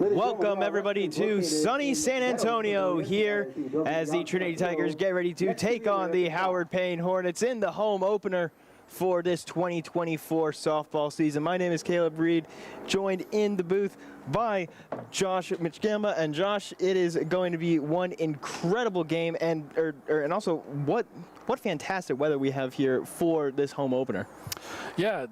Welcome everybody to sunny San Antonio here as the Trinity Tigers get ready to take on the Howard Payne Hornets in the home opener for this 2024 softball season. My name is Caleb Reed, joined in the booth by Josh Mitchgamba. And Josh, it is going to be one incredible game, and also what fantastic weather we have here for this home opener. Yeah.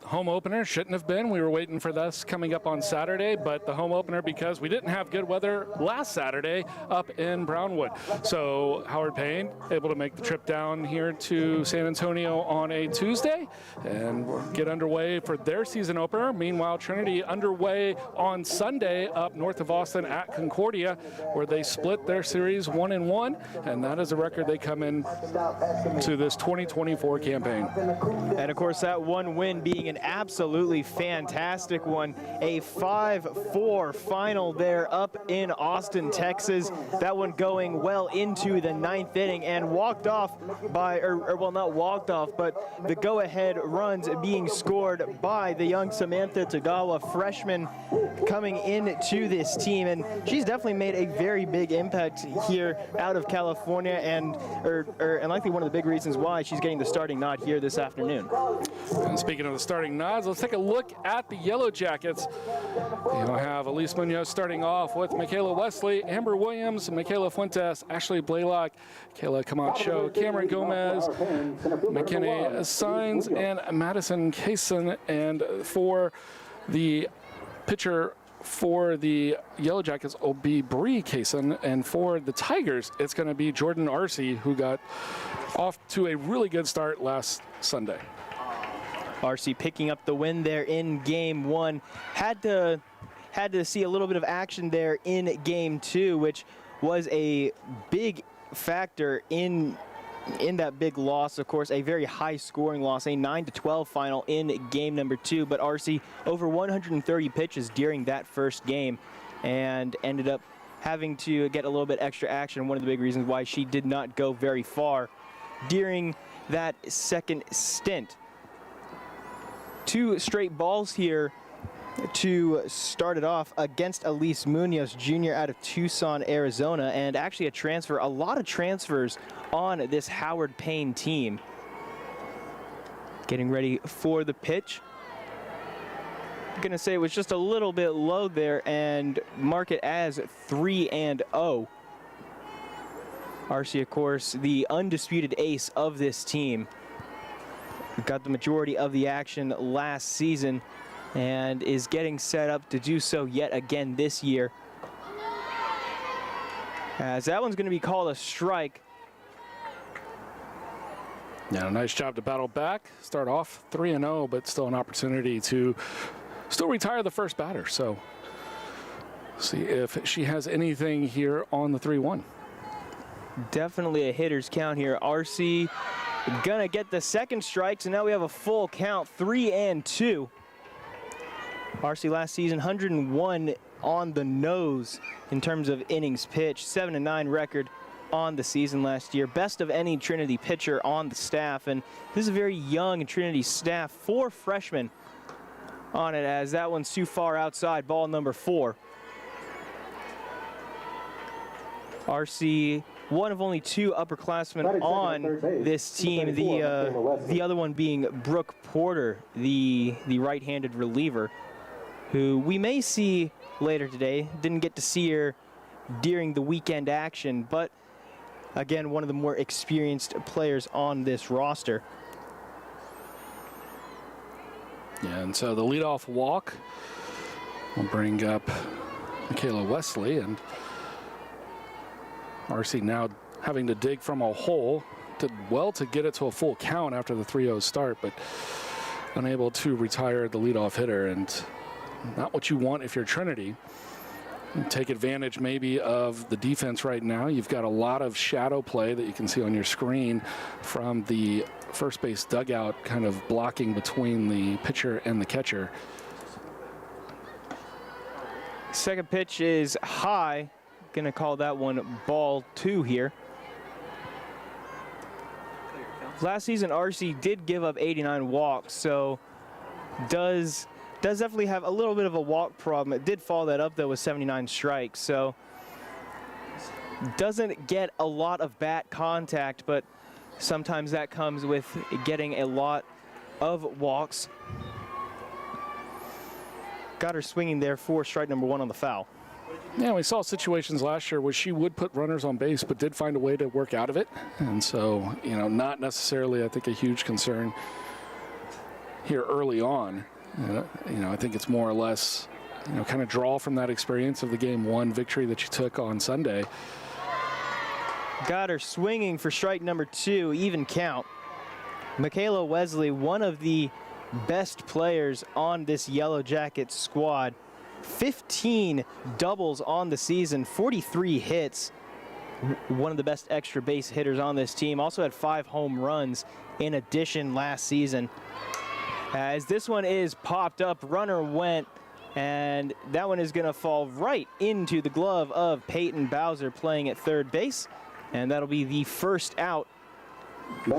Home opener shouldn't have been. We were waiting for this coming up on Saturday, but the home opener because we didn't have good weather last Saturday up in Brownwood. So Howard Payne able to make the trip down here to San Antonio on a Tuesday and get underway for their season opener. Meanwhile, Trinity underway on Sunday up north of Austin at Concordia, where they split their series 1-1, and that is a record they come in to this 2024 campaign. And of course, that one win being an absolutely fantastic one, a 5-4 final there up in Austin, Texas. That one going well into the 9th inning and walked off by, well, not walked off, but the go-ahead runs being scored by the young Samantha Tagawa, freshman coming into this team, and she's definitely made a very big impact here out of California, and likely one of the big reasons why she's getting the starting nod here this afternoon. And speaking of the starting nods, let's take a look at the Yellow Jackets. You'll have Elise Munoz starting off with Michaela Wesley, Amber Williams, Michaela Fuentes, Ashley Blaylock, Kayla Camacho, Cameron Gomez, McKinney Signs, and Madison Kaysen. And for the pitcher for the Yellow Jackets will be Bree Kaysen, and for the Tigers it's going to be Jordan Arce, who got off to a really good start last Sunday. Arce picking up the win there in game one. Had to see a little bit of action there in game two, which was a big factor in that big loss. Of course, a very high scoring loss, a 9-12 final in game number two. But Arce over 130 pitches during that first game and ended up having to get a little bit extra action. One of the big reasons why she did not go very far during that second stint. Two straight balls here to start it off against Elise Munoz Jr. out of Tucson, Arizona, and actually a lot of transfers on this Howard Payne team. Getting ready for the pitch. I'm gonna say it was just a little bit low there and mark it as 3-0. Arce, of course, the undisputed ace of this team. Got the majority of the action last season and is getting set up to do so yet again this year. As that one's going to be called a strike. Yeah, nice job to battle back. Start off 3-0, but still an opportunity to still retire the first batter. So see if she has anything here on the 3-1. Definitely a hitter's count here. Arce gonna get the second strike, so now we have a full count, 3-2. Arce last season, 101 on the nose in terms of innings pitched, 7-9 record on the season last year. Best of any Trinity pitcher on the staff, and this is a very young Trinity staff. 4 freshmen on it, as that one's too far outside, ball number 4. Arce, one of only 2 upperclassmen on this team, the other one being Brooke Porter, the right-handed reliever, who we may see later today. Didn't get to see her during the weekend action, but again, one of the more experienced players on this roster. Yeah, and so the leadoff walk will bring up Michaela Wesley, and Arce now having to dig from a hole. Did well to get it to a full count after the 3-0 start, but unable to retire the leadoff hitter, and not what you want if you're Trinity. You take advantage maybe of the defense right now. You've got a lot of shadow play that you can see on your screen from the first base dugout, kind of blocking between the pitcher and the catcher. Second pitch is high. Gonna call that one ball 2 here. Last season, Arce did give up 89 walks, so does Does definitely have a little bit of a walk problem. It did follow that up, though, with 79 strikes, so doesn't get a lot of bat contact, but sometimes that comes with getting a lot of walks. Got her swinging there for strike number 1 on the foul. Yeah, we saw situations last year where she would put runners on base, but did find a way to work out of it. And so, not necessarily, I think, a huge concern here early on. I think it's more or less, kind of draw from that experience of the Game 1 victory that you took on Sunday. Got her swinging for strike number 2, even count. Michaela Wesley, one of the best players on this Yellow Jackets squad. 15 doubles on the season, 43 hits. One of the best extra base hitters on this team. Also had 5 home runs in addition last season. As this one is popped up, runner went, and that one is going to fall right into the glove of Peyton Bowser playing at third base. And that'll be the first out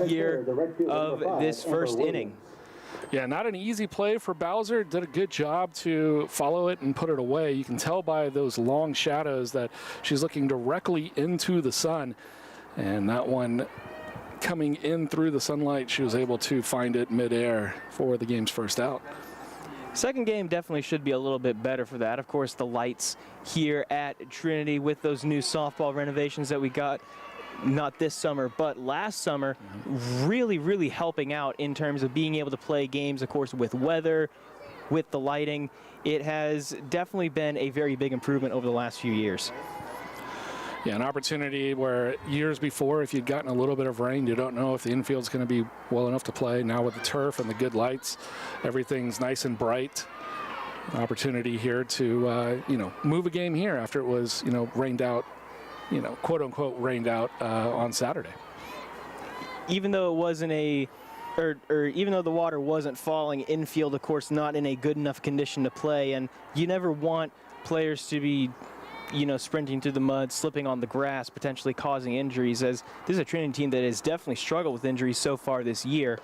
here of this first inning. Yeah, not an easy play for Bowser. Did a good job to follow it and put it away. You can tell by those long shadows that she's looking directly into the sun. And that one coming in through the sunlight, she was able to find it midair for the game's first out. Second game definitely should be a little bit better for that. Of course, the lights here at Trinity with those new softball renovations that we got, not this summer, but last summer, really, really helping out in terms of being able to play games, of course, with weather, with the lighting. It has definitely been a very big improvement over the last few years. Yeah, an opportunity where years before, if you'd gotten a little bit of rain, you don't know if the infield's going to be well enough to play. Now with the turf and the good lights, everything's nice and bright. An opportunity here to, move a game here after it was, rained out, quote unquote rained out on Saturday. Even though it wasn't even though the water wasn't falling, infield, of course, not in a good enough condition to play, and you never want players to be sprinting through the mud, slipping on the grass, potentially causing injuries, as this is a Trinity team that has definitely struggled with injuries so far this year.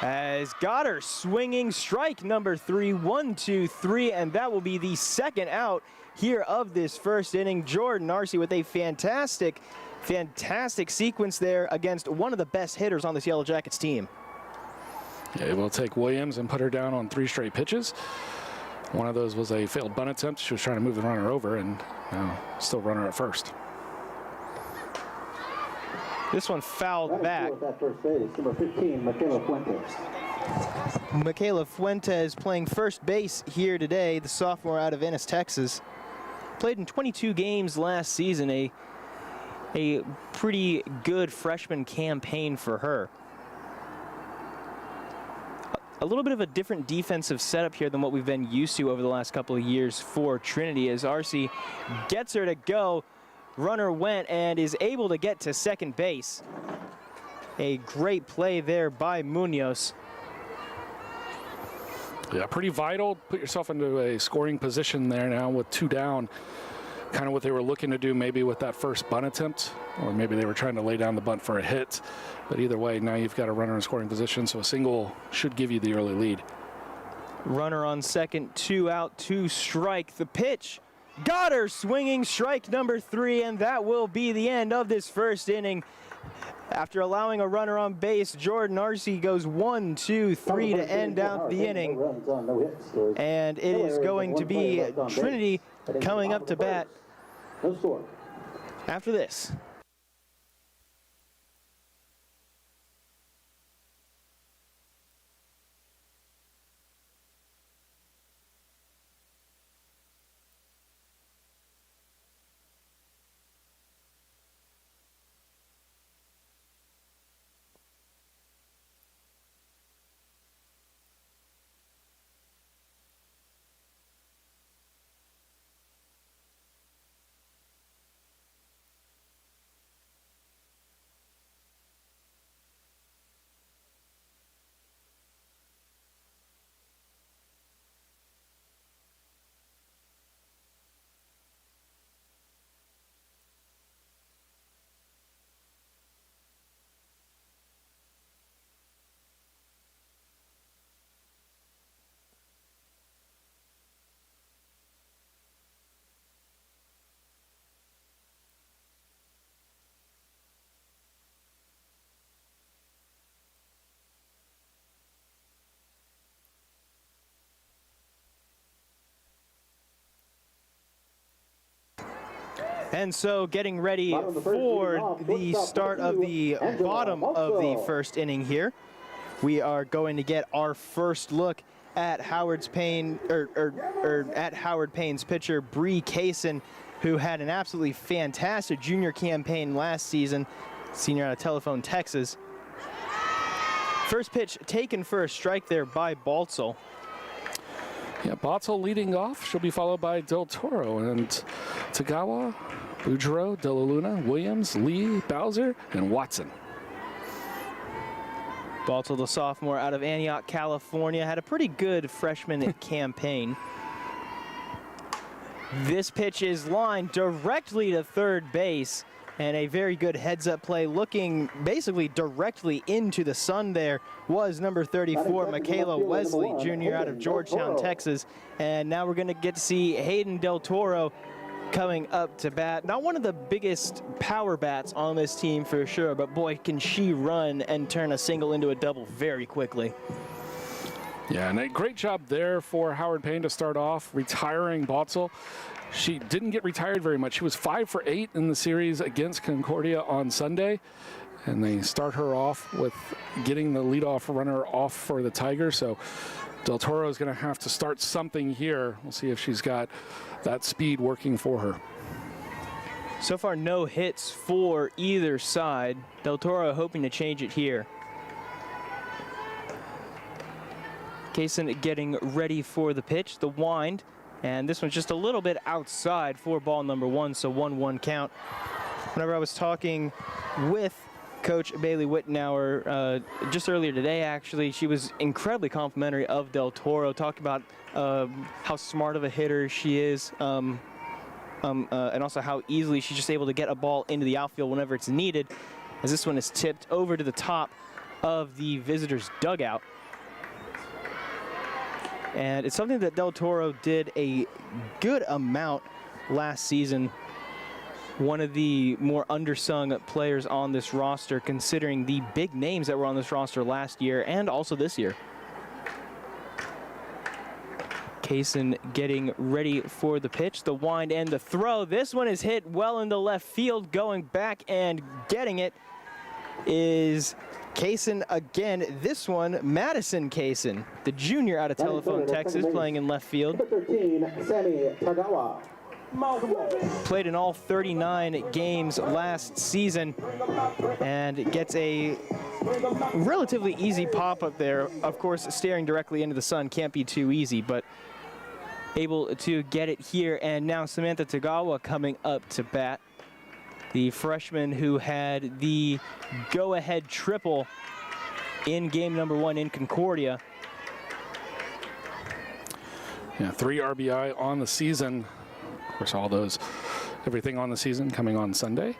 As Goddard swinging strike number 3, 1, 2, 3, and that will be the second out here of this first inning. Jordan Arce with a fantastic sequence there against one of the best hitters on this Yellow Jackets team. Yeah, we'll take Williams and put her down on 3 straight pitches. One of those was a failed bunt attempt. She was trying to move the runner over, and still runner at first. This one fouled back. Number 15, Michaela Fuentes. Michaela Fuentes playing first base here today, the sophomore out of Ennis, Texas. Played in 22 games last season, a pretty good freshman campaign for her. A little bit of a different defensive setup here than what we've been used to over the last couple of years for Trinity, as Arce gets her to go. Runner went and is able to get to second base. A great play there by Munoz. Yeah, pretty vital. Put yourself into a scoring position there now with 2 down. Kind of what they were looking to do maybe with that first bunt attempt, or maybe they were trying to lay down the bunt for a hit. But either way, now you've got a runner in scoring position, so a single should give you the early lead. Runner on second, 2 out, 2 strike. The pitch, got her swinging strike number 3, and that will be the end of this first inning. After allowing a runner on base, Jordan Arce goes 1, 2, 3 to end out the inning. And it is going to be Trinity coming up to bat after this. And so getting ready for the start of the bottom of the first inning here, we are going to get our first look at Howard Payne's pitcher, Bree Kaysen, who had an absolutely fantastic junior campaign last season, senior out of Telephone, Texas. First pitch taken for a strike there by Baltzel. Yeah, Baltzel leading off. She'll be followed by Del Toro and Tagawa, Boudreaux, De La Luna, Williams, Lee, Bowser, and Watson. Baltzel, the sophomore out of Antioch, California, had a pretty good freshman campaign. This pitch is lined directly to third base, and a very good heads-up play looking basically directly into the sun there was number 34, Michaela Wesley, junior out of Georgetown, Texas. And now we're going to get to see Hayden Del Toro coming up to bat. Not one of the biggest power bats on this team for sure, but boy, can she run and turn a single into a double very quickly. Yeah, and a great job there for Howard Payne to start off, retiring Baltzel. She didn't get retired very much. She was 5 for 8 in the series against Concordia on Sunday, and they start her off with getting the leadoff runner off for the Tigers. So Del Toro is going to have to start something here. We'll see if she's got that speed working for her. So far, no hits for either side. Del Toro hoping to change it here. Kaysen getting ready for the pitch, the wind, and this one's just a little bit outside for ball number 1, so 1-1 count. Whenever I was talking with Coach Bailey Wittenauer just earlier today, actually, she was incredibly complimentary of Del Toro, talking about how smart of a hitter she is, and also how easily she's just able to get a ball into the outfield whenever it's needed, as this one is tipped over to the top of the visitors' dugout. And it's something that Del Toro did a good amount last season. One of the more undersung players on this roster, considering the big names that were on this roster last year and also this year. Kaysen getting ready for the pitch, the wind and the throw. This one is hit well into left field. Going back and getting it is Kaysen again. This one, Madison Kaysen, the junior out of Telephone, Texas, playing in left field. 13, Sammy Tagawa. Played in all 39 games last season and gets a relatively easy pop-up there. Of course, staring directly into the sun can't be too easy, but able to get it here. And now Samantha Tagawa coming up to bat, the freshman who had the go-ahead triple in game number 1 in Concordia. Yeah, 3 RBI on the season. Of course, everything on the season coming on Sunday.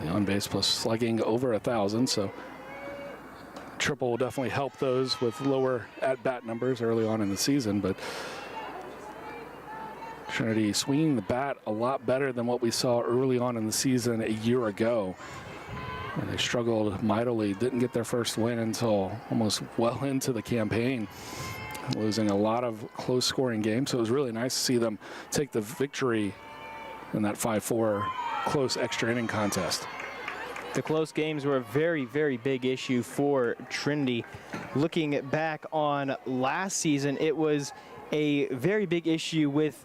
The on-base plus slugging over 1,000, so triple will definitely help those with lower at-bat numbers early on in the season, but Trinity swinging the bat a lot better than what we saw early on in the season a year ago. They struggled mightily, didn't get their first win until almost well into the campaign, losing a lot of close scoring games. So it was really nice to see them take the victory in that 5-4 close extra inning contest. The close games were a very, very big issue for Trinity. Looking back on last season, it was a very big issue with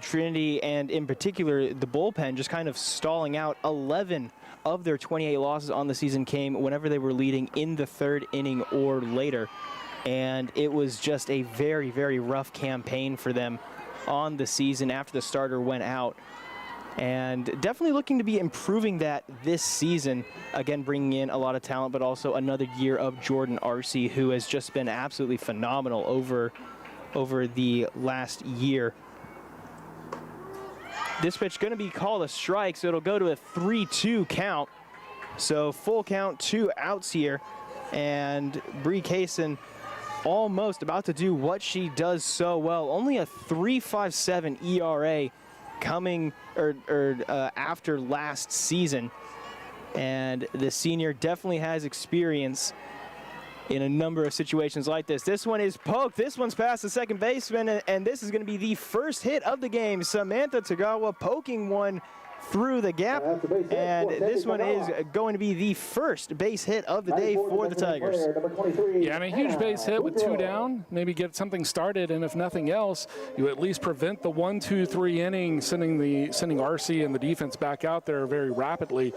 Trinity, and in particular the bullpen just kind of stalling out. 11 of their 28 losses on the season came whenever they were leading in the 3rd inning or later. And it was just a very, very rough campaign for them on the season after the starter went out. And definitely looking to be improving that this season. Again, bringing in a lot of talent, but also another year of Jordan Arce, who has just been absolutely phenomenal over the last year. This pitch going to be called a strike, so it'll go to a 3-2 count. So full count, 2 outs here. And Bree Kaysen almost about to do what she does so well. Only a 3.57 ERA coming after last season. And the senior definitely has experience in a number of situations like this. This one is poked. This one's past the second baseman, and this is going to be the first hit of the game. Samantha Tagawa poking one through the gap, and this one is going to be the first base hit of the day for the Tigers. Yeah, and a huge base hit with 2 down, maybe get something started, and if nothing else, you at least prevent the 1-2-3 inning, sending RC and the defense back out there very rapidly.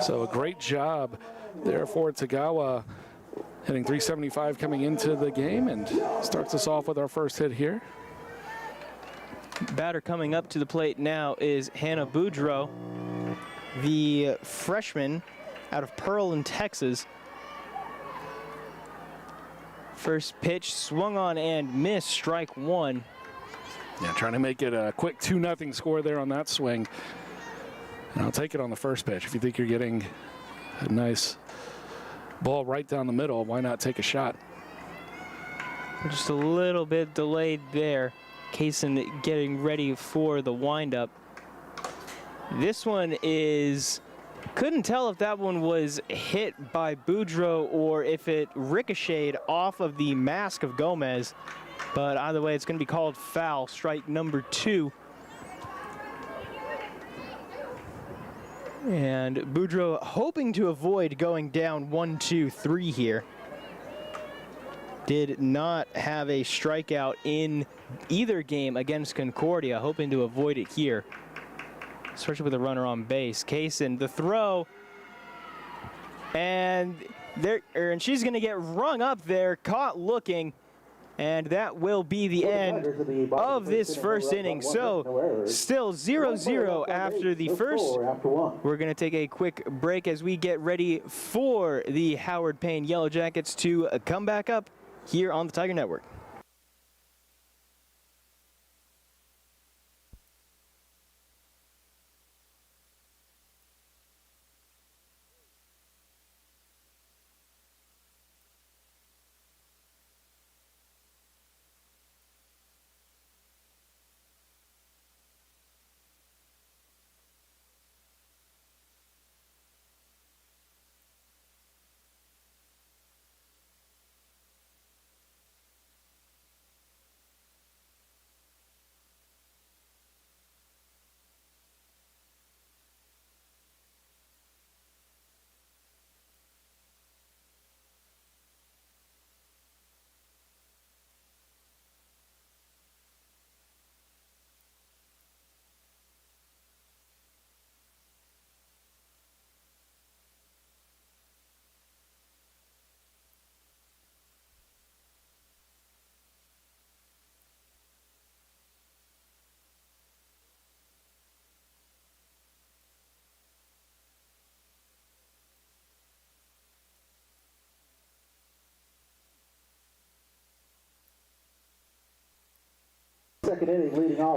So a great job there for Tagawa, hitting .375 coming into the game, and starts us off with our first hit here. Batter coming up to the plate now is Hannah Boudreau, the freshman out of Pearland, Texas. First pitch swung on and missed, strike 1. Yeah, trying to make it a quick 2-0 score there on that swing. And I'll take it on the first pitch. If you think you're getting a nice ball right down the middle, why not take a shot? Just a little bit delayed there. Kaysen getting ready for the windup. This one is, couldn't tell if that one was hit by Boudreau or if it ricocheted off of the mask of Gomez. But either way, it's going to be called foul, strike number 2. And Boudreau hoping to avoid going down 1-2-3 here. Did not have a strikeout in either game against Concordia, hoping to avoid it here, especially with a runner on base. Kaysen, the throw, and she's going to get rung up there, caught looking, and that will be the end of this first inning. So still 0-0 after the first. We're going to take a quick break as we get ready for the Howard Payne Yellow Jackets to come back up here on the Tiger Network.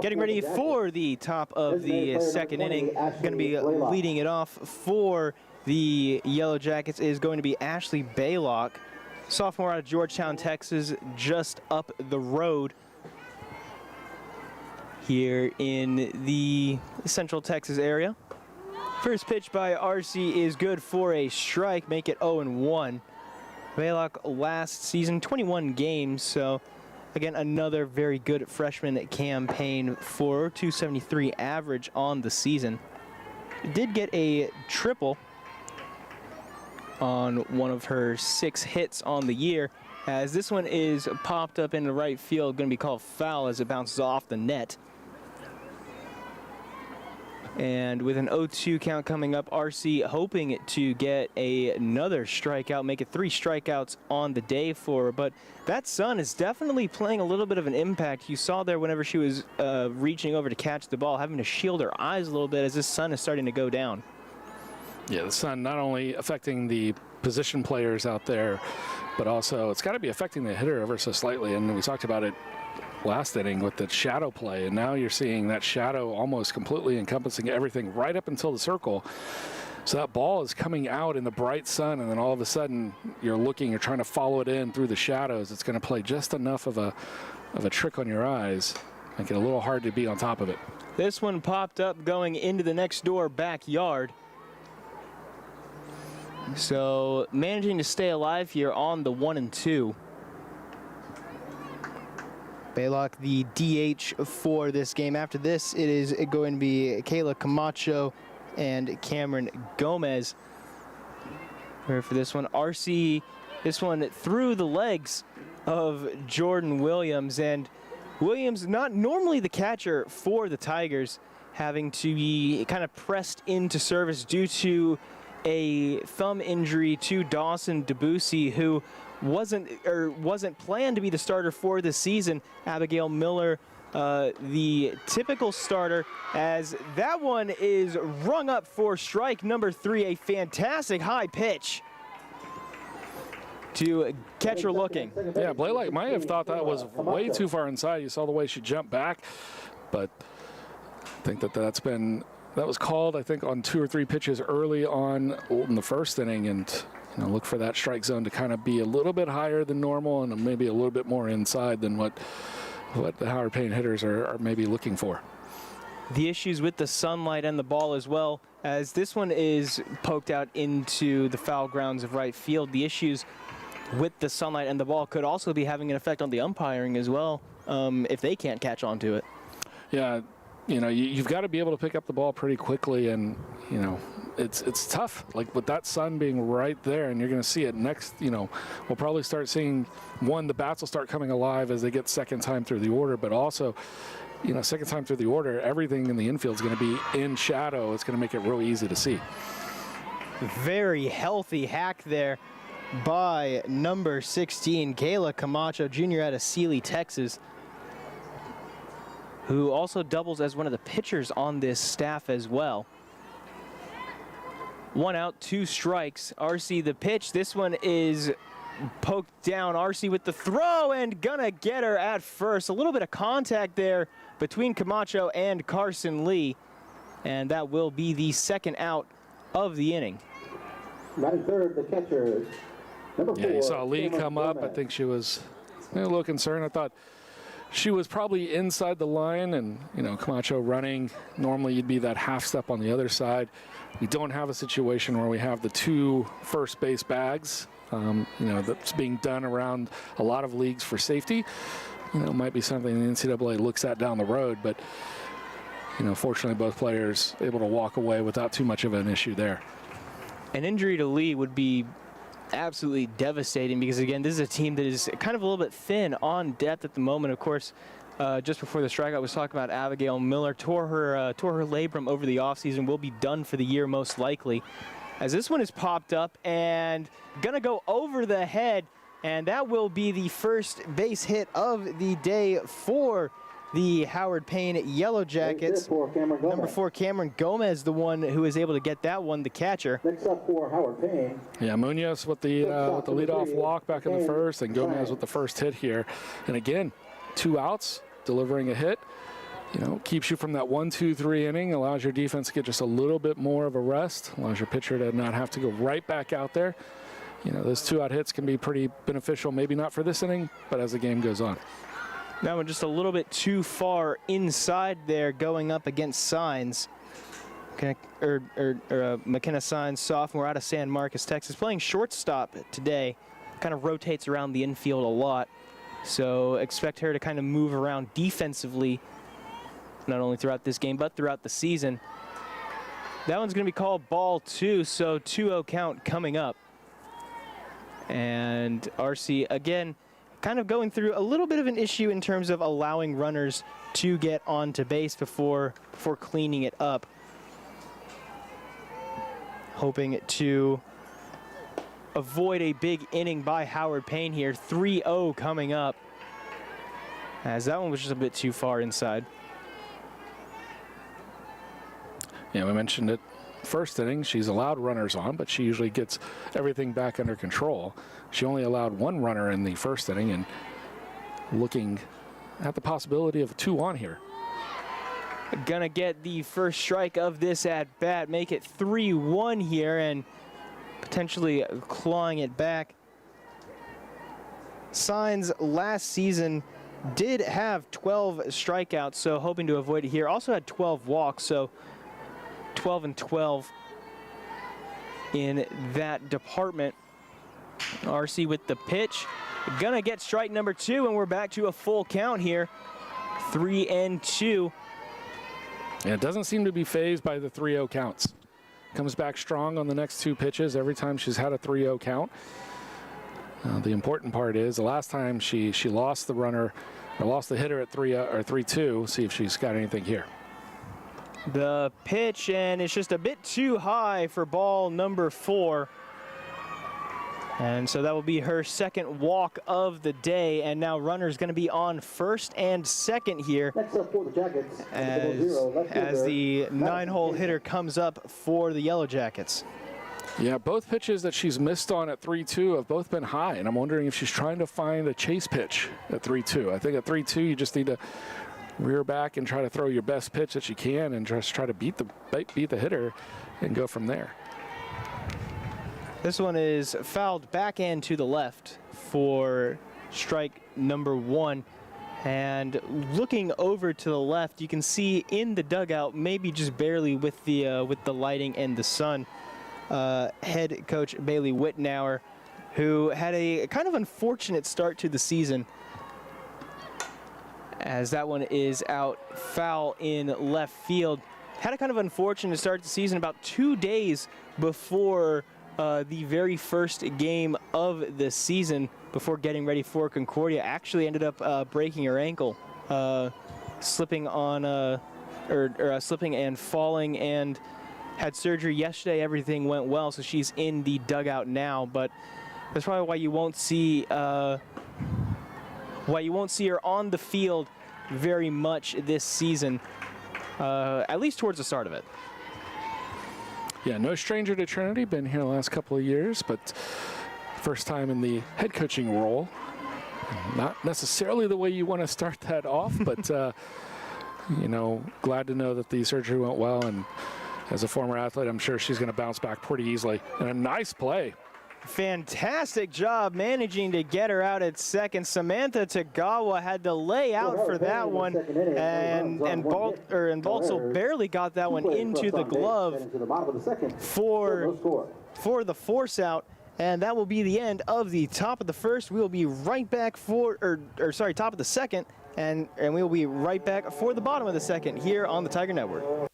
Getting ready for the top of the second inning. Going to be leading it off for the Yellow Jackets is going to be Ashley Baylock, sophomore out of Georgetown, Texas, just up the road here in the Central Texas area. First pitch by RC is good for a strike, make it 0-1. Baylock last season, 21 games, so again, another very good freshman campaign for .273 average on the season. Did get a triple on one of her 6 hits on the year, as this one is popped up in the right field, going to be called foul as it bounces off the net. And with an 0-2 count coming up, RC hoping to get another strikeout, make it 3 strikeouts on the day for her. But that sun is definitely playing a little bit of an impact. You saw there whenever she was reaching over to catch the ball, having to shield her eyes a little bit as this sun is starting to go down. Yeah, the sun not only affecting the position players out there, but also it's got to be affecting the hitter ever so slightly. And we talked about it last inning with the shadow play, and now you're seeing that shadow almost completely encompassing everything right up until the circle. So that ball is coming out in the bright sun, and then all of a sudden you're trying to follow it in through the shadows. It's going to play just enough of a trick on your eyes, make it a little hard to be on top of it. This one popped up going into the next door backyard. So managing to stay alive here on the 1-2. Baylock, the DH for this game. After this, it is going to be Kayla Camacho and Cameron Gomez. For this one, RC, this one through the legs of Jordan Williams. And Williams, not normally the catcher for the Tigers, having to be kind of pressed into service due to a thumb injury to Dawson Debussy, who wasn't planned to be the starter for this season. Abigail Miller, the typical starter, as that one is rung up for strike number 3. A fantastic high pitch to catcher looking. Yeah, Blaylock might have thought that was way too far inside. You saw the way she jumped back, but I think that was called, I think, on 2 or 3 pitches early on in the first inning, and look for that strike zone to kind of be a little bit higher than normal and maybe a little bit more inside than what the Howard Payne hitters are maybe looking for. The issues with the sunlight and the ball as well, as this one is poked out into the foul grounds of right field. The issues with the sunlight and the ball could also be having an effect on the umpiring as well, if they can't catch on to it. Yeah, you've got to be able to pick up the ball pretty quickly, and it's tough, like with that sun being right there, and you're going to see it next. We'll probably start seeing the bats will start coming alive as they get second time through the order, but also second time through the order, everything in the infield is going to be in shadow. It's going to make it real easy to see. Very healthy hack there by number 16, Kayla Camacho, junior out of Sealy, Texas, who also doubles as one of the pitchers on this staff as well. 1 out, 2 strikes. RC the pitch. This one is poked down. RC with the throw and gonna get her at first. A little bit of contact there between Camacho and Carson Lee, and that will be the 2nd out of the inning. Batting third, the catcher, number 4. Yeah, you saw Lee come up. I think she was a little concerned. I thought she was probably inside the line, and Camacho running. Normally you'd be that half step on the other side. We don't have a situation where we have the 2 first base bags. That's being done around a lot of leagues for safety. It might be something the NCAA looks at down the road, but fortunately both players able to walk away without too much of an issue there. An injury to Lee would be absolutely devastating, because again, this is a team that is kind of a little bit thin on depth at the moment. Of course, just before the strikeout, I was talking about Abigail Miller tore her labrum over the offseason, will be done for the year most likely. As this one is popped up and gonna go over the head, and that will be the first base hit of the day for the Howard Payne Yellow Jackets. Number 4, Cameron Gomez, the one who is able to get that one, the catcher. Next up for Howard Payne. Yeah, Munoz with the leadoff walk back in the first, and Gomez with the first hit here. And again, 2 outs, delivering a hit. Keeps you from that 1-2-3 inning, allows your defense to get just a little bit more of a rest, allows your pitcher to not have to go right back out there. Those 2-out hits can be pretty beneficial, maybe not for this inning, but as the game goes on. That one just a little bit too far inside there, going up against Signs. McKenna Signs, sophomore out of San Marcos, Texas, playing shortstop today. Kind of rotates around the infield a lot. So expect her to kind of move around defensively, not only throughout this game, but throughout the season. That one's going to be called ball 2, so 2-0 count coming up. And RC, again, kind of going through a little bit of an issue in terms of allowing runners to get onto base before cleaning it up. Hoping to avoid a big inning by Howard Payne here. 3-0 coming up, as that one was just a bit too far inside. Yeah, we mentioned it first inning. She's allowed runners on, but she usually gets everything back under control. She only allowed 1 runner in the first inning, and looking at the possibility of 2 on here. Gonna get the first strike of this at bat, make it 3-1 here, and potentially clawing it back. Signs last season did have 12 strikeouts, so hoping to avoid it here. Also had 12 walks, so 12 and 12 in that department. RC with the pitch. Gonna get strike number 2, and we're back to a full count here. 3-2. And it doesn't seem to be phased by the 3-0 counts. Comes back strong on the next 2 pitches every time she's had a 3-0 count. The important part is the last time she lost the runner, or lost the hitter at 3-2. See if she's got anything here. The pitch, and it's just a bit too high for ball number 4. And so that will be her second walk of the day. And now runner's going to be on first and second here Next up for the Jackets, as the 9-hole hitter comes up for the Yellow Jackets. Yeah, both pitches that she's missed on at 3-2 have both been high, and I'm wondering if she's trying to find a chase pitch at 3-2. I think at 3-2 you just need to rear back and try to throw your best pitch that you can and just try to beat the hitter and go from there. This one is fouled back and to the left for strike number 1. And looking over to the left, you can see in the dugout, maybe just barely with the lighting and the sun, head coach Bailey Wittenauer, who had a kind of unfortunate start to the season, as that one is out foul in left field. Had a kind of unfortunate start to the season about 2 days before the very first game of the season, before getting ready for Concordia. Actually ended up breaking her ankle, slipping and falling, and had surgery yesterday. Everything went well, so she's in the dugout now. But that's probably why you won't see her on the field very much this season, at least towards the start of it. Yeah, no stranger to Trinity, been here the last couple of years, but first time in the head coaching role. Not necessarily the way you want to start that off, but you know, glad to know that the surgery went well, and as a former athlete, I'm sure she's going to bounce back pretty easily. And a nice play. Fantastic job managing to get her out at second. Samantha Tagawa had to lay out for that one, and Baltzel barely got that one into the glove for the force out, and that will be the end of the top of the first. We will be right back top of the second, and we will be right back for the bottom of the second here on the Tiger Network.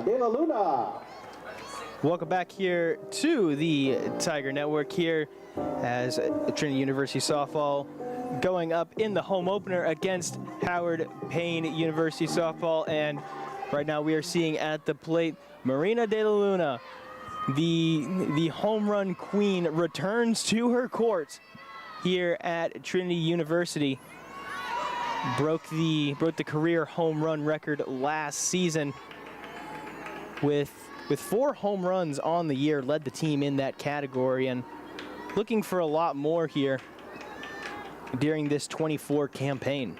De La Luna. Welcome back here to the Tiger Network here as Trinity University softball going up in the home opener against Howard Payne University softball. And right now we are seeing at the plate Marina De La Luna, the home run queen, returns to her court here at Trinity University. Broke the career home run record last season with 4 home runs on the year, led the team in that category, and looking for a lot more here during this 24 campaign.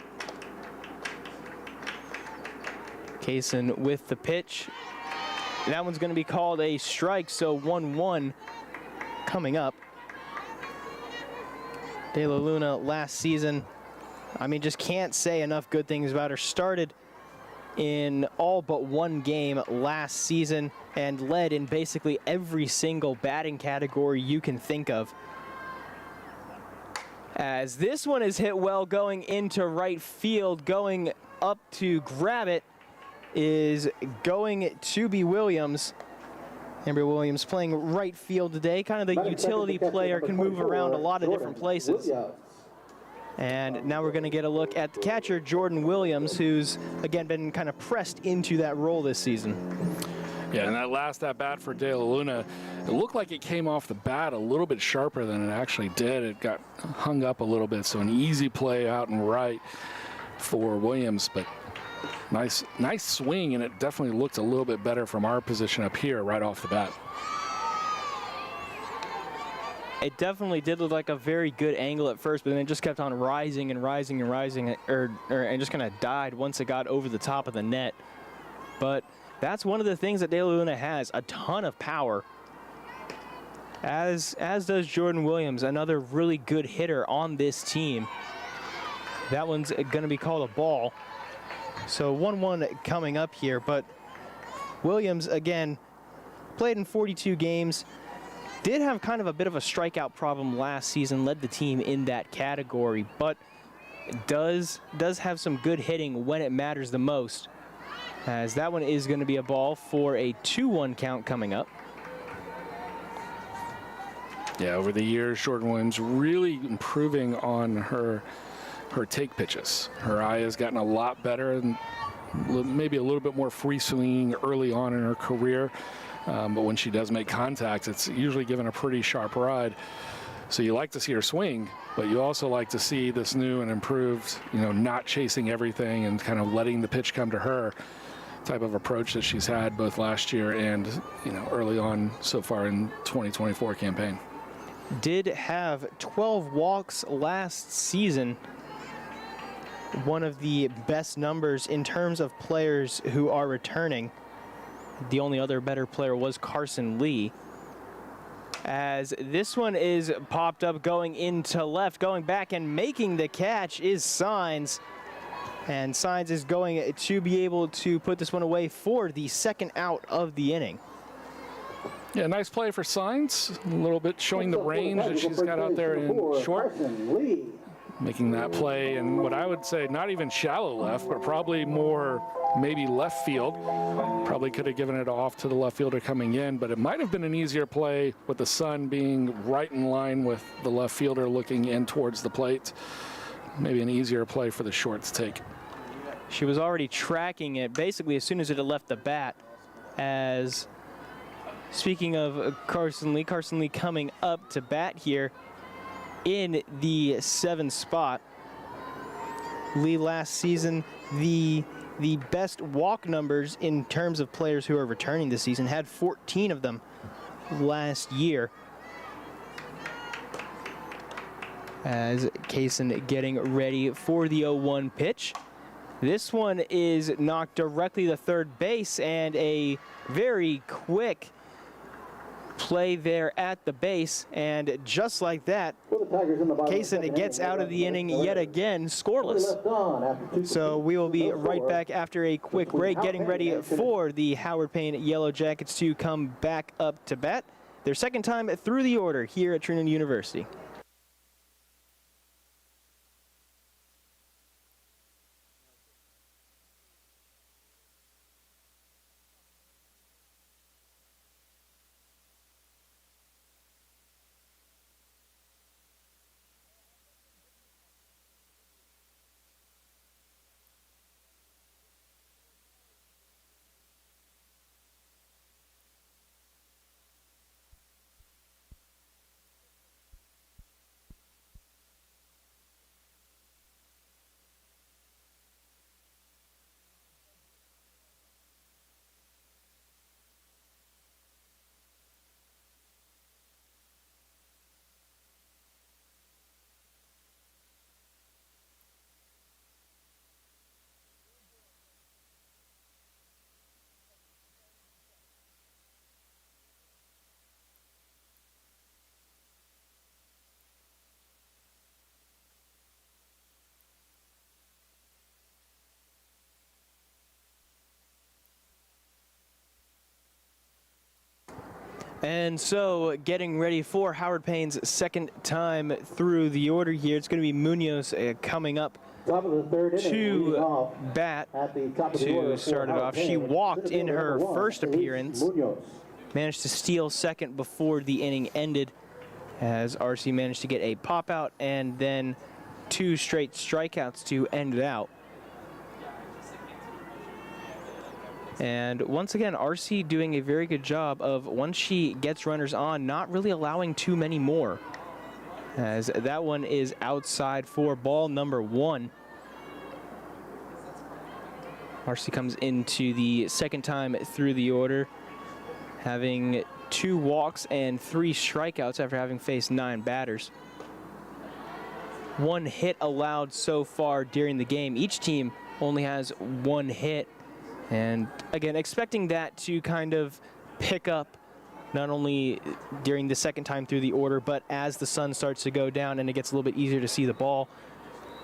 Kaysen with the pitch. That one's going to be called a strike, so 1-1 coming up. De La Luna last season, I mean, just can't say enough good things about her. Started in all but one game last season and led in basically every single batting category you can think of. As this one is hit well going into right field, going up to grab it is going to be Williams. Amber Williams playing right field today, kind of the utility player, can move around a lot of different places. And now we're going to get a look at the catcher, Jordan Williams, who's, again, been kind of pressed into that role this season. Yeah, and that last at-bat for De La Luna, it looked like it came off the bat a little bit sharper than it actually did. It got hung up a little bit, so an easy play out and right for Williams, but nice swing, and it definitely looked a little bit better from our position up here right off the bat. It definitely did look like a very good angle at first, but then it just kept on rising and rising and rising, and just kind of died once it got over the top of the net. But that's one of the things that De La Luna has, a ton of power, as does Jordan Williams, another really good hitter on this team. That one's going to be called a ball. So 1-1 coming up here, but Williams, again, played in 42 games. Did have kind of a bit of a strikeout problem last season, led the team in that category, but does have some good hitting when it matters the most, as that one is going to be a ball for a 2-1 count coming up. Yeah, over the years, Jordan Williams really improving on her take pitches. Her eye has gotten a lot better and maybe a little bit more free swinging early on in her career. But when she does make contact, it's usually given a pretty sharp ride. So you like to see her swing, but you also like to see this new and improved, not chasing everything and kind of letting the pitch come to her type of approach that she's had both last year and, early on so far in 2024 campaign. Did have 12 walks last season. One of the best numbers in terms of players who are returning. The only other better player was Carson Lee. As this one is popped up going into left, going back and making the catch is Signs. And Signs is going to be able to put this one away for the second out of the inning. Yeah, nice play for Signs. A little bit showing the range that she's got out there in short. Making that play in what I would say not even shallow left, but probably more maybe left field. Probably could have given it off to the left fielder coming in, but it might have been an easier play with the sun being right in line with the left fielder looking in towards the plate. Maybe an easier play for the short to take. She was already tracking it basically as soon as it had left the bat. As speaking of Carson Lee coming up to bat here in the 7th spot. Lee last season, the best walk numbers in terms of players who are returning this season, had 14 of them last year. As Kaysen getting ready for the 0-1 pitch. This one is knocked directly to third base, and a very quick play there at the base, and just like that, Kaysen gets out of the inning yet again scoreless. So we will be right back after a quick break, getting ready for the Howard Payne Yellow Jackets to come back up to bat. Their second time through the order here at Trinity University. And so getting ready for Howard Payne's second time through the order here. It's going to be Munoz coming up Top of the third inning, leading to off bat at the top of the order to for start it Howard off. Payne. She walked in Number her one, first Elise appearance. Munoz. Managed to steal second before the inning ended, as RC managed to get a pop out and then 2 straight strikeouts to end it out. And once again, RC doing a very good job of, once she gets runners on, not really allowing too many more, as that one is outside for ball number 1. RC comes into the second time through the order, having 2 walks and 3 strikeouts after having faced 9 batters. 1 hit allowed so far during the game. Each team only has 1 hit. And again, expecting that to kind of pick up not only during the second time through the order, but as the sun starts to go down and it gets a little bit easier to see the ball.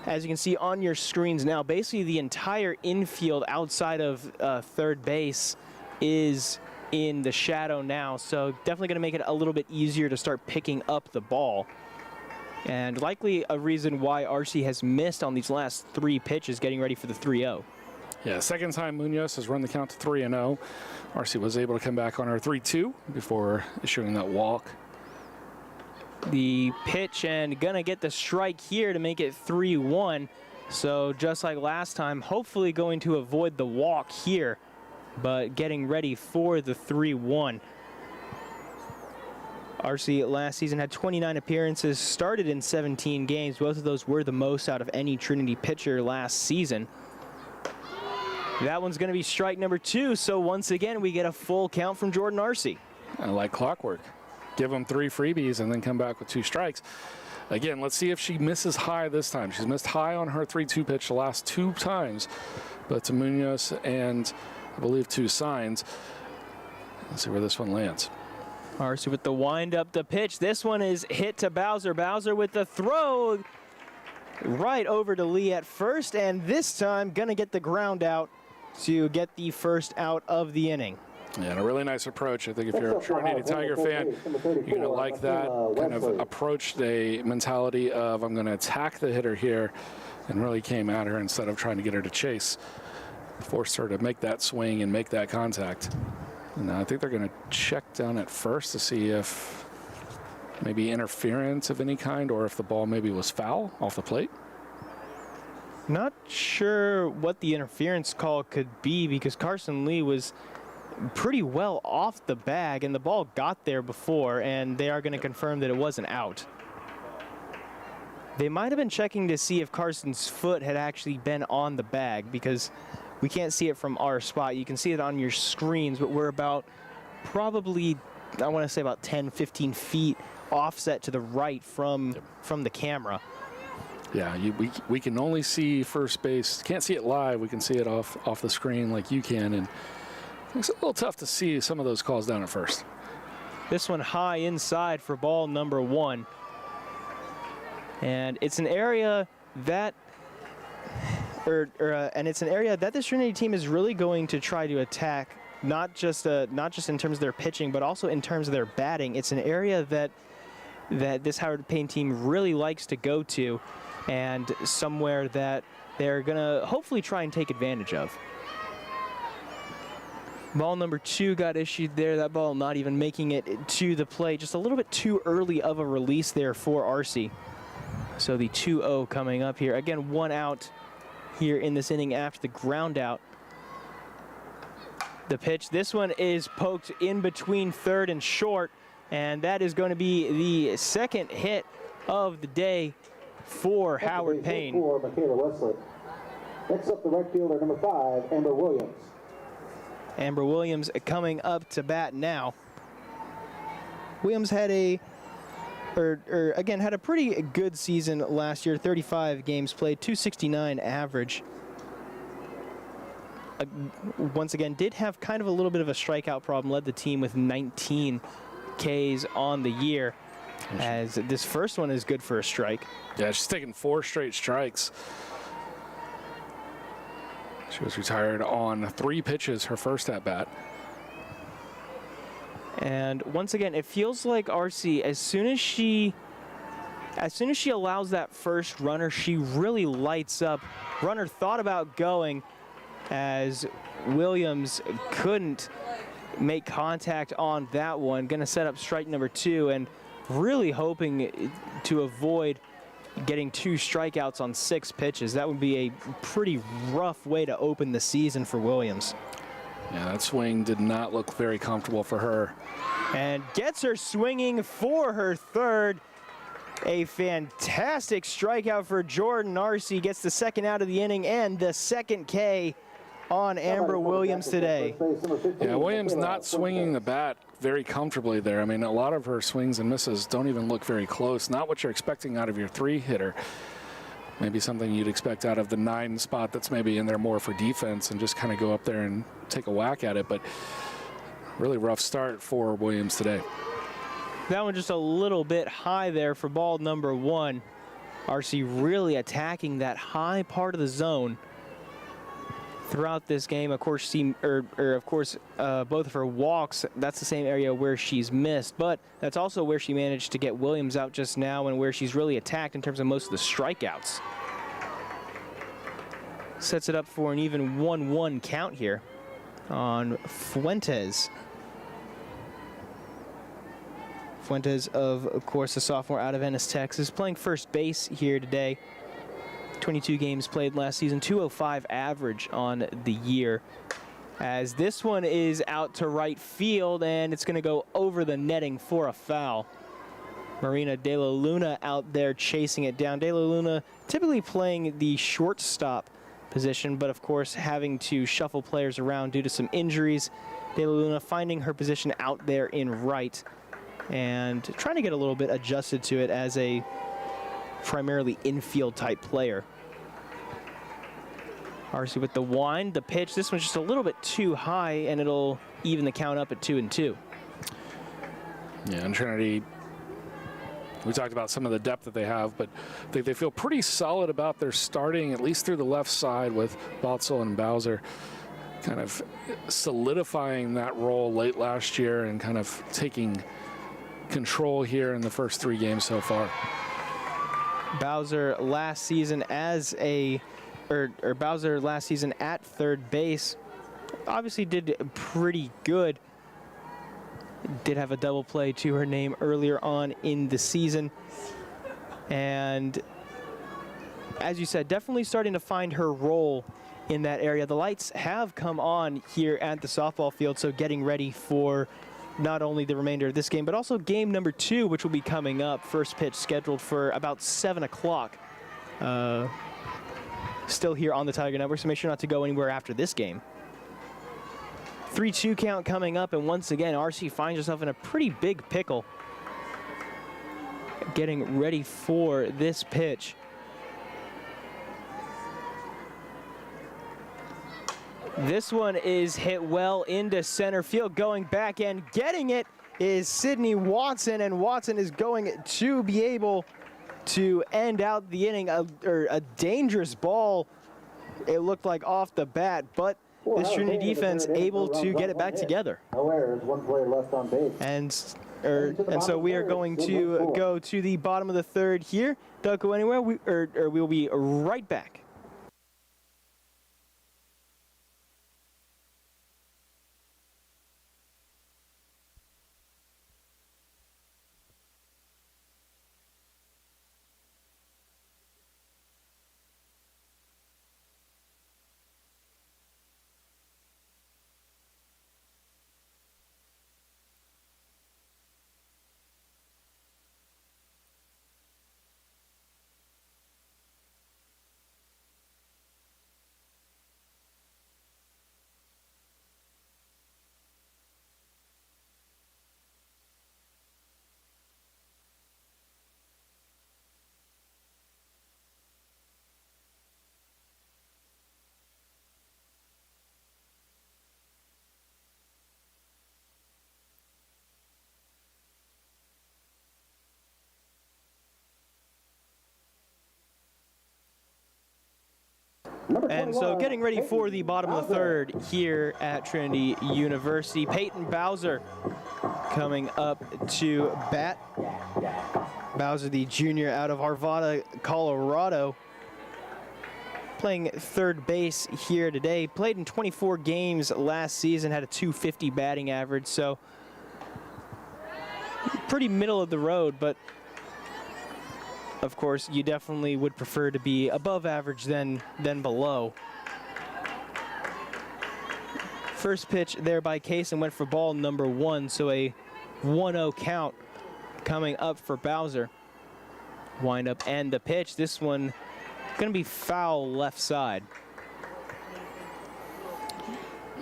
As you can see on your screens now, basically the entire infield outside of third base is in the shadow now, so definitely going to make it a little bit easier to start picking up the ball. And likely a reason why RC has missed on these last 3 pitches getting ready for the 3-0. Yeah, second time Munoz has run the count to 3-0. RC was able to come back on her 3-2 before issuing that walk. The pitch and gonna get the strike here to make it 3-1. So just like last time, hopefully going to avoid the walk here, but getting ready for the 3-1. RC last season had 29 appearances, started in 17 games. Both of those were the most out of any Trinity pitcher last season. That one's going to be strike number 2, so once again we get a full count from Jordan RC. Like clockwork. Give them 3 freebies and then come back with 2 strikes. Again, let's see if she misses high this time. She's missed high on her 3-2 pitch the last 2 times, but to Munoz and I believe 2 signs. Let's see where this one lands. RC with the wind up the pitch. This one is hit to Bowser. Bowser with the throw right over to Lee at first, and this time gonna get the ground out to get the first out of the inning. Yeah, and a really nice approach. I think if you're a Trinity Tiger fan, you're going to like that kind of approach, the mentality of I'm going to attack the hitter here, and really came at her instead of trying to get her to chase. Forced her to make that swing and make that contact. And I think they're going to check down at first to see if maybe interference of any kind or if the ball maybe was foul off the plate. Not sure what the interference call could be because Carson Lee was pretty well off the bag and the ball got there before, and they are going to confirm that it wasn't out. They might have been checking to see if Carson's foot had actually been on the bag because we can't see it from our spot. You can see it on your screens, but we're about probably, I want to say about 10, 15 feet offset to the right from the camera. Yeah, we can only see first base. Can't see it live. We can see it off the screen like you can, and it's a little tough to see some of those calls down at first. This one high inside for ball number 1. And it's an area that, and it's an area that this Trinity team is really going to try to attack, not just in terms of their pitching, but also in terms of their batting. It's an area that this Howard Payne team really likes to go to, and somewhere that they're gonna hopefully try and take advantage of. Ball number 2 got issued there. That ball not even making it to the plate. Just a little bit too early of a release there for RC. So the 2-0 coming up here. Again, 1 out here in this inning after the ground out. The pitch, this one is poked in between third and short, and that is going to be the second hit of the day for Howard Payne. For Michaela Wesley. Next up, the right fielder, number 5, Amber Williams. Amber Williams coming up to bat now. Williams had a pretty good season last year. 35 games played, 269 average. Once again, did have kind of a little bit of a strikeout problem. Led the team with 19 Ks on the year. As this first one is good for a strike. Yeah, she's taken 4 straight strikes. She was retired on 3 pitches her first at bat. And once again, it feels like RC, as soon as she allows that first runner, she really lights up. Runner thought about going as Williams couldn't make contact on that one. Gonna set up strike number 2 and really hoping to avoid getting 2 strikeouts on 6 pitches. That would be a pretty rough way to open the season for Williams. Yeah, that swing did not look very comfortable for her. And gets her swinging for her third. A fantastic strikeout for Jordan Arce. Gets the second out of the inning and the second K on Amber Williams today. Yeah, Williams not swinging the bat very comfortably there. I mean, a lot of her swings and misses don't even look very close. Not what you're expecting out of your 3-hitter. Maybe something you'd expect out of the 9 spot that's maybe in there more for defense and just kind of go up there and take a whack at it. But really rough start for Williams today. That one just a little bit high there for ball number 1. Arce really attacking that high part of the zone throughout this game. Of course, both of her walks, that's the same area where she's missed, but that's also where she managed to get Williams out just now and where she's really attacked in terms of most of the strikeouts. Sets it up for an even 1-1 count here on Fuentes. Fuentes, of course, a sophomore out of Ennis, Texas, playing first base here today. 22 games played last season, 205 average on the year. As this one is out to right field, and it's going to go over the netting for a foul. Marina De La Luna out there chasing it down. De La Luna typically playing the shortstop position, but of course having to shuffle players around due to some injuries. De La Luna finding her position out there in right and trying to get a little bit adjusted to it as a primarily infield type player. Arce with the wind, the pitch. This one's just a little bit too high, and it'll even the count up at 2-2. Yeah, and Trinity, we talked about some of the depth that they have, but they feel pretty solid about their starting, at least through the left side with Botzel and Bowser, kind of solidifying that role late last year and kind of taking control here in the first 3 games so far. Bowser last season as Bowser last season at third base obviously did pretty good. Did have a double play to her name earlier on in the season. And as you said, definitely starting to find her role in that area. The lights have come on here at the softball field, so getting ready for not only the remainder of this game, but also game number 2, which will be coming up. First pitch scheduled for about 7 o'clock. Still here on the Tiger Network, so make sure not to go anywhere after this game. 3-2 count coming up, and once again, Arce finds herself in a pretty big pickle. Getting ready for this pitch. This one is hit well into center field. Going back and getting it is Sydney Watson, and Watson is going to be able to end out the inning. A dangerous ball, it looked like, off the bat, but this Trinity defense able to get it back together. No errors, 1 player left on base. And so we are going to go to the bottom of the 3rd here. Don't go anywhere, we'll be right back. And so getting ready for the bottom of the 3rd here at Trinity University. Peyton Bowser coming up to bat. Bowser, the junior out of Arvada, Colorado, playing third base here today. Played in 24 games last season, had a .250 batting average, so pretty middle of the road, but of course you definitely would prefer to be above average than below. First pitch there by Kaysen went for ball number 1, so a 1-0 count coming up for Bowser. Wind up and the pitch. This one going to be foul left side.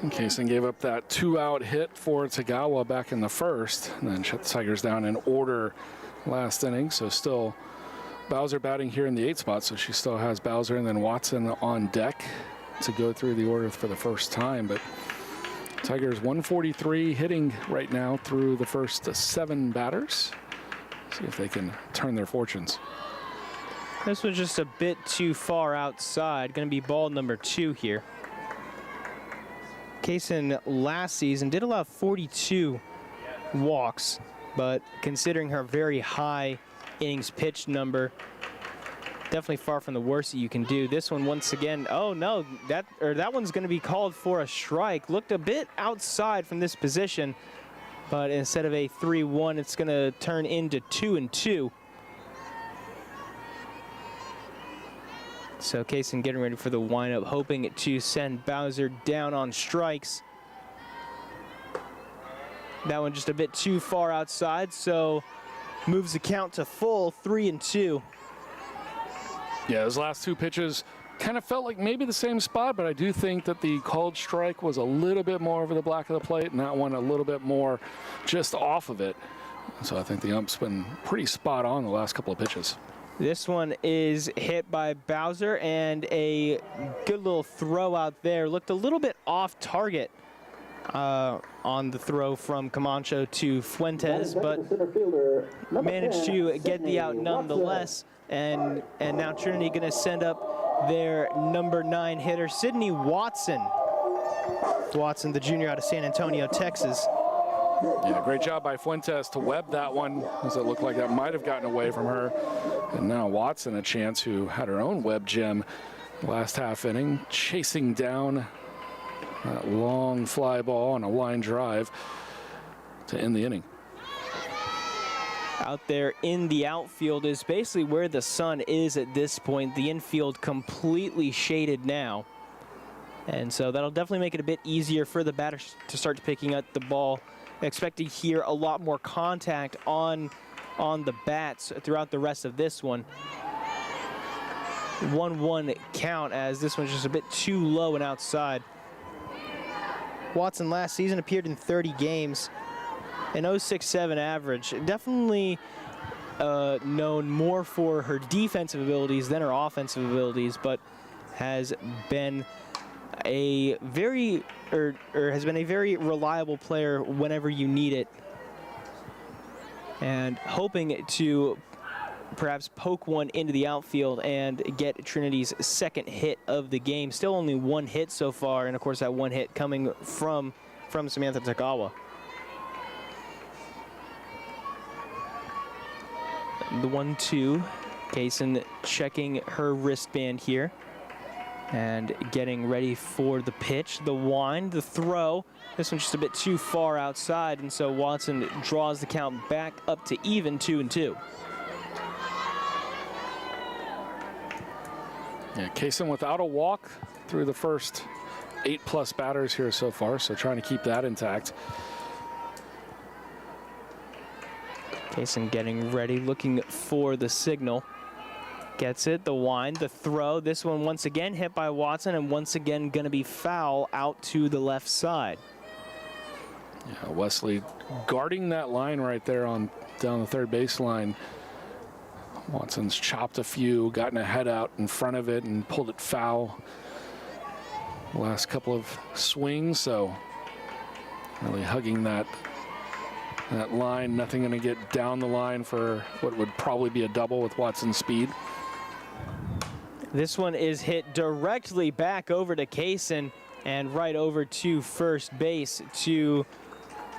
Kaysen gave up that 2-out hit for Tagawa back in the first, and then shut the Tigers down in order last inning. So still Bowser batting here in the 8th spot, so she still has Bowser and then Watson on deck to go through the order for the first time. But Tigers 143 hitting right now through the first 7 batters. See if they can turn their fortunes. This was just a bit too far outside. Going to be ball number 2 here. Kaysen last season did allow 42 walks, but considering her very high innings pitched number, definitely far from the worst that you can do. This one once again, oh no, that one's going to be called for a strike. Looked a bit outside from this position, but instead of a 3-1, it's going to turn into 2-2. So Kaysen getting ready for the windup, hoping to send Bowser down on strikes. That one just a bit too far outside, so moves the count to full 3-2. Yeah, those last 2 pitches kind of felt like maybe the same spot, but I do think that the called strike was a little bit more over the back of the plate, and that one a little bit more just off of it. So I think the ump's been pretty spot on the last couple of pitches. This one is hit by Bowser, and a good little throw out there. Looked a little bit off target on the throw from Camacho to Fuentes, but managed to get the out nonetheless. And now Trinity going to send up their number 9 hitter, Sydney Watson. Watson, the junior out of San Antonio, Texas. Yeah, great job by Fuentes to web that one, as it looked like that might have gotten away from her. And now Watson a chance, who had her own web gem last half inning, chasing down that long fly ball on a line drive to end the inning. Out there in the outfield is basically where the sun is at this point. The infield completely shaded now. And so that'll definitely make it a bit easier for the batters to start picking up the ball. Expect to hear a lot more contact on the bats throughout the rest of this one. 1-1 count, as this one's just a bit too low and outside. Watson last season appeared in 30 games, an 0.67 average. Definitely known more for her defensive abilities than her offensive abilities, but has been a very reliable player whenever you need it, and hoping to perhaps poke one into the outfield and get Trinity's 2nd hit of the game. Still only 1 hit so far, and of course that 1 hit coming from Samantha Tagawa. The 1-2, Kaysen checking her wristband here and getting ready for the pitch. The wind, the throw. This one's just a bit too far outside, and so Watson draws the count back up to even 2-2. Yeah, Kaysen without a walk through the first 8+ batters here so far, so trying to keep that intact. Kaysen getting ready, looking for the signal. Gets it, the wind, the throw. This one once again hit by Watson, and once again going to be foul out to the left side. Yeah, Wesley guarding that line right there on down the third baseline. Watson's chopped a few, gotten a head out in front of it, and pulled it foul last couple of swings. So really hugging that line. Nothing going to get down the line for what would probably be a double with Watson's speed. This one is hit directly back over to Kaysen and right over to first base to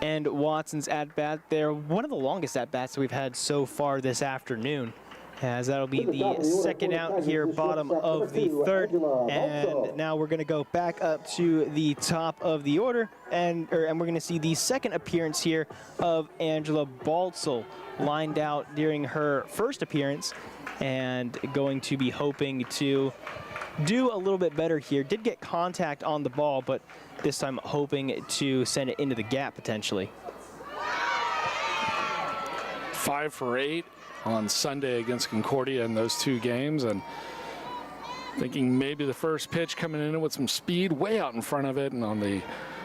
and Watson's at-bat there. One of the longest at-bats that we've had so far this afternoon, as that'll be the second out here, bottom of the third. And now we're going to go back up to the top of the order, and we're going to see the second appearance here of Angela Baltzel, lined out during her first appearance, and going to be hoping to do a little bit better here. Did get contact on the ball, but this time hoping to send it into the gap potentially. 5 for 8 on Sunday against Concordia in those 2 games, and thinking maybe the first pitch coming in with some speed way out in front of it, and on the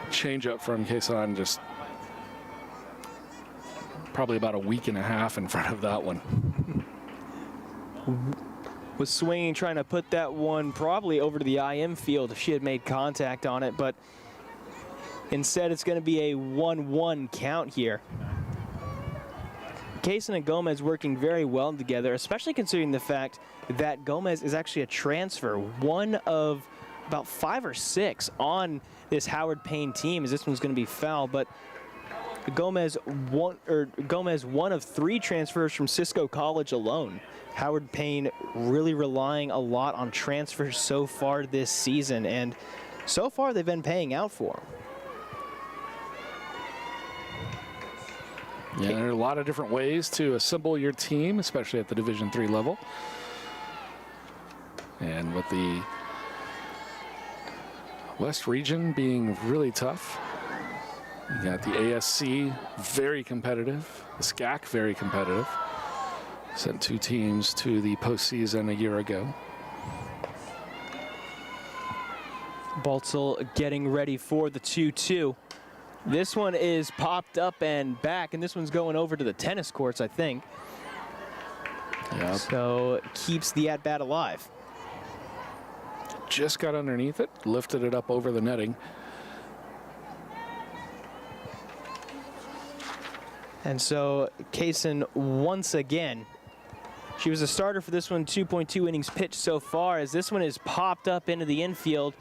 changeup from Quezon, just probably about a week and a half in front of that one. Was swinging, trying to put that one probably over to the IM field if she had made contact on it, but instead it's going to be a 1-1 count here. Quezon and Gomez working very well together, especially considering the fact that Gomez is actually a transfer, one of about 5 or 6 on this Howard Payne team, as this one's going to be foul, but Gomez one of 3 transfers from Cisco College alone. Howard Payne really relying a lot on transfers so far this season, and so far they've been paying out for him. Yeah, there are a lot of different ways to assemble your team, especially at the Division III level. And with the West region being really tough, you got the ASC very competitive, the SCAC very competitive. Sent 2 teams to the postseason a year ago. Baltzel getting ready for the 2-2. This one is popped up and back, and this one's going over to the tennis courts, I think. Yep. So keeps the at-bat alive. Just got underneath it, lifted it up over the netting. And so Quezon once again, she was a starter for this one, 2.2 innings pitched so far, as this one is popped up into the infield,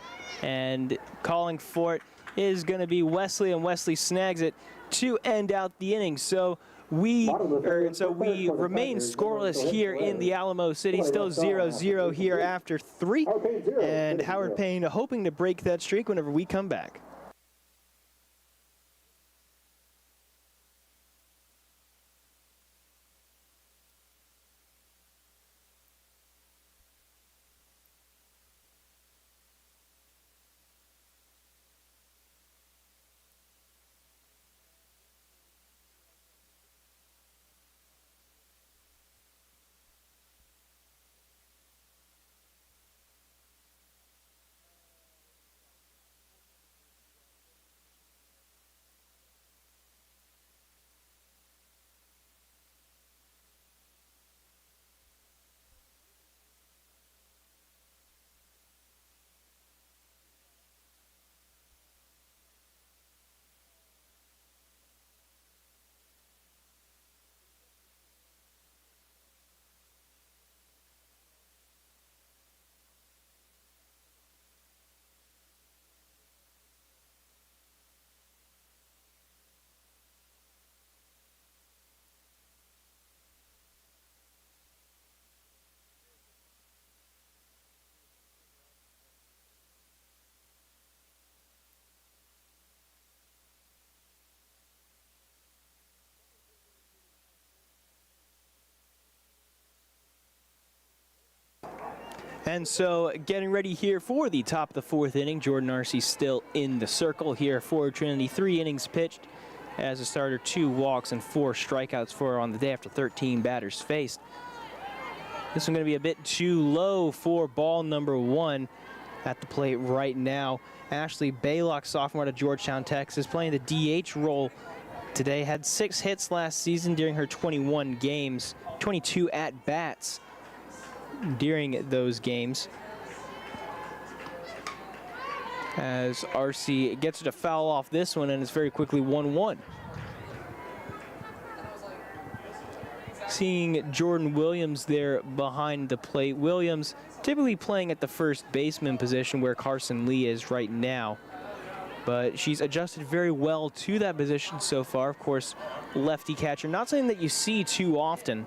and calling for it is going to be Wesley, and Wesley snags it to end out the inning. So we remain scoreless here in the Alamo City, still 0-0 here after 3, and Howard Payne hoping to break that streak whenever we come back. And so getting ready here for the top of the 4th inning. Jordan Arcee still in the circle here for Trinity. 3 innings pitched as a starter, 2 walks and 4 strikeouts for her on the day after 13 batters faced. This one going to be a bit too low for ball number 1 at the plate right now. Ashley Baylock, sophomore out of Georgetown, Texas, playing the DH role today. Had 6 hits last season during her 21 games, 22 at-bats during those games, as Arcee gets her to foul off this one, and it's very quickly 1-1. Seeing Jordan Williams there behind the plate. Williams typically playing at the first baseman position where Carson Lee is right now. but she's adjusted very well to that position so far. Of course, lefty catcher, not something that you see too often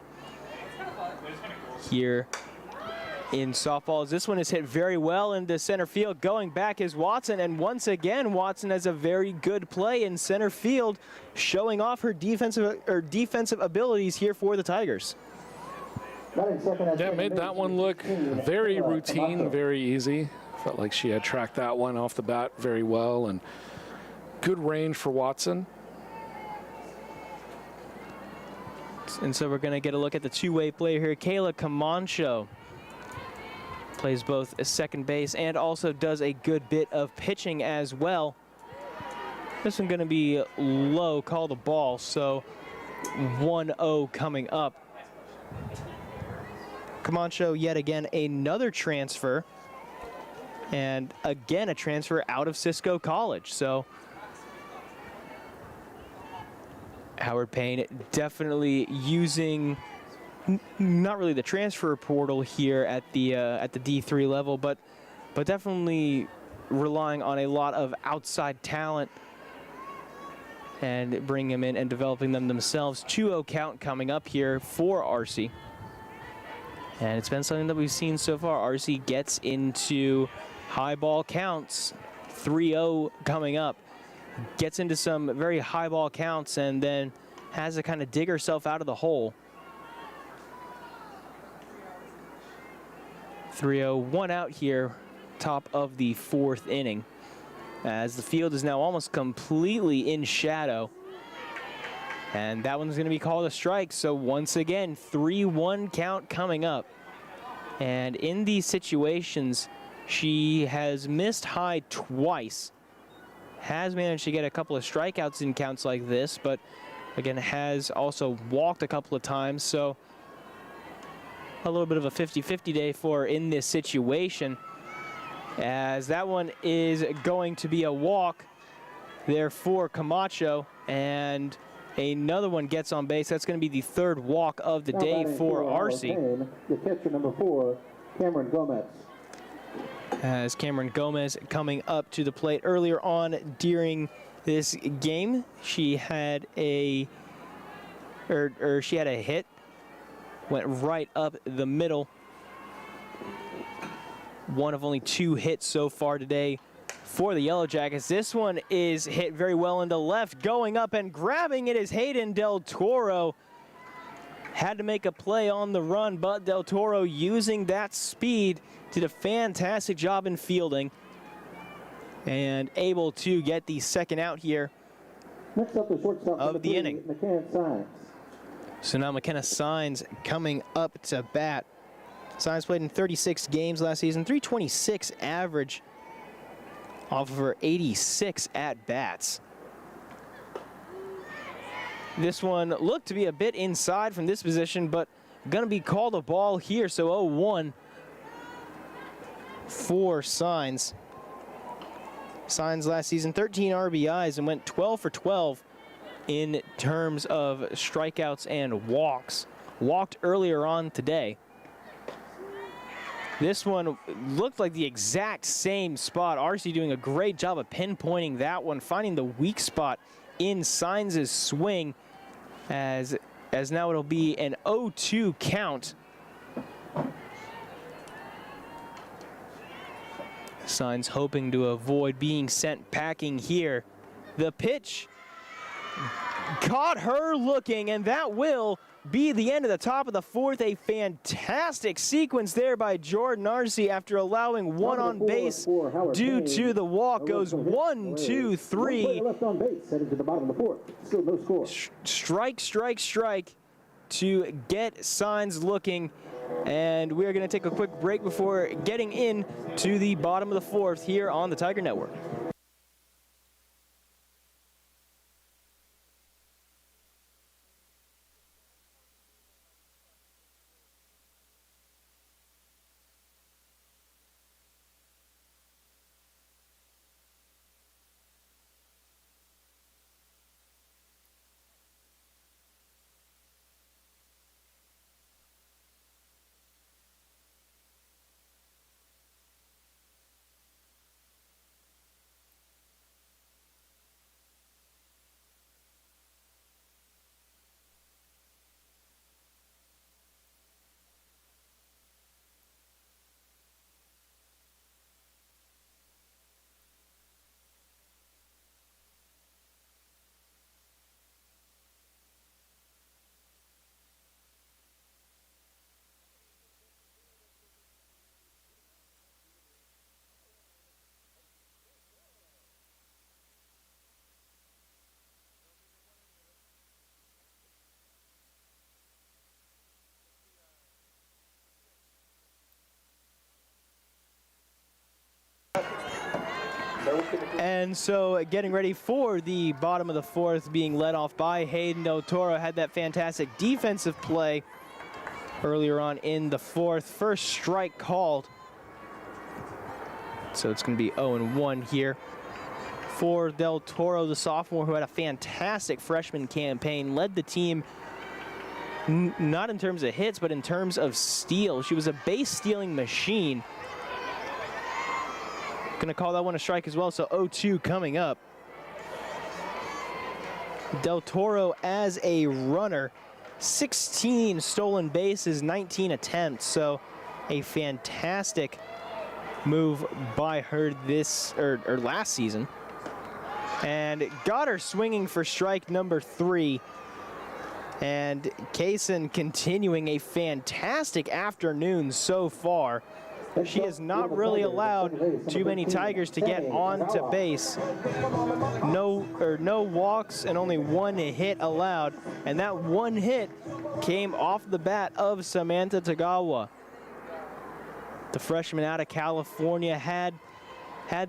here in softball. This one is hit very well into center field. Going back is Watson, and once again, Watson has a very good play in center field, showing off her defensive abilities here for the Tigers. Yeah, made that one look very routine, very easy. Felt like she had tracked that one off the bat very well, and good range for Watson. And so we're going to get a look at the two-way player here. Kayla Camacho plays both a second base and also does a good bit of pitching as well. This one going to be low, call the ball, so 1-0 coming up. Camacho, yet again, another transfer, and again a transfer out of Cisco College. So Howard Payne definitely using not really the transfer portal here at the D3 level, but definitely relying on a lot of outside talent and bringing them in and developing them themselves. 2-0 count coming up here for RC. And it's been something that we've seen so far. RC gets into high ball counts. 3-0 coming up. Gets into some very high ball counts and then has to kind of dig herself out of the hole. 3-0, 1 out here, top of the fourth inning, as the field is now almost completely in shadow. And that one's going to be called a strike. So once again, 3-1 count coming up. And in these situations, she has missed high twice. Has managed to get a couple of strikeouts in counts like this, but again, has also walked a couple of times. So a little bit of a 50-50 day for her in this situation, as that one is going to be a walk there for Camacho, and another one gets on base. That's going to be the third walk of the day for RC. The catcher, number 4, Cameron Gomez. As Cameron Gomez coming up to the plate. Earlier on during this game, she had a hit, went right up the middle. One of only 2 hits so far today for the Yellow Jackets. This one is hit very well into left. Going up and grabbing it is Hayden Del Toro. Had to make a play on the run, but Del Toro, using that speed, did a fantastic job in fielding and able to get the second out here Next up, the shortstop of the inning. McKenna Signs. So now McKenna Signs coming up to bat. Signs played in 36 games last season, 326 average off of her 86 at-bats. This one looked to be a bit inside from this position, but gonna be called a ball here, so 0-1 for Signs. Signs last season, 13 RBIs and went 12 for 12 in terms of strikeouts and walks. Walked earlier on today. This one looked like the exact same spot. RC doing a great job of pinpointing that one, finding the weak spot in Signs' swing, as now it'll be an 0-2 count. Signs hoping to avoid being sent packing here. The pitch caught her looking, and that will be the end of the top of the fourth. A fantastic sequence there by Jordan Arce after allowing one on base due to the walk. Goes 1, 2, 3. Left on base, headed to the bottom of the fourth. Still no score. Strike, strike, strike to get Signs looking. And we're going to take a quick break before getting in to the bottom of the fourth here on the Tiger Network. And so getting ready for the bottom of the fourth, being led off by Hayden Del Toro, had that fantastic defensive play earlier on in the fourth. First strike called. So it's going to be 0-1 here for Del Toro, the sophomore, who had a fantastic freshman campaign, led the team not in terms of hits, but in terms of steals. She was a base stealing machine. Gonna call that one a strike as well, so 0-2 coming up. Del Toro as a runner, 16 stolen bases, 19 attempts, so a fantastic move by her this, or last season. And got her swinging for strike number 3. And Kaysen continuing a fantastic afternoon so far. She has not really allowed too many Tigers to get onto base. No walks and only 1 hit allowed. And that 1 hit came off the bat of Samantha Tagawa. The freshman out of California had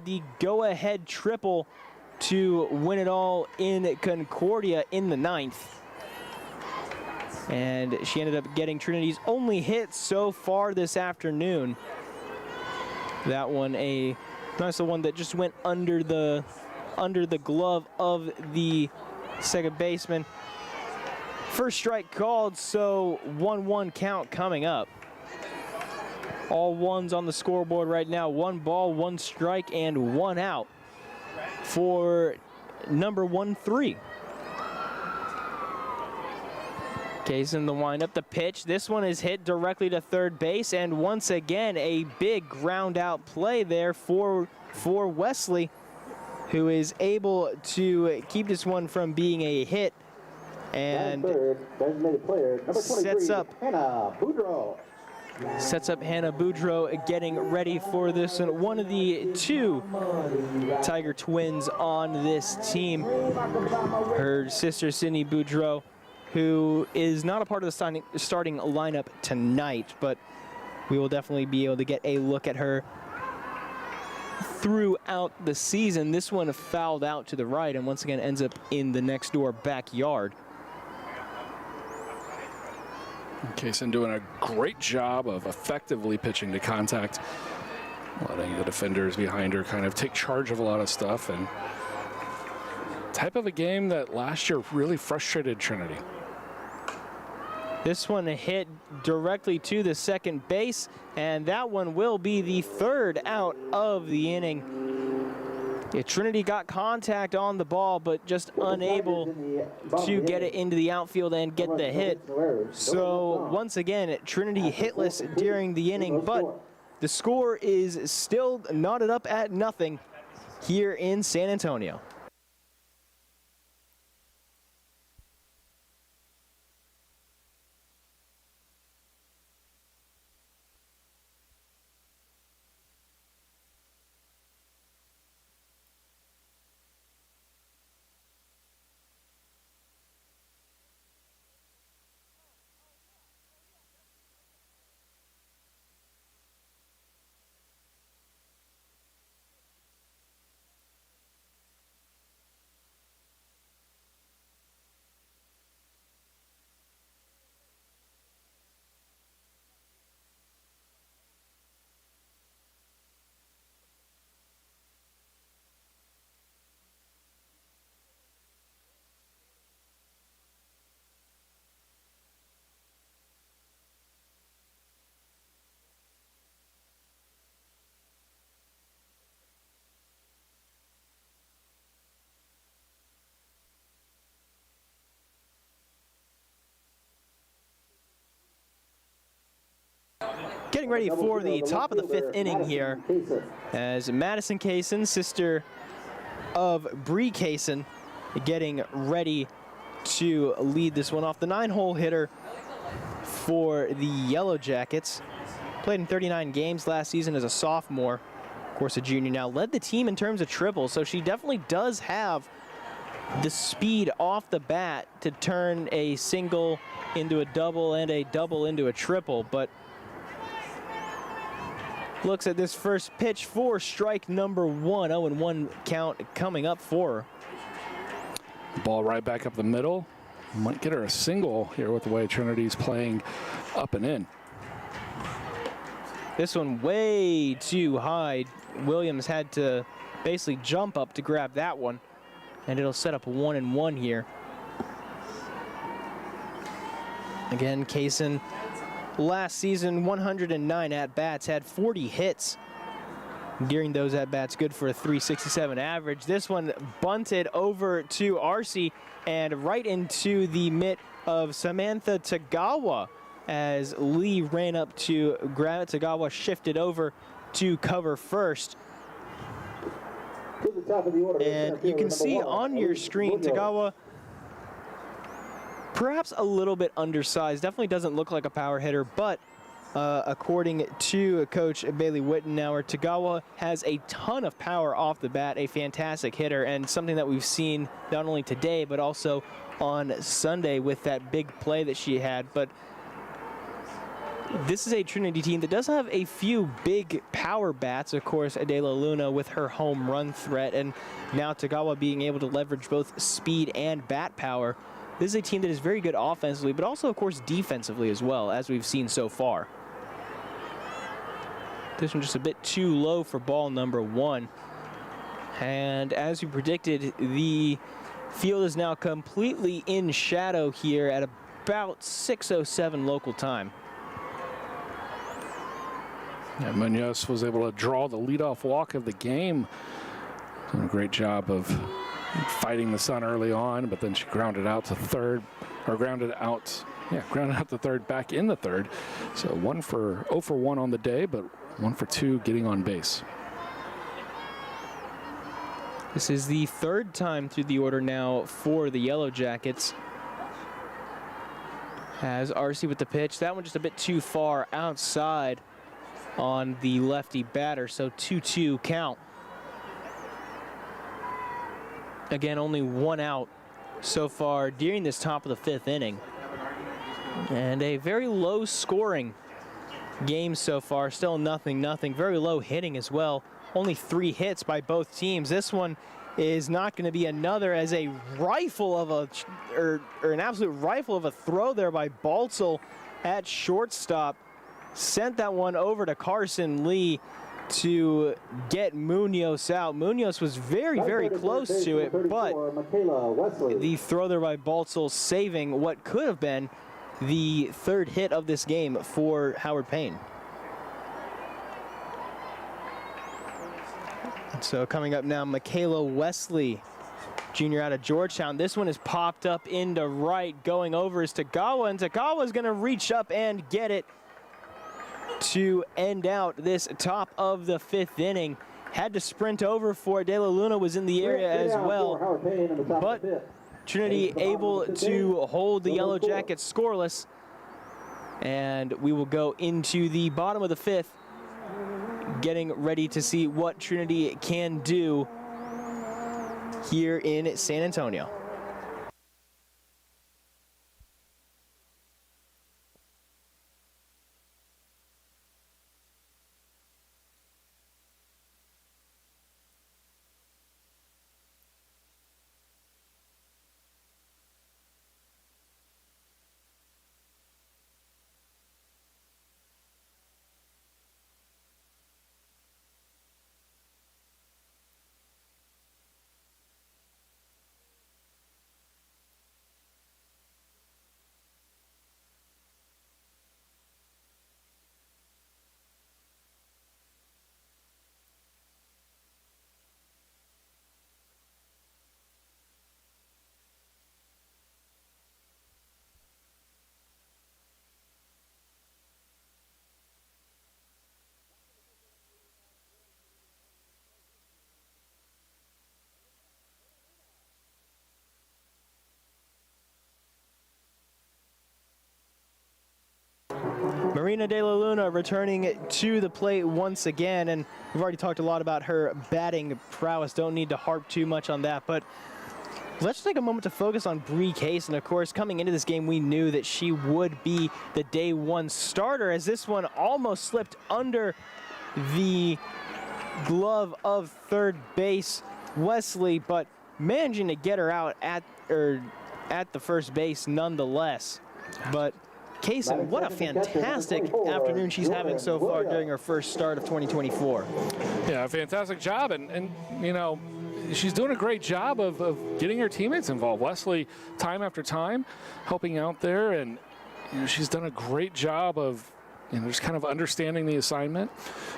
the go-ahead triple to win it all in Concordia in the 9th. And she ended up getting Trinity's only hit so far this afternoon. That one, a nice one that just went under the glove of the second baseman. First strike called, so 1-1 count coming up. All ones on the scoreboard right now. 1 ball, 1 strike, and 1 out for number 1-3. Kaysen the windup, the pitch. This one is hit directly to third base, and once again a big ground out play there for Wesley, who is able to keep this one from being a hit, and sets up Hannah Boudreau getting ready for this, and one of the 2 Tiger twins on this team. Her sister Sydney Boudreau, who is not a part of the starting lineup tonight, but we will definitely be able to get a look at her throughout the season. This one fouled out to the right and once again ends up in the next door backyard. Kaysen doing a great job of effectively pitching to contact, letting the defenders behind her kind of take charge of a lot of stuff, and type of a game that last year really frustrated Trinity. This one hit directly to the second base, and that one will be the 3rd out of the inning. Yeah, Trinity got contact on the ball, but just unable to get it into the outfield and get the hit. So once again, Trinity hitless during the inning, but the score is still knotted up at 0 here in San Antonio. Getting ready for the top of the 5th inning here, as Madison Kaysen, sister of Bree Kaysen, getting ready to lead this one off. The 9-hole hitter for the Yellow Jackets. Played in 39 games last season as a sophomore. Of course, a junior now. Led the team in terms of triples, so she definitely does have the speed off the bat to turn a single into a double and a double into a triple, but looks at this first pitch for strike number 1. 0-1 count coming up for her. Ball right back up the middle. Might get her a single here with the way Trinity's playing up and in. This one way too high. Williams had to basically jump up to grab that one, and it'll set up 1-1 here. Again, Kaysen last season 109 at-bats, had 40 hits during those at-bats, good for a 367 average. This one bunted over to Arce and right into the mitt of Samantha Tagawa as Lee ran up to grab it. Tagawa shifted over to cover first. To the top of the order, And you can see on your screen, Tagawa perhaps a little bit undersized. Definitely doesn't look like a power hitter, but according to Coach Bailey Wittenauer, Tagawa has a ton of power off the bat, a fantastic hitter, and something that we've seen not only today, but also on Sunday with that big play that she had. But this is a Trinity team that does have a few big power bats. Of course, Adela Luna with her home run threat, and now Tagawa being able to leverage both speed and bat power. This is a team that is very good offensively, but also, of course, defensively as well, as we've seen so far. This one just a bit too low for ball number 1. And as we predicted, the field is now completely in shadow here at about 6:07 local time. Yeah, Munoz was able to draw the leadoff walk of the game. Doing a great job of fighting the sun early on, but then she grounded out to third, or grounded out to third, back in the third. So 0 for 1 on the day, but 1 for 2 getting on base. This is the third time through the order now for the Yellow Jackets. Has Arce with the pitch. That one just a bit too far outside on the lefty batter, so 2-2 count. Again, only 1 out so far during this top of the 5th inning. And a very low scoring game so far, still 0-0. Very low hitting as well. Only 3 hits by both teams. This one is not going to be another, as a rifle of or an absolute rifle of a throw there by Baltzel at shortstop. Sent that one over to Carson Lee to get Munoz out. Munoz was very close to it, but the throw there by Baltzel saving what could have been the 3rd hit of this game for Howard Payne. So coming up now, Michaela Wesley, junior out of Georgetown. This one is popped up into right. Going over is Tagawa, and Tagawa's going to reach up and get it to end out this top of the 5th inning. Had to sprint over for it. De La Luna was in the area as well, but Trinity able to hold the Yellow Jackets scoreless, and we will go into the bottom of the 5th, getting ready to see what Trinity can do here in San Antonio. Marina De La Luna returning to the plate once again, and we've already talked a lot about her batting prowess. Don't need to harp too much on that, but let's take a moment to focus on Bree Case. And of course, coming into this game, we knew that she would be the day 1 starter, as this one almost slipped under the glove of third base Wesley, but managing to get her out at the first base nonetheless. But Kaysen, what a fantastic afternoon she's having so far during her first start of 2024. Yeah, fantastic job, and you know, she's doing a great job of getting her teammates involved. Wesley, time after time, helping out there, and you know, she's done a great job of, you know, just kind of understanding the assignment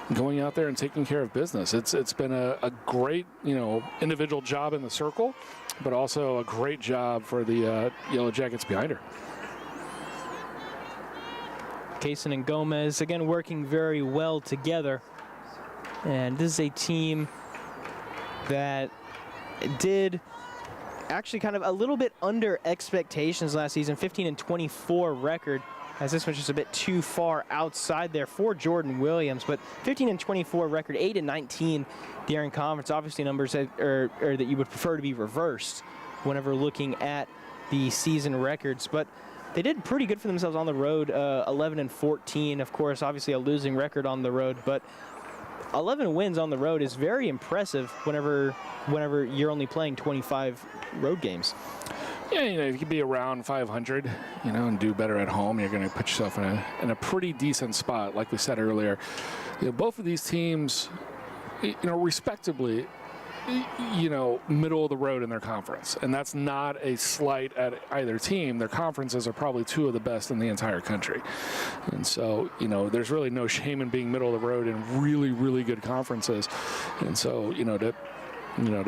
and going out there and taking care of business. It's been a great, you know, individual job in the circle, but also a great job for the Yellow Jackets behind her. Kaysen and Gomez, again, working very well together. And this is a team that did actually kind of a little bit under expectations last season, 15-24 record, as this one's just a bit too far outside there for Jordan Williams. But 15-24 record, 8-19 during conference. Obviously numbers that you would prefer to be reversed whenever looking at the season records. But they did pretty good for themselves on the road, 11-14. Of course, obviously a losing record on the road, but 11 wins on the road is very impressive whenever you're only playing 25 road games. Yeah, you know, if you could be around 500, you know, and do better at home, you're going to put yourself in a pretty decent spot. Like we said earlier, you know, both of these teams, you know, respectively, you know, middle of the road in their conference. And that's not a slight at either team. Their conferences are probably two of the best in the entire country. And so, you know, there's really no shame in being middle of the road in really, really good conferences. And so, you know, to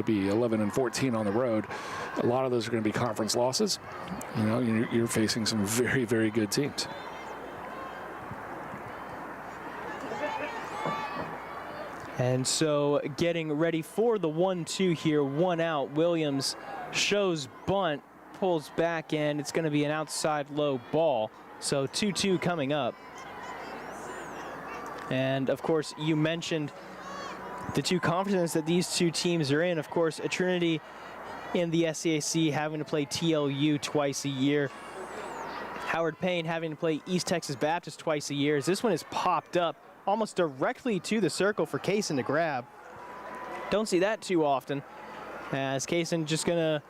be 11-14 on the road, a lot of those are going to be conference losses. You know, you're facing some very, very good teams. And so getting ready for the 1-2 here, one out. Williams shows bunt, pulls back in. It's going to be an outside low ball. So 2-2 coming up. And of course, you mentioned the two conferences that these two teams are in. Of course, a Trinity in the SCAC having to play TLU twice a year. Howard Payne having to play East Texas Baptist twice a year. As this one is popped up almost directly to the circle for Kaysen to grab. Don't see that too often, as Kaysen just gonna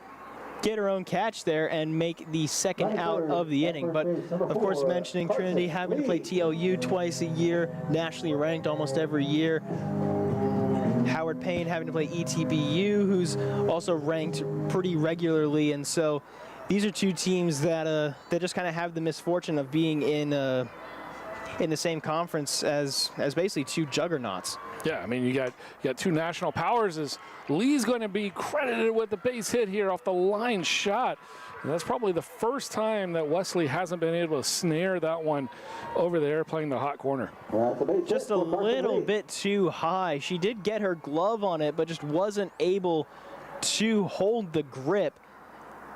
get her own catch there and make the second out of the inning. But of course, mentioning Trinity having to play TLU twice a year, nationally ranked almost every year. Howard Payne having to play ETBU, who's also ranked pretty regularly. And so these are two teams that just kind of have the misfortune of being in the same conference as basically two juggernauts. Yeah, I mean, you got two national powers. As Lee's going to be credited with the base hit here off the line shot. And that's probably the first time that Wesley hasn't been able to snare that one over there playing the hot corner. Just a little bit too high. She did get her glove on it, but just wasn't able to hold the grip.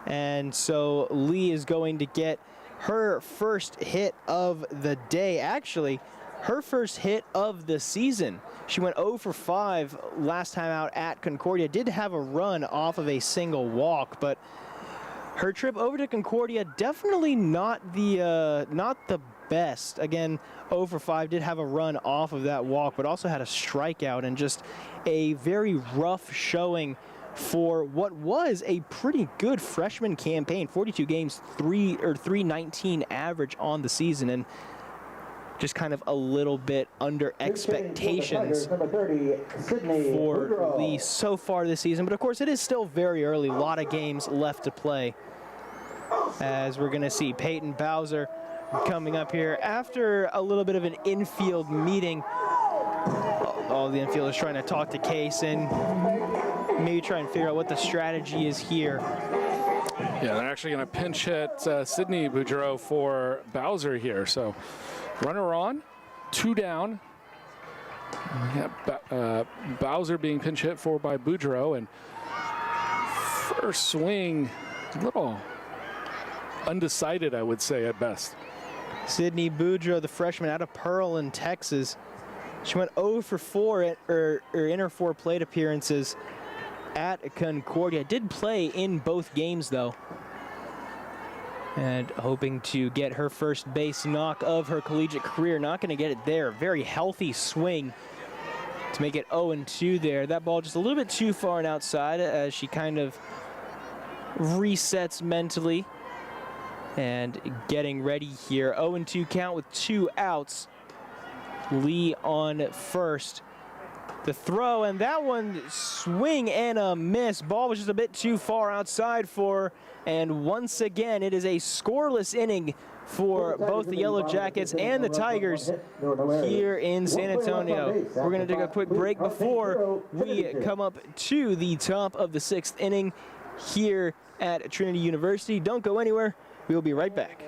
And so Lee is going to get her first hit of the day. Actually, her first hit of the season. She went 0 for 5 last time out at Concordia. Did have a run off of a single walk, but her trip over to Concordia definitely not the best. Again, 0 for 5, did have a run off of that walk, but also had a strikeout and just a very rough showing for what was a pretty good freshman campaign. 42 games, 319 average on the season, and just kind of a little bit under expectations for Lee so far this season. But of course, it is still very early. A lot of games left to play, as we're going to see Peyton Bowser coming up here after a little bit of an infield meeting. All the infielders trying to talk to Kaysen, maybe try and figure out what the strategy is here. Yeah, they're actually going to pinch hit Sydney Boudreau for Bowser here. So runner on, 2 down. Bowser being pinch hit for by Boudreau, and first swing a little undecided, I would say, at best. Sydney Boudreau, the freshman out of Pearland, Texas. She went 0 for 4 in her 4 plate appearances at Concordia. Did play in both games, though. And hoping to get her first base knock of her collegiate career. Not going to get it there. Very healthy swing to make it 0-2 there. That ball just a little bit too far and outside as she kind of resets mentally and getting ready here. 0-2 count with 2 outs. Lee on first. The throw, and that one swing and a miss. Ball was just a bit too far outside for her. And once again, it is a scoreless inning for both the Yellow Jackets and the Tigers here in San Antonio. We're going to take a quick break before we come up to the top of the 6th inning here at Trinity University. Don't go anywhere. We'll be right back.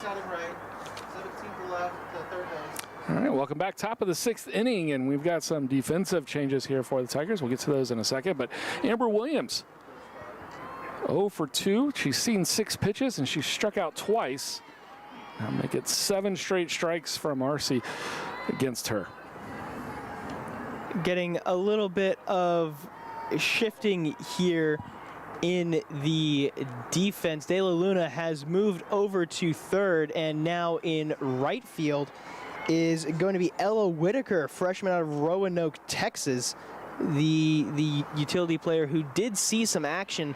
All right, welcome back. Top of the 6th inning, and we've got some defensive changes here for the Tigers. We'll get to those in a second, but Amber Williams, 0 for 2. She's seen 6 pitches, and she struck out twice. That'll make it 7 straight strikes from RC against her. Getting a little bit of shifting here in the defense. De La Luna has moved over to third, and now in right field is going to be Ella Whitaker, freshman out of Roanoke, Texas, the utility player who did see some action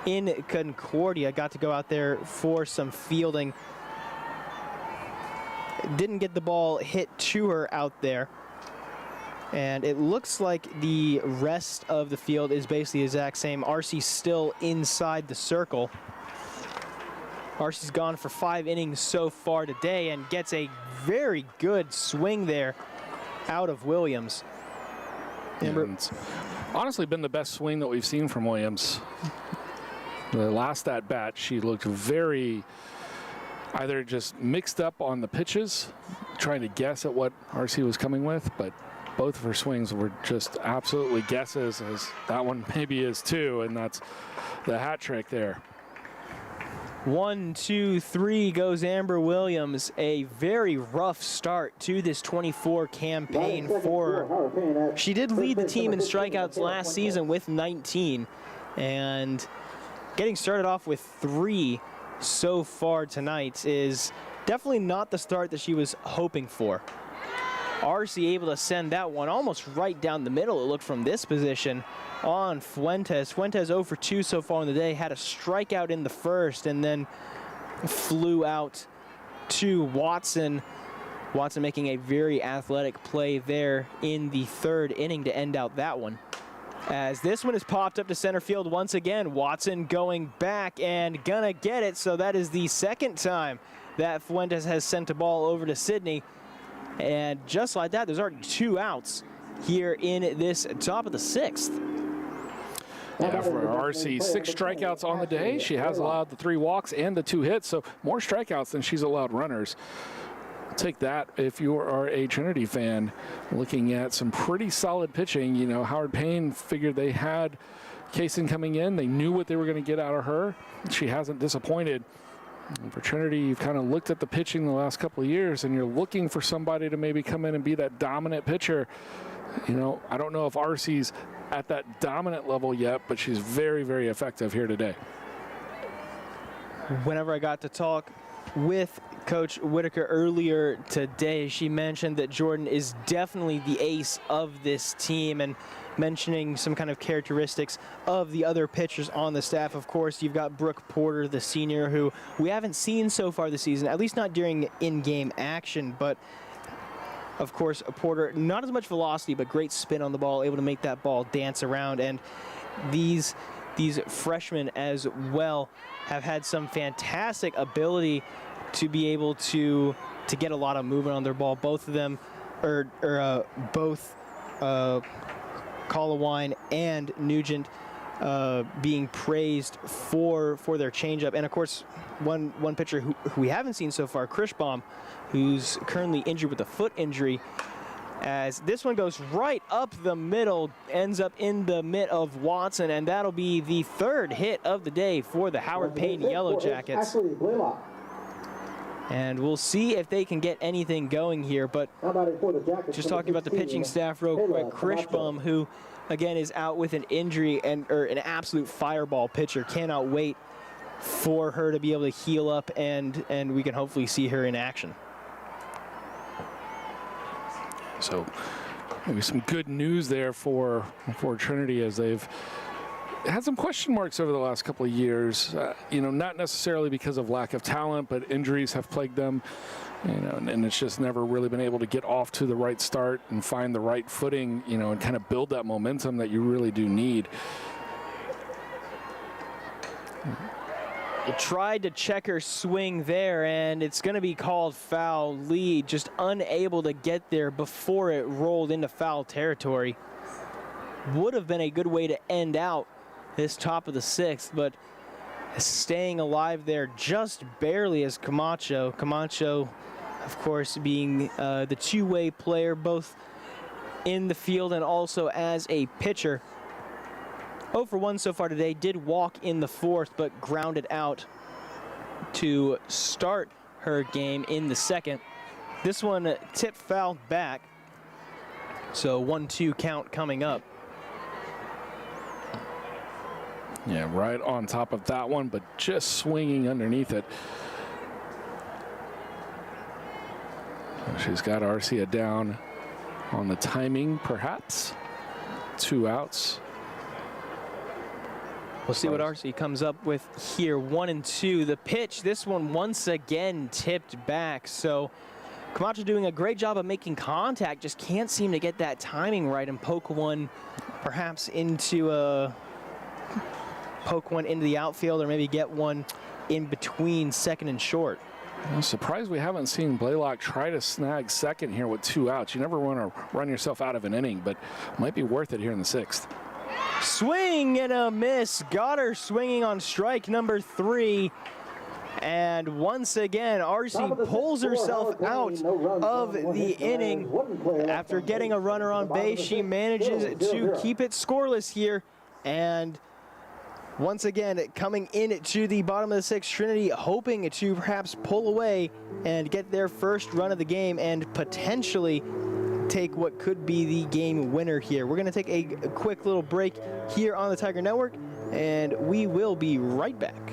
in Concordia. Got to go out there for some fielding. Didn't get the ball hit to her out there. And it looks like the rest of the field is basically the exact same. RC still inside the circle. RC's gone for 5 innings so far today and gets a very good swing there out of Williams. It's honestly been the best swing that we've seen from Williams. The last at bat, she looked very either just mixed up on the pitches, trying to guess at what RC was coming with, but both of her swings were just absolutely guesses, as that one maybe is too, and that's the hat trick there. 1, 2, 3 goes Amber Williams. A very rough start to this 24 campaign for her. She did lead the team in strikeouts last season with 19, and getting started off with 3 so far tonight is definitely not the start that she was hoping for. RC able to send that one almost right down the middle, it looked, from this position on Fuentes. Fuentes 0 for 2 so far in the day, had a strikeout in the first and then flew out to Watson. Watson making a very athletic play there in the 3rd inning to end out that one. As this one is popped up to center field once again, Watson going back and gonna get it. So that is the 2nd time that Fuentes has sent a ball over to Sydney. And just like that, there's already 2 outs here in this top of the 6th. Yeah, for RC, 6 strikeouts on the day. She has allowed the 3 walks and the 2 hits, so more strikeouts than she's allowed runners. Take that if you are a Trinity fan, looking at some pretty solid pitching. You know, Howard Payne figured they had Kaysen coming in. They knew what they were going to get out of her. She hasn't disappointed. And for Trinity, you've kind of looked at the pitching the last couple of years, and you're looking for somebody to maybe come in and be that dominant pitcher. You know, I don't know if RC's at that dominant level yet, but she's very, very effective here today. Whenever I got to talk with Coach Whitaker earlier today, she mentioned that Jordan is definitely the ace of this team, and mentioning some kind of characteristics of the other pitchers on the staff. Of course, you've got Brooke Porter, the senior, who we haven't seen so far this season, at least not during in-game action, but of course, Porter, not as much velocity, but great spin on the ball, able to make that ball dance around. And these freshmen as well have had some fantastic ability to be able to get a lot of movement on their ball. Both of them, both Colawine and Nugent being praised for their changeup. And of course, one pitcher who we haven't seen so far, Krishbaum, who's currently injured with a foot injury, as this one goes right up the middle, ends up in the mitt of Watson, and that'll be the third hit of the day for the Howard Payne Yellow Jackets. And we'll see if they can get anything going here, but just talking about the pitching staff real quick, Krishbaum, who again is out with an injury or an absolute fireball pitcher, cannot wait for her to be able to heal up, and we can hopefully see her in action. So maybe some good news there for Trinity, as they've had some question marks over the last couple of years. Not necessarily because of lack of talent, but injuries have plagued them. And it's just never really been able to get off to the right start and find the right footing, and kind of build that momentum that you really do need. It tried to check her swing there, and it's going to be called foul. Lee just unable to get there before it rolled into foul territory. Would have been a good way to end out this top of the sixth, but staying alive there just barely as Camacho, of course, being the two-way player, both in the field and also as a pitcher. 0 for 1 so far today, did walk in the fourth, but grounded out to start her game in the second. This one tip fouled back, so 1-2 count coming up. Yeah, right on top of that one, but just swinging underneath it. She's got Arcia down on the timing, perhaps. 2 outs. We'll see what Arcia comes up with here. 1-2. The pitch, this one once again tipped back. So Camacho doing a great job of making contact, just can't seem to get that timing right and poke one perhaps into the outfield, or maybe get one in between second and short. I'm surprised we haven't seen Blaylock try to snag second here with 2 outs. You never want to run yourself out of an inning, but might be worth it here in the sixth. Swing and a miss. Got her swinging on strike number 3. And once again, Arcia pulls herself out of the inning. After getting a runner on base, she manages to keep it scoreless here. And once again, coming in to the bottom of the sixth, Trinity hoping to perhaps pull away and get their first run of the game and potentially take what could be the game winner here. We're going to take a quick little break here on the Tiger Network, and we will be right back.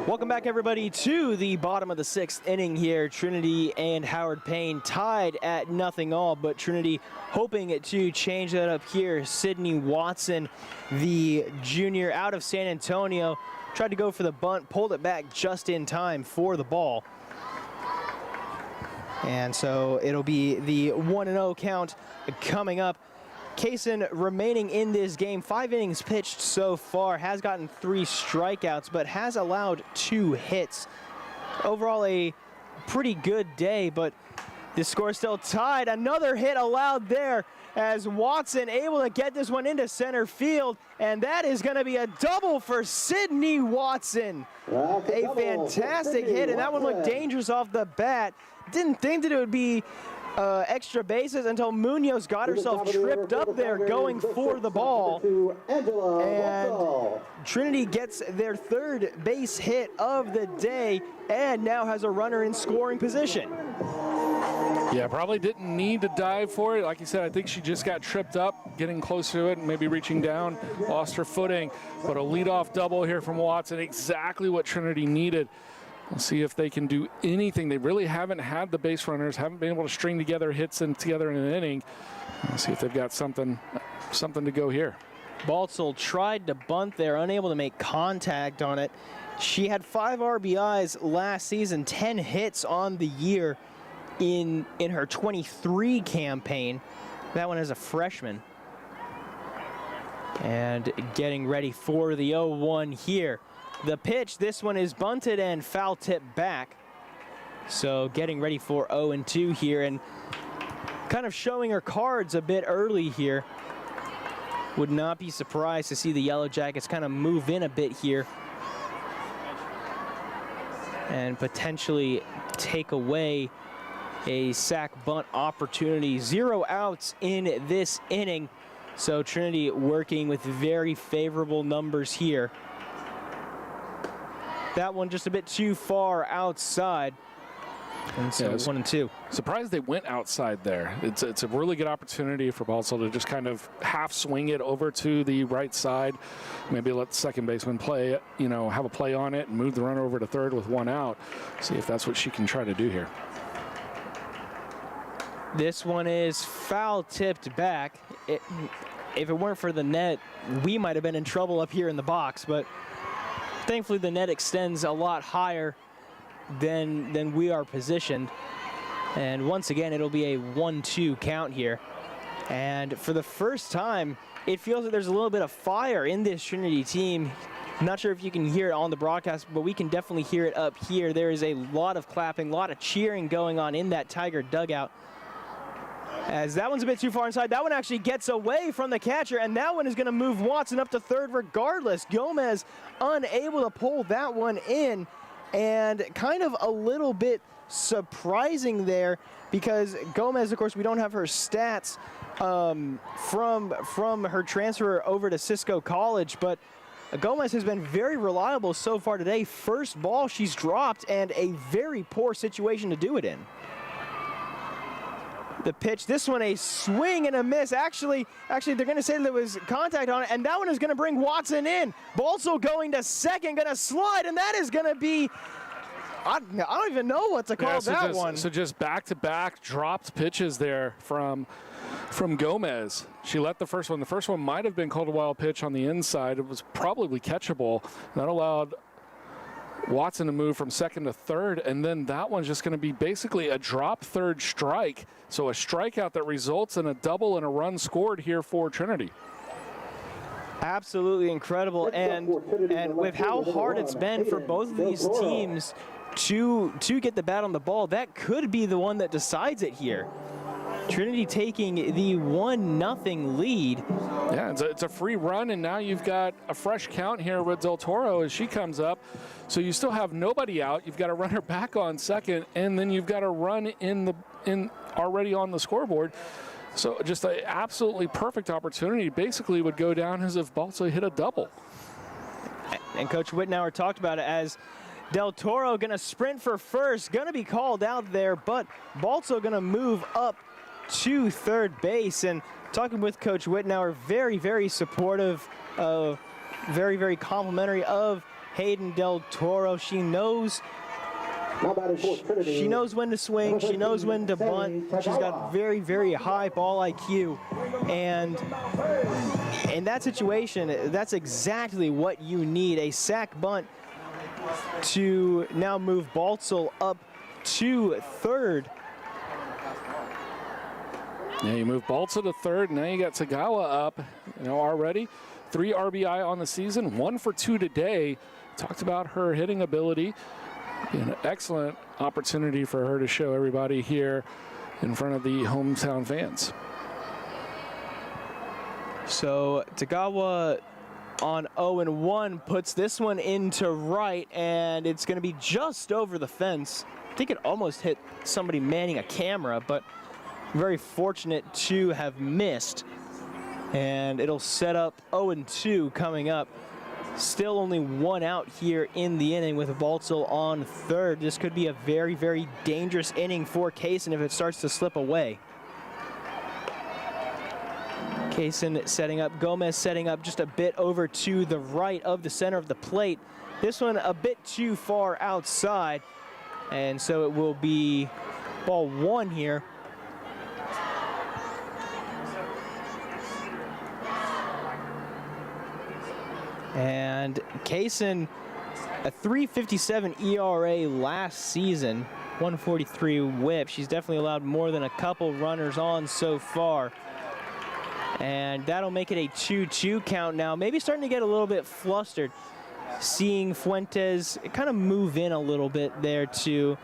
Welcome back, everybody, to the bottom of the sixth inning here. Trinity and Howard Payne tied at 0-0, but Trinity hoping to change that up here. Sydney Watson, the junior out of San Antonio, tried to go for the bunt, pulled it back just in time for the ball. And so it'll be the 1-0 count coming up. Kaysen remaining in this game, 5 innings pitched so far, has gotten 3 strikeouts, but has allowed 2 hits. Overall, a pretty good day, but the score still tied. Another hit allowed there as Watson able to get this one into center field, and that is going to be a double for Sydney Watson. A fantastic hit, and that one looked dangerous off the bat. Didn't think that it would be extra bases until Munoz got herself tripped up there going for the ball. And Trinity gets their 3rd base hit of the day and now has a runner in scoring position. Yeah, probably didn't need to dive for it. Like you said, I think she just got tripped up, getting close to it, and maybe reaching down, lost her footing. But a leadoff double here from Watson, exactly what Trinity needed. We'll see if they can do anything. They really haven't had the base runners, haven't been able to string together hits together in an inning. We'll see if they've got something to go here. Baltzel tried to bunt there, unable to make contact on it. She had 5 RBIs last season, 10 hits on the year in her 23 campaign. That one as a freshman. And getting ready for the 0-1 here. The pitch, this one is bunted and foul tip back. So getting ready for 0-2 here and kind of showing her cards a bit early here. Would not be surprised to see the Yellow Jackets kind of move in a bit here and potentially take away a sack bunt opportunity. 0 outs in this inning. So Trinity working with very favorable numbers here. That one just a bit too far outside. And so 1-2. Surprised they went outside there. It's a really good opportunity for Baltzel to just kind of half swing it over to the right side. Maybe let the second baseman play, have a play on it and move the runner over to third with 1 out. See if that's what she can try to do here. This one is foul tipped back. If it weren't for the net, we might have been in trouble up here in the box, but thankfully the net extends a lot higher than we are positioned. And once again, it'll be a 1-2 count here. And for the first time, it feels like there's a little bit of fire in this Trinity team. Not sure if you can hear it on the broadcast, but we can definitely hear it up here. There is a lot of clapping, a lot of cheering going on in that Tiger dugout. As that one's a bit too far inside. That one actually gets away from the catcher, and that one is going to move Watson up to third regardless. Gomez unable to pull that one in, and kind of a little bit surprising there because Gomez, of course, we don't have her stats from her transfer over to Cisco College, but Gomez has been very reliable so far today. First ball she's dropped, and a very poor situation to do it in. The pitch, this one a swing and a miss. Actually, they're going to say there was contact on it, and that one is going to bring Watson in. Baltzel going to second, going to slide, and that is going to be, I don't even know what to call that one. So just back-to-back dropped pitches there from Gomez. She let the first one. The first one might have been called a wild pitch on the inside. It was probably catchable. That allowed Watson to move from second to third, and then that one's just going to be basically a drop third strike. So a strikeout that results in a double and a run scored here for Trinity. Absolutely incredible, and with how hard it's been for both of these teams to get the bat on the ball, that could be the one that decides it here. Trinity taking the 1-0 lead. Yeah, it's a free run, and now you've got a fresh count here with Del Toro as she comes up. So you still have nobody out. You've got a runner back on second, and then you've got a run in already on the scoreboard. So just an absolutely perfect opportunity. Basically would go down as if Baltzel hit a double. And Coach Whitnauer talked about it as Del Toro going to sprint for first, going to be called out there, but Baltzel going to move up to third base. And talking with Coach Whitnauer, very, very supportive, very, very complimentary of Hayden Del Toro. She knows Now batting for Trinity. She knows when to swing. She knows when to bunt. She's got very, very high ball IQ. And in that situation, that's exactly what you need. A sack bunt to now move Baltzel up to third. Yeah, you move Baltzel to third. Now you got Tagawa up, already. 3 RBI on the season, 1 for 2 today. Talked about her hitting ability. An excellent opportunity for her to show everybody here in front of the hometown fans. So Tagawa on 0-1 puts this one into right, and it's going to be just over the fence. I think it almost hit somebody manning a camera, but very fortunate to have missed. And it'll set up 0-2 coming up. Still only 1 out here in the inning with Baltzel on third. This could be a very, very dangerous inning for Kaysen if it starts to slip away. Kaysen setting up, Gomez setting up just a bit over to the right of the center of the plate. This one a bit too far outside, and so it will be ball 1 here. And Kaysen, a 3.57 ERA last season, 143 whip. She's definitely allowed more than a couple runners on so far. And that'll make it a 2-2 count now. Maybe starting to get a little bit flustered, seeing Fuentes kind of move in a little bit there to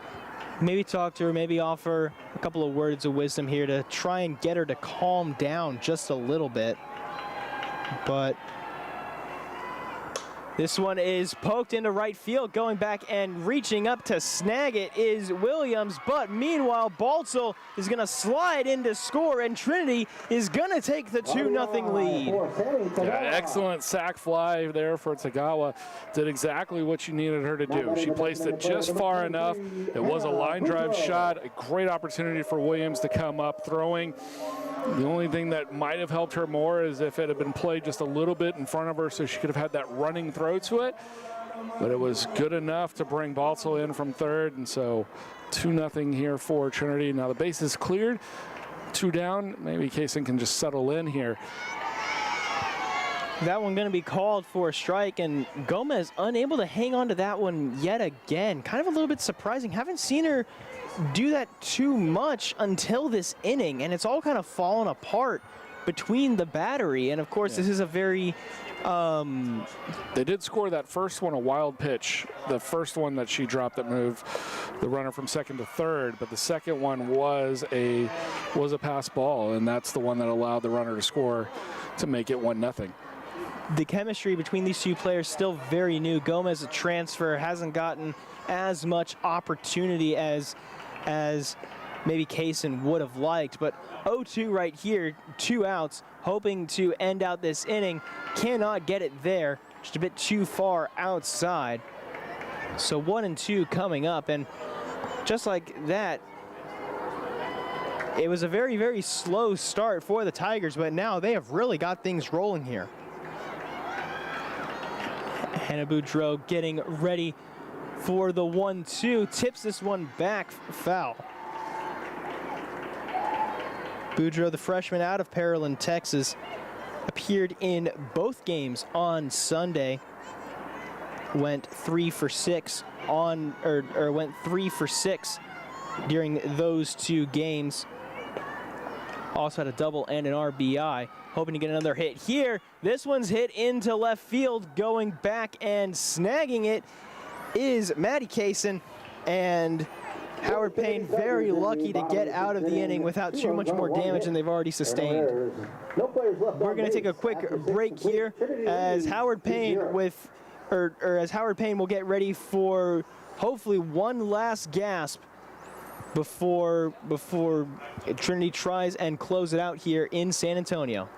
maybe talk to her, maybe offer a couple of words of wisdom here to try and get her to calm down just a little bit. But this one is poked into right field. Going back and reaching up to snag it is Williams. But meanwhile, Baltzel is going to slide in to score, and Trinity is going to take the 2-0 lead. Yeah, excellent sac fly there for Tagawa. Did exactly what you needed her to do. She placed it just far enough. It was a line drive shot. A great opportunity for Williams to come up throwing. The only thing that might have helped her more is if it had been played just a little bit in front of her so she could have had that running throw to it. But it was good enough to bring Baltzel in from third, and so 2-0 here for Trinity. Now the base is cleared, 2 down. Maybe Kaysen can just settle in here. That one going to be called for a strike, and Gomez unable to hang on to that one yet again. Kind of a little bit surprising. Haven't seen her do that too much until this inning, and it's all kind of fallen apart between the battery. And of course, this is a very they did score that first one, a wild pitch, the first one that she dropped that moved the runner from second to third, but the second one was a pass ball, and that's the one that allowed the runner to score to make it 1-0. The chemistry between these two players still very new. Gomez, a transfer, hasn't gotten as much opportunity as maybe Kaysen would have liked, but 0-2 right here, 2 outs, hoping to end out this inning. Cannot get it there, just a bit too far outside. So 1-2 coming up, and just like that, it was a very, very slow start for the Tigers, but now they have really got things rolling here. Hannah Boudreau getting ready for the 1-2, tips this one back, foul. Boudreau, the freshman out of Pearland, Texas, appeared in both games on Sunday. Went 3 for 6 on, or went 3 for 6 during those 2 games. Also had a double and an RBI. Hoping to get another hit here. This one's hit into left field. Going back and snagging it is Maddie Kaysen, and Howard Payne very lucky to get out of the inning without too much more damage than they've already sustained. We're going to take a quick break here as Howard Payne as Howard Payne will get ready for hopefully one last gasp before Trinity tries and close it out here in San Antonio.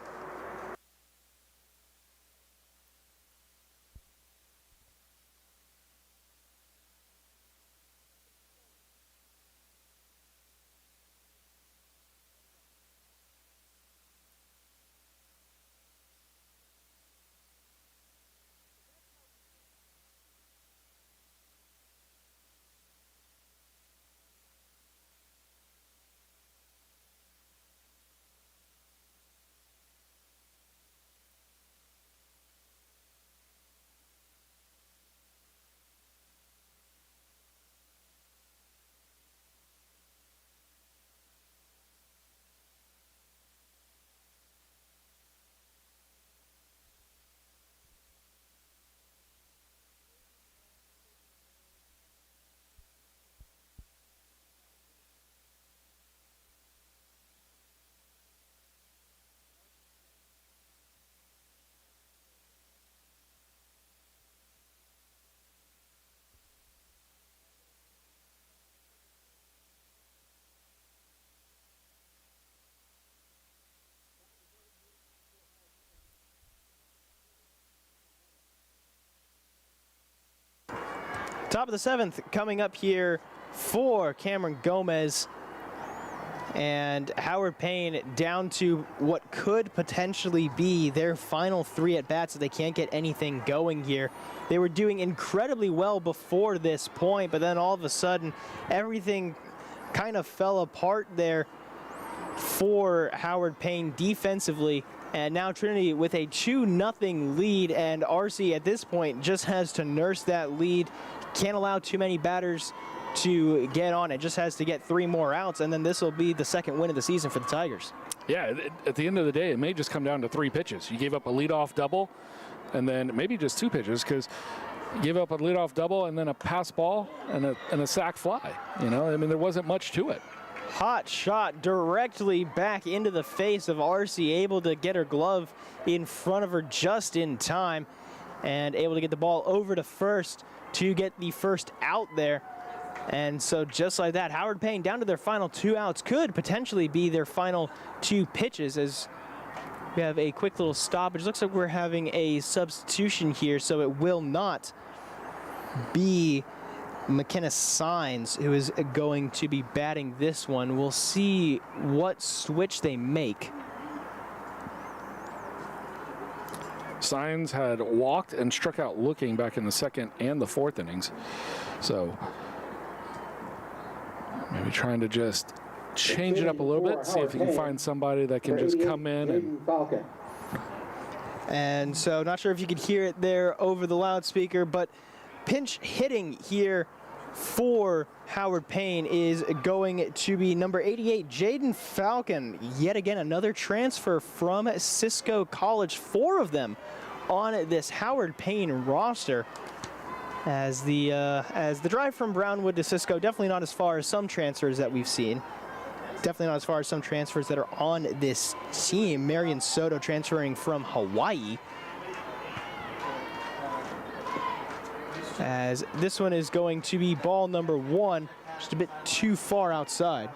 Top of the 7th coming up here for Cameron Gomez and Howard Payne, down to what could potentially be their final 3 at-bats if they can't get anything going here. They were doing incredibly well before this point, but then all of a sudden everything kind of fell apart there for Howard Payne defensively. And now Trinity with a 2-0 lead, and RC at this point just has to nurse that lead. Can't allow too many batters to get on it, just has to get 3 more outs, and then this will be the 2nd win of the season for the Tigers. Yeah, at the end of the day, it may just come down to 3 pitches. You gave up a leadoff double, and then maybe just 2 pitches, because you gave up a leadoff double and then a pass ball and a sac fly. You know, I mean, there wasn't much to it. Hot shot directly back into the face of RC, able to get her glove in front of her just in time, and able to get the ball over to first to get the first out there. And so just like that, Howard Payne down to their final 2 outs, could potentially be their final 2 pitches, as we have a quick little stoppage. Looks like we're having a substitution here, so it will not be McKenna Signs who is going to be batting this one. We'll see what switch they make. Signs had walked and struck out looking back in the 2nd and the 4th innings. So maybe trying to just change it up a little bit, see if you can find somebody that can just come in and so not sure if you could hear it there over the loudspeaker, but pinch hitting here for Howard Payne is going to be number 88, Jaden Falcon. Yet again, another transfer from Cisco College. 4 of them on this Howard Payne roster. As the drive from Brownwood to Cisco, definitely not as far as some transfers that we've seen. Definitely not as far as some transfers that are on this team. Marion Soto transferring from Hawaii. As this one is going to be ball number 1, just a bit too far outside.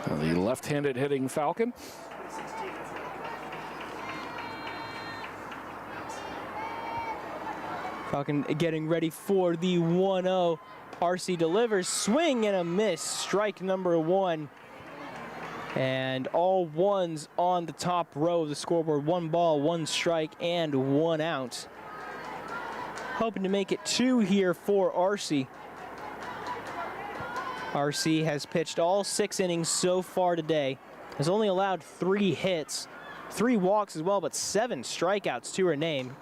The left-handed hitting Falcon. Falcon getting ready for the 1-0. RC delivers, swing and a miss, strike number 1. And all 1s on the top row of the scoreboard. 1 ball, 1 strike, and 1 out. Hoping to make it 2 here for RC. RC has pitched all 6 innings so far today. Has only allowed 3 hits, 3 walks as well, but 7 strikeouts to her name.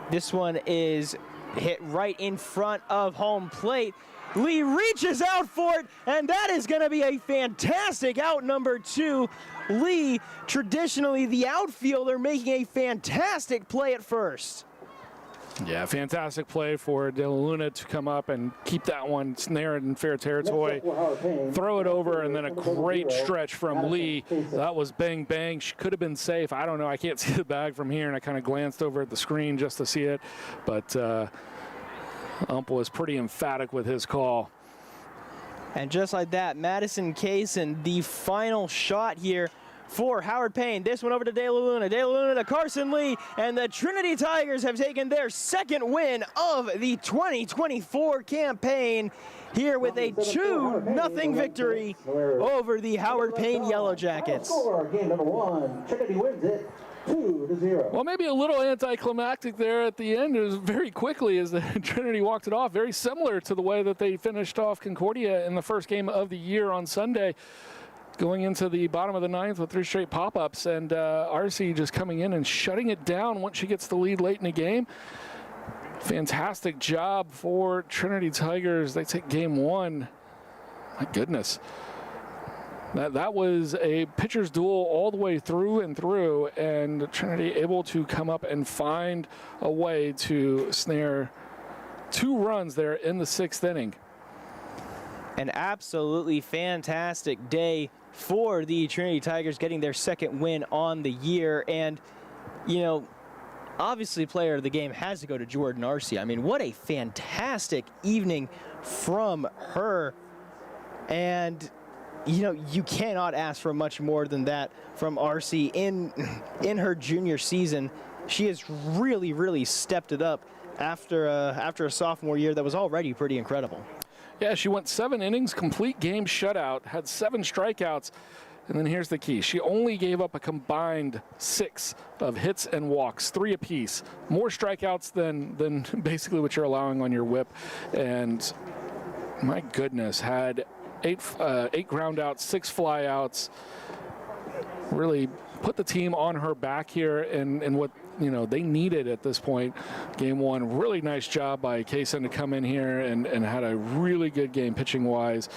This one is hit right in front of home plate. Lee reaches out for it, and that is going to be a fantastic out number 2. Lee, traditionally the outfielder, making a fantastic play at first. Yeah, fantastic play for De La Luna to come up and keep that one snared in fair territory. Throw it over, and then a great stretch from Lee. That was bang, bang. She could have been safe. I don't know. I can't see the bag from here, and I kind of glanced over at the screen just to see it. But Ump was pretty emphatic with his call. And just like that, Madison Kaysen, the final shot here for Howard Payne. This one over to De La Luna. De La Luna to Carson Lee, and the Trinity Tigers have taken their 2nd win of the 2024 campaign here with a 2-0 victory over the Howard Payne Yellow Jackets. Game number 1, Trinity wins it 2-0. Well, maybe a little anticlimactic there at the end. It was very quickly as the Trinity walked it off, very similar to the way that they finished off Concordia in the first game of the year on Sunday. Going into the bottom of the 9th with 3 straight pop-ups, and RC just coming in and shutting it down once she gets the lead late in the game. Fantastic job for Trinity Tigers. They take game 1. My goodness. That was a pitcher's duel all the way through and through, and Trinity able to come up and find a way to snare 2 runs there in the 6th inning. An absolutely fantastic day for the Trinity Tigers, getting their 2nd win on the year. And, you know, obviously player of the game has to go to Jordan Arce. I mean, what a fantastic evening from her. And, you know, you cannot ask for much more than that from Arce in her junior season. she has really, really stepped it up after a sophomore year that was already pretty incredible. Yeah, she went 7 innings, complete game shutout, had 7 strikeouts. And then here's the key. She only gave up a combined 6 of hits and walks, 3 apiece. More strikeouts than basically what you're allowing on your whip. And my goodness, had 8 ground outs, 6 fly outs. Really put the team on her back here and what they needed at this point. Game 1, really nice job by Kaysen to come in here and had a really good game pitching wise.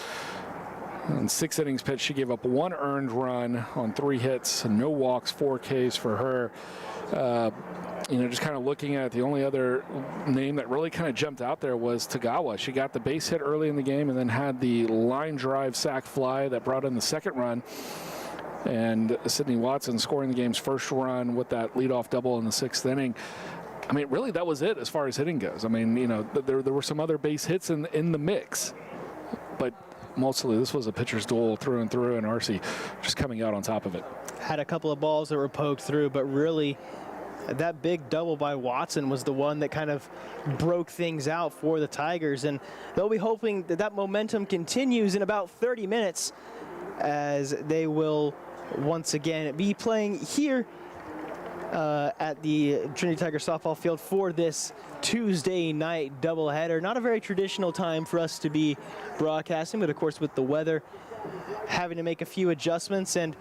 In 6 innings pitched, she gave up 1 earned run on 3 hits, no walks, 4 Ks for her. Just kind of looking at it, the only other name that really kind of jumped out there was Tagawa. She got the base hit early in the game and then had the line drive sac fly that brought in the 2nd run. And Sydney Watson scoring the game's 1st run with that leadoff double in the 6th inning. I mean, really, that was it as far as hitting goes. I mean, there were some other base hits in the mix, but mostly this was a pitcher's duel through and through, and RC just coming out on top of it. Had a couple of balls that were poked through, but really that big double by Watson was the one that kind of broke things out for the Tigers, and they'll be hoping that momentum continues in about 30 minutes as they will once again be playing here at the Trinity Tiger softball field for this Tuesday night doubleheader. Not a very traditional time for us to be broadcasting, but of course with the weather, having to make a few adjustments, and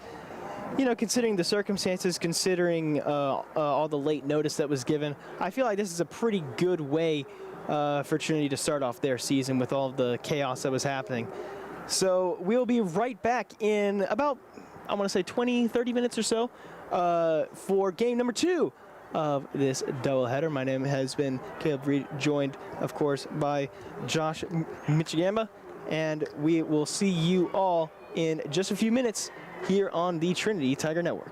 considering the circumstances, considering all the late notice that was given, I feel like this is a pretty good way for Trinity to start off their season with all of the chaos that was happening. So we'll be right back in about, I want to say 20, 30 minutes or so for game number 2 of this doubleheader. My name has been Caleb Reed, joined, of course, by Josh Michigamba, and we will see you all in just a few minutes here on the Trinity Tiger Network.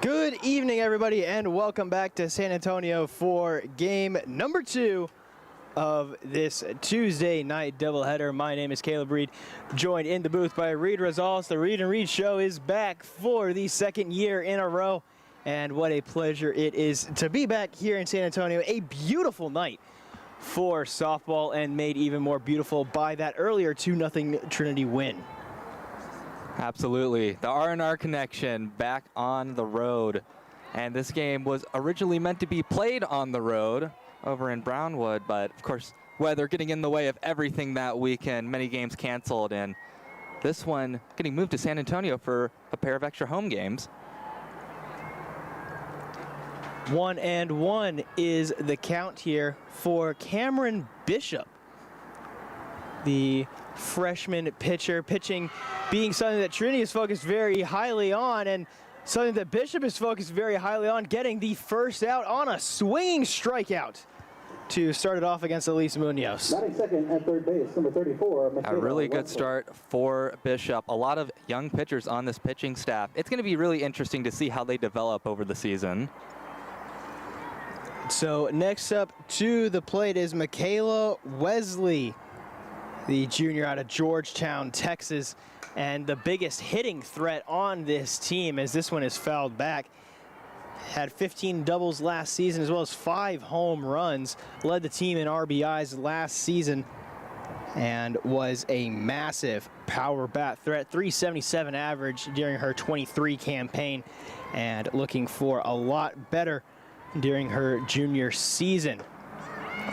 Good evening, everybody, and welcome back to San Antonio for game number 2 of this Tuesday night doubleheader. My name is Caleb Reed, joined in the booth by Reed Rosales. The Reed and Reed Show is back for the second year in a row, and what a pleasure it is to be back here in San Antonio. A beautiful night for softball, and made even more beautiful by that earlier 2-0 Trinity win. Absolutely. The R&R connection back on the road. And this game was originally meant to be played on the road over in Brownwood, but of course, weather getting in the way of everything that weekend. Many games canceled, and this one getting moved to San Antonio for a pair of extra home games. 1-1 is the count here for Cameron Bishop, the freshman pitcher, pitching being something that Trinity is focused very highly on, and something that Bishop is focused very highly on, getting the first out on a swinging strikeout to start it off against Elise Munoz. 92nd at third base, number 34. A really good start for Bishop. A lot of young pitchers on this pitching staff. It's going to be really interesting to see how they develop over the season. So next up to the plate is Michaela Wesley, the junior out of Georgetown, Texas, and the biggest hitting threat on this team, as this one is fouled back. Had 15 doubles last season, as well as 5 home runs. Led the team in RBIs last season, and was a massive power bat threat. 377 average during her 23 campaign, and looking for a lot better during her junior season.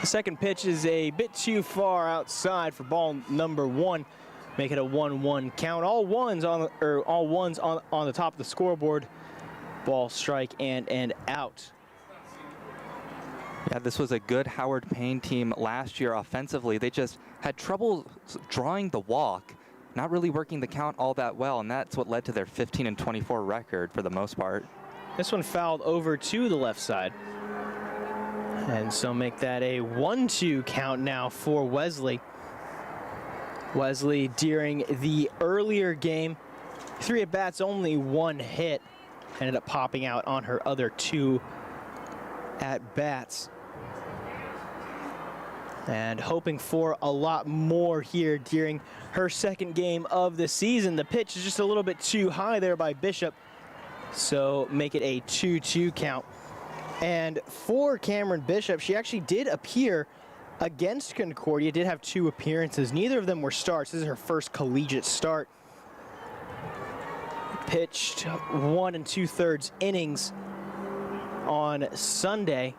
The second pitch is a bit too far outside for ball number 1. Make it a 1-1 count. All ones on the top of the scoreboard. Ball, strike, and out. Yeah, this was a good Howard Payne team last year offensively. They just had trouble drawing the walk, not really working the count all that well, and that's what led to their 15-24 record for the most part. This one fouled over to the left side. And so make that a 1-2 count now for Wesley. Wesley, during the earlier game, 3 at-bats, only 1 hit. Ended up popping out on her other 2 at-bats. And hoping for a lot more here during her second game of the season. The pitch is just a little bit too high there by Bishop, so make it a 2-2 count. And for Cameron Bishop, she actually did appear against Concordia, did have 2 appearances. Neither of them were starts. This is her first collegiate start. Pitched 1 2/3 innings on Sunday.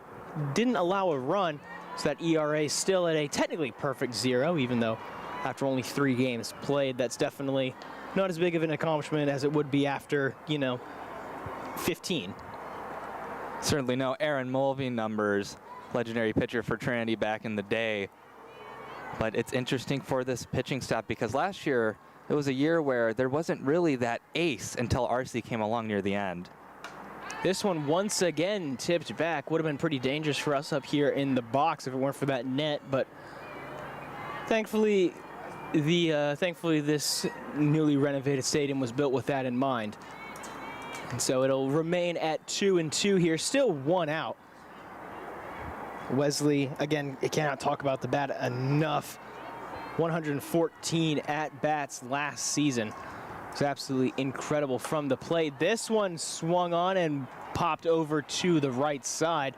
Didn't allow a run, so that ERA still at a technically perfect 0, even though after only 3 games played, that's definitely not as big of an accomplishment as it would be after, 15. Certainly no Aaron Mulvey numbers, legendary pitcher for Trinity back in the day. But it's interesting for this pitching staff because last year it was a year where there wasn't really that ace until RC came along near the end. This one once again tipped back. Would have been pretty dangerous for us up here in the box if it weren't for that net, but thankfully this newly renovated stadium was built with that in mind. And so it'll remain at 2-2 here, still 1 out. Wesley, again, I cannot talk about the bat enough. 114 at-bats last season. It's absolutely incredible from the plate. This one swung on and popped over to the right side,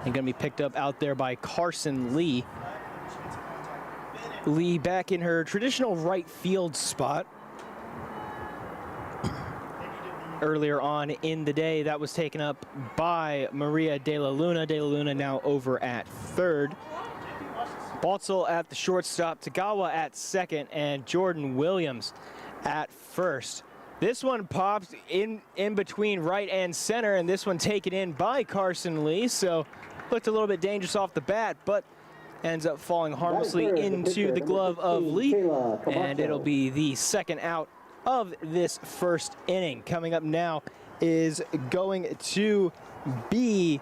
and going to be picked up out there by Carson Lee. Lee back in her traditional right field spot. Earlier on in the day, that was taken up by Maria De La Luna. De La Luna now over at third. Baltzel at the shortstop, Tagawa at second, and Jordan Williams at first. This one pops in between right and center, and this one taken in by Carson Lee, so looked a little bit dangerous off the bat, but ends up falling harmlessly into the glove of Lee, and it'll be the second out of this first inning. Coming up now is going to be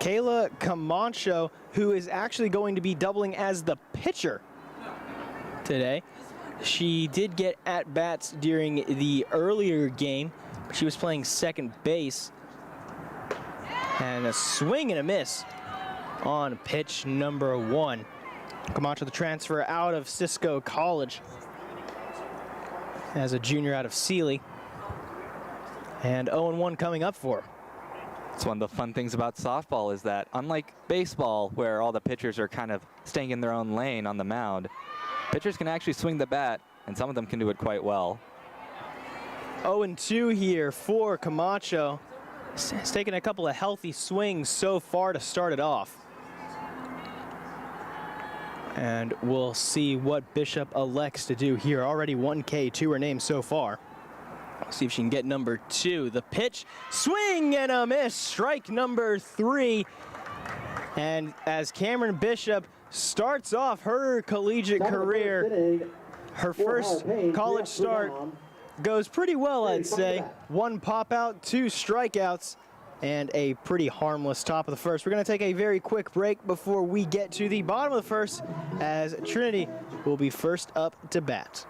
Kayla Camacho, who is actually going to be doubling as the pitcher today. She did get at-bats during the earlier game. She was playing second base And a swing and a miss on pitch number 1. Camacho, the transfer out of Cisco College as a junior out of Sealy. And 0-1 coming up for him. It's one of the fun things about softball is that, unlike baseball, where all the pitchers are kind of staying in their own lane on the mound, pitchers can actually swing the bat, and some of them can do it quite well. 0-2 here for Camacho. He's taken a couple of healthy swings so far to start it off. And we'll see what Bishop elects to do here. Already 1K to her name so far. See if she can get number 2. The pitch, swing and a miss. Strike number 3. And as Cameron Bishop starts off her collegiate career, her first college start goes pretty well, I'd say. 1 pop out, 2 strikeouts, and a pretty harmless top of the first. We're going to take a very quick break before we get to the bottom of the first, as Trinity will be first up to bat.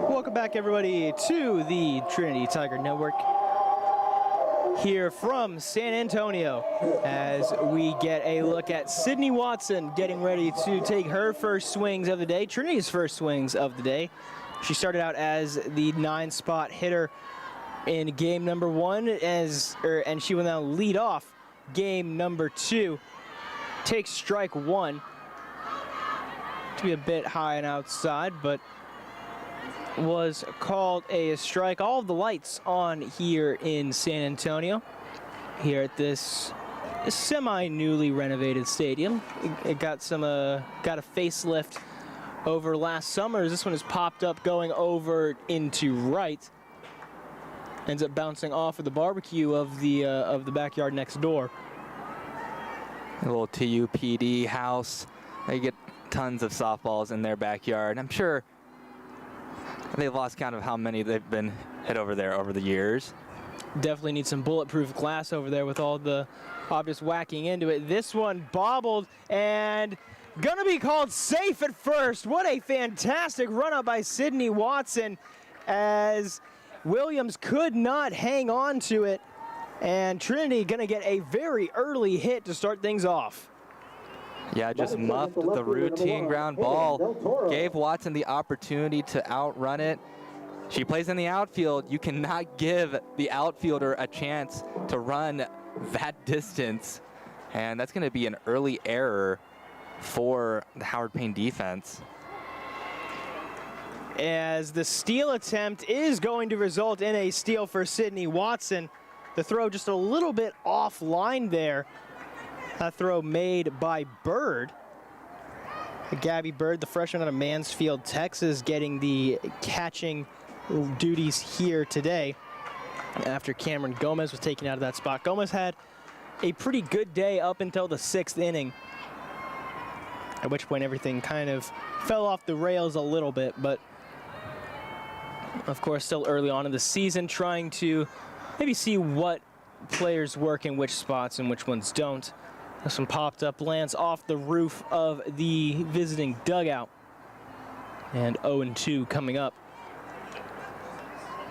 Welcome back, everybody, to the Trinity Tiger Network here from San Antonio, as we get a look at Sydney Watson getting ready to take her first swings of the day, Trinity's first swings of the day. She started out as the 9-spot hitter in game number 1, and she will now lead off game number 2. Takes strike 1. To be a bit high and outside, but was called a strike. All of the lights on here in San Antonio, here at this semi-newly renovated stadium. It got a facelift over last summer. This one has popped up going over into right. Ends up bouncing off of the barbecue of the backyard next door. A little TUPD house. They get tons of softballs in their backyard. I'm sure they've lost count of how many they've been hit over there over the years. Definitely need some bulletproof glass over there with all the obvious whacking into it. This one bobbled and gonna be called safe at first. What a fantastic run up by Sydney Watson, as Williams could not hang on to it. And Trinity gonna get a very early hit to start things off. Yeah, just muffed the routine ground ball. Gave Watson the opportunity to outrun it. She plays in the outfield. You cannot give the outfielder a chance to run that distance. And that's going to be an early error for the Howard Payne defense. As the steal attempt is going to result in a steal for Sydney Watson. The throw just a little bit offline there. A throw made by Bird. Gabby Bird, the freshman out of Mansfield, Texas, getting the catching duties here today after Cameron Gomez was taken out of that spot. Gomez had a pretty good day up until the 6th inning, at which point everything kind of fell off the rails a little bit, but of course still early on in the season, trying to maybe see what players work in which spots and which ones don't. This one popped up, lands off the roof of the visiting dugout. And 0-2 coming up.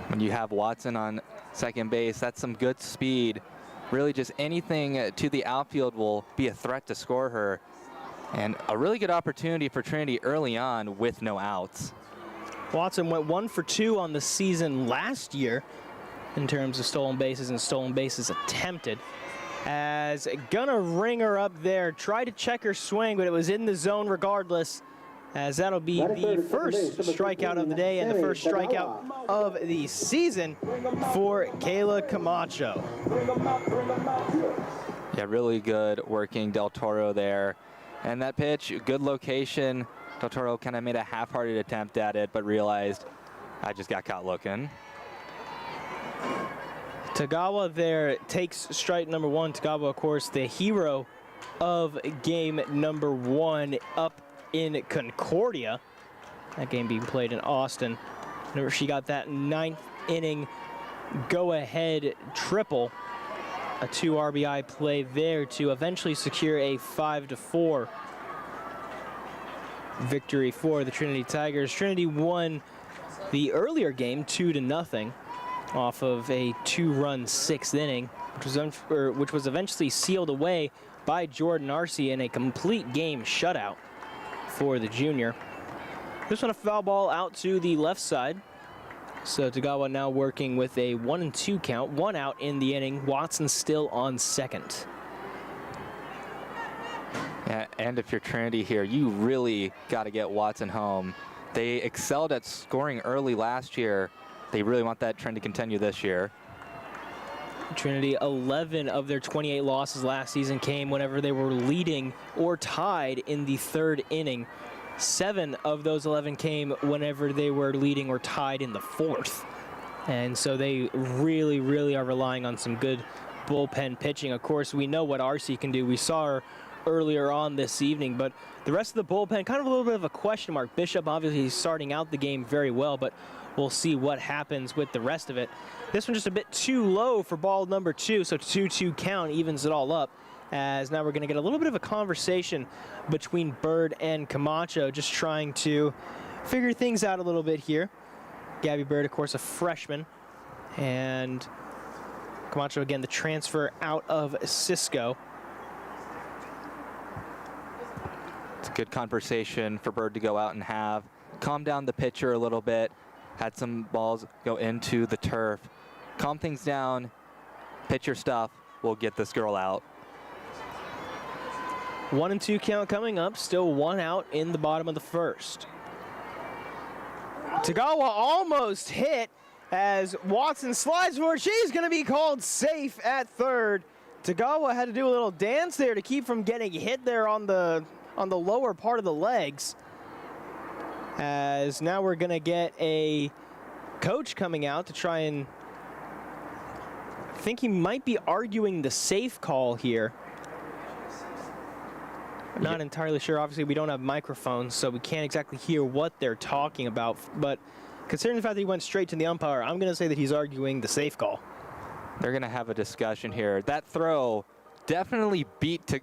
When you have Watson on second base, that's some good speed. Really just anything to the outfield will be a threat to score her. And a really good opportunity for Trinity early on with no outs. Watson went 1 for 2 on the season last year in terms of stolen bases and stolen bases attempted. As gonna ring her up there, tried to check her swing, but it was in the zone regardless, as that'll be the first strikeout of the day and the first strikeout of the season for Kayla Camacho. Yeah, really good working Del Toro there. And that pitch, good location. Del Toro kind of made a half-hearted attempt at it, but realized I just got caught looking. Tagawa there takes strike number 1. Tagawa, of course, the hero of game number 1 up in Concordia. That game being played in Austin. Remember, she got that 9th inning go-ahead triple. A 2 RBI play there to eventually secure a 5-4 victory for the Trinity Tigers. Trinity won the earlier game 2-0 off of a 2-run 6th inning, which was eventually sealed away by Jordan Arce in a complete game shutout for the junior. This one a foul ball out to the left side. So Tagawa now working with a 1-2 count, 1 out in the inning. Watson still on second. Yeah, and if you're Trinity here, you really got to get Watson home. They excelled at scoring early last year. They really want that trend to continue this year. Trinity, 11 of their 28 losses last season came whenever they were leading or tied in the 3rd inning. 7 of those 11 came whenever they were leading or tied in the 4th. And so they really, really are relying on some good bullpen pitching. Of course, we know what Arce can do. We saw her earlier on this evening, but the rest of the bullpen, kind of a little bit of a question mark. Bishop obviously starting out the game very well, but we'll see what happens with the rest of it. This one just a bit too low for ball number 2, so 2-2 count evens it all up. As now we're going to get a little bit of a conversation between Bird and Camacho, just trying to figure things out a little bit here. Gabby Bird, of course, a freshman, and Camacho, again, the transfer out of Cisco. It's a good conversation for Bird to go out and have. Calm down the pitcher a little bit. Had some balls go into the turf. Calm things down. Pitcher stuff will get this girl out. 1-2 count coming up. Still 1 out in the bottom of the 1st. Tagawa almost hit as Watson slides forward. She's going to be called safe at 3rd. Tagawa had to do a little dance there to keep from getting hit there on the lower part of the legs. As now we're going to get a coach coming out to try and, I think he might be arguing the safe call here. I'm not entirely sure. Obviously, we don't have microphones, so we can't exactly hear what they're talking about. But considering the fact that he went straight to the umpire, I'm going to say that he's arguing the safe call. They're going to have a discussion here. That throw definitely beat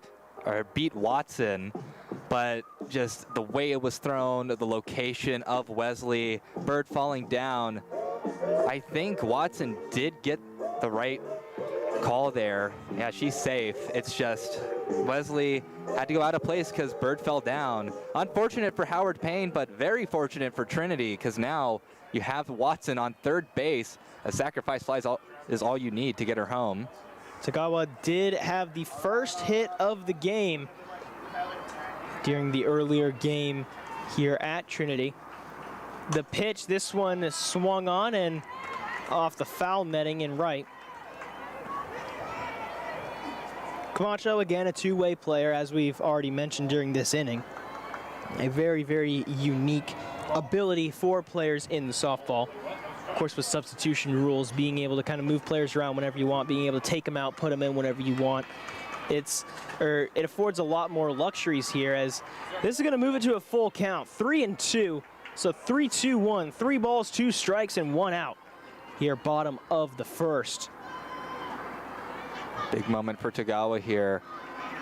Watson, but just the way it was thrown, the location of Wesley, Bird falling down, I think Watson did get the right call there. Yeah, she's safe. It's just Wesley had to go out of place because Bird fell down. Unfortunate for Howard Payne, but very fortunate for Trinity, because now you have Watson on 3rd base. A sacrifice fly is all you need to get her home. Tagawa did have the first hit of the game during the earlier game here at Trinity. The pitch, this one swung on and off the foul netting in right. Camacho, again, a two-way player, as we've already mentioned during this inning. A very, very unique ability for players in the softball. Of course, with substitution rules, being able to kind of move players around whenever you want, being able to take them out, put them in whenever you want. It affords a lot more luxuries here, as this is going to move it to a full count, 3-2. So 3-2-1, 3 balls, 2 strikes, and 1 out here, bottom of the 1st. Big moment for Tagawa here.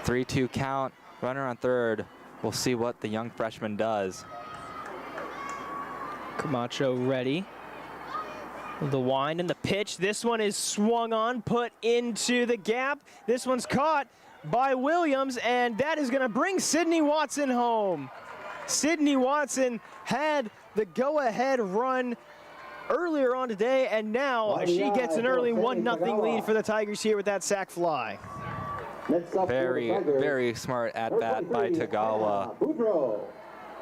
3-2 count, runner on 3rd. We'll see what the young freshman does. Camacho ready. The wind and the pitch. This one is swung on, put into the gap. This one's caught by Williams, and that is going to bring Sydney Watson home. Sydney Watson had the go-ahead run earlier on today, and now she gets an early 1-0 lead for the Tigers here with that sac fly. Very smart at-bat by Tagawa.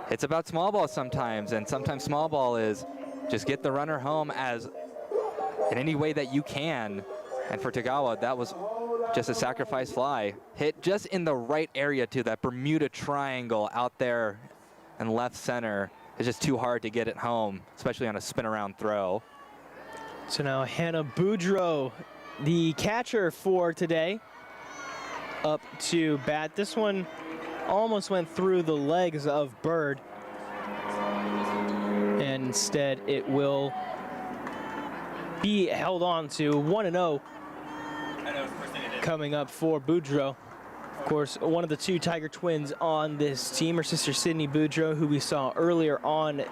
It's about small ball sometimes, and sometimes small ball is just get the runner home in any way that you can. And for Tagawa, that was just a sacrifice fly. Hit just in the right area to that Bermuda Triangle out there in left center. It's just too hard to get it home, especially on a spin around throw. So now Hannah Boudreau, the catcher for today, up to bat. This one almost went through the legs of Bird, and instead it will be held on to 1-0 coming up for Boudreau. Of course, one of the two Tiger twins on this team, her sister Sydney Boudreau, who we saw earlier on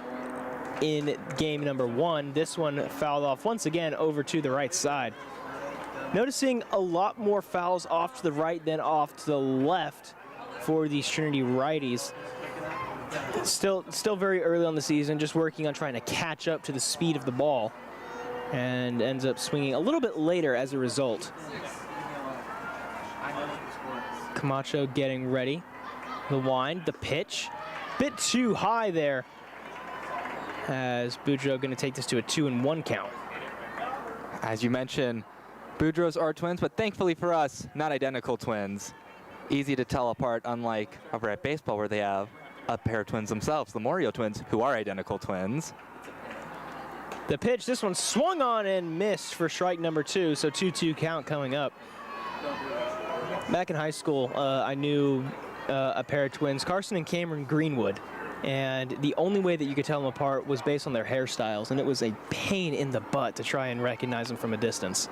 in game number 1. This one fouled off once again over to the right side. Noticing a lot more fouls off to the right than off to the left for these Trinity righties. Still very early on the season, just working on trying to catch up to the speed of the ball, and ends up swinging a little bit later as a result. Camacho getting ready. The wind, the pitch, bit too high there, as Boudreau going to take this to a 2-1 count. As you mentioned, Boudreaux are twins, but thankfully for us, not identical twins. Easy to tell apart, unlike over at baseball where they have a pair of twins themselves, the Morio twins, who are identical twins. The pitch, this one swung on and missed for strike number 2, so 2-2 count coming up. Back in high school, I knew a pair of twins, Carson and Cameron Greenwood, and the only way that you could tell them apart was based on their hairstyles, and it was a pain in the butt to try and recognize them from a distance.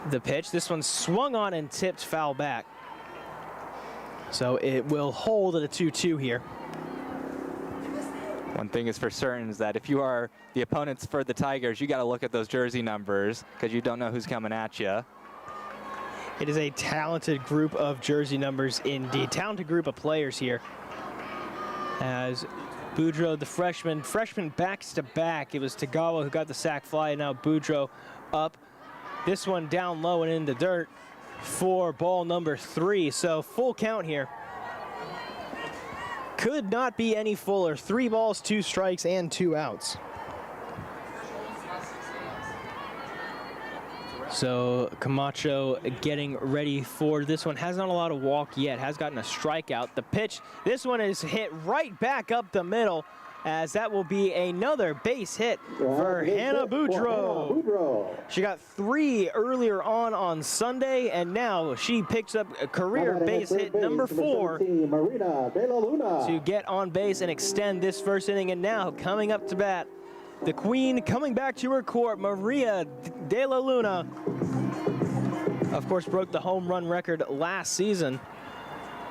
The pitch, this one swung on and tipped foul back. So it will hold at a 2-2 here. One thing is for certain is that if you are the opponents for the Tigers, you got to look at those jersey numbers because you don't know who's coming at you. It is a talented group of jersey numbers indeed. Talented group of players here. As Boudreau, the freshman backs to back. It was Tagawa who got the sac fly, and now Boudreau up. This one down low and in the dirt for ball number 3. So full count here. Could not be any fuller. 3 balls, 2 strikes, and 2 outs. So Camacho getting ready for this one. Has not a lot of walk yet. Has gotten a strikeout. The pitch, this one is hit right back up the middle, as that will be another base hit for Hannah Boudreau. She got 3 earlier on Sunday, and now she picks up a career base hit number 4 to get on base and extend this first inning. And now coming up to bat, the queen coming back to her court, Maria De La Luna. Of course, broke the home run record last season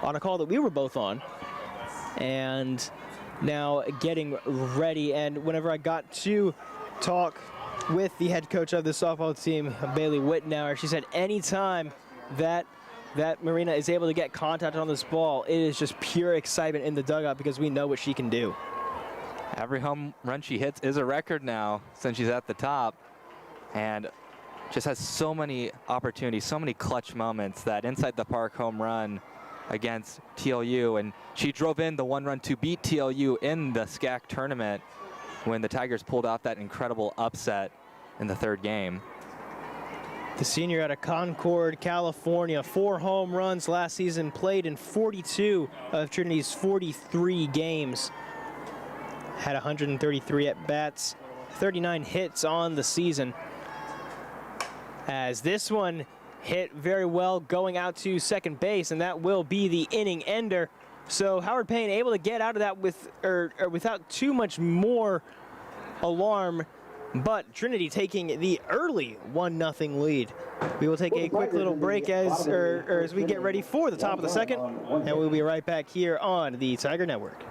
on a call that we were both on. And now getting ready, and whenever I got to talk with the head coach of the softball team, Bailey Wittenauer, she said anytime that Marina is able to get contact on this ball, it is just pure excitement in the dugout because we know what she can do. Every home run she hits is a record now since she's at the top, and just has so many opportunities, so many clutch moments. That inside the park home run against TLU, and she drove in the 1 run to beat TLU in the SCAC tournament when the Tigers pulled off that incredible upset in the 3rd game. The senior out of Concord, California, 4 home runs last season, played in 42 of Trinity's 43 games. Had 133 at-bats, 39 hits on the season. As this one hit very well going out to second base, and that will be the inning ender. So Howard Payne able to get out of that without too much more alarm, but Trinity taking the early 1-0 lead. We will take a quick little break as we get ready for the top of the 2nd, and we'll be right back here on the Tiger Network.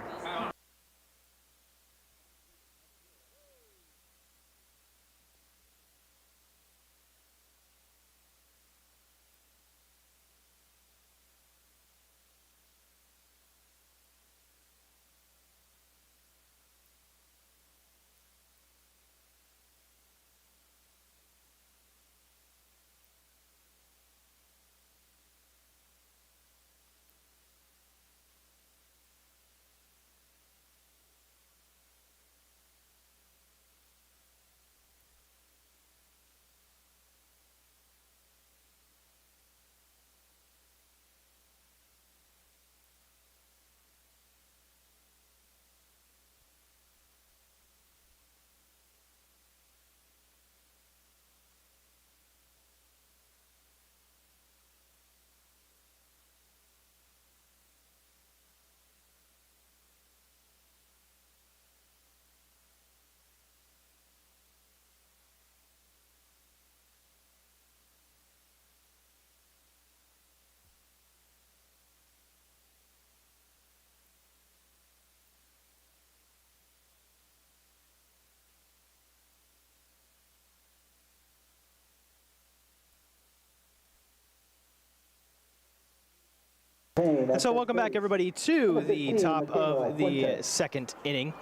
Payne, So welcome back, everybody, to the top of the second inning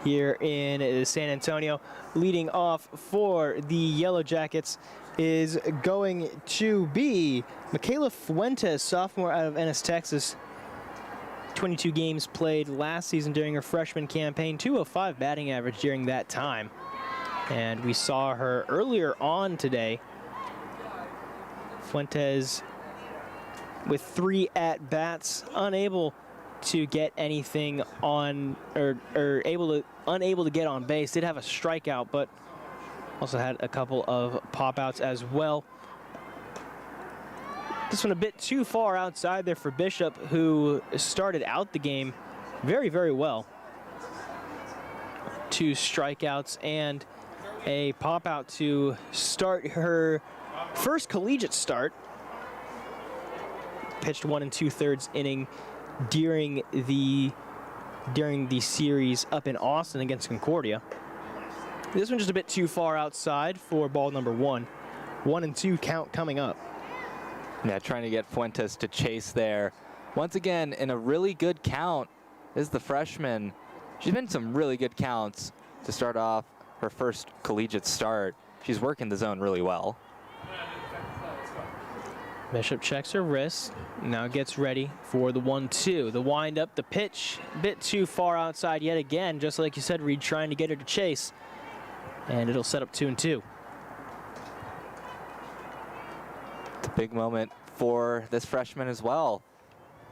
here in San Antonio. Leading off for the Yellow Jackets is going to be Michaela Fuentes, sophomore out of Ennis, Texas. 22 games played last season during her freshman campaign, 205 batting average during that time. And we saw her earlier on today. Fuentes with 3 at-bats, unable to get anything on, or unable to get on base. Did have a strikeout, but also had a couple of pop-outs as well. This one a bit too far outside there for Bishop, who started out the game very, very well. 2 strikeouts and a pop-out to start her first collegiate start. Pitched 1 2/3 inning during the series up in Austin against Concordia. This one just a bit too far outside for ball number 1. 1-2 count coming up. Yeah, trying to get Fuentes to chase there. Once again, in a really good count is the freshman. She's been in some really good counts to start off her first collegiate start. She's working the zone really well. Bishop checks her wrist, now gets ready for the 1-2. The wind-up, the pitch, a bit too far outside yet again, just like you said, Reed, trying to get her to chase. And it'll set up 2-2. It's a big moment for this freshman as well.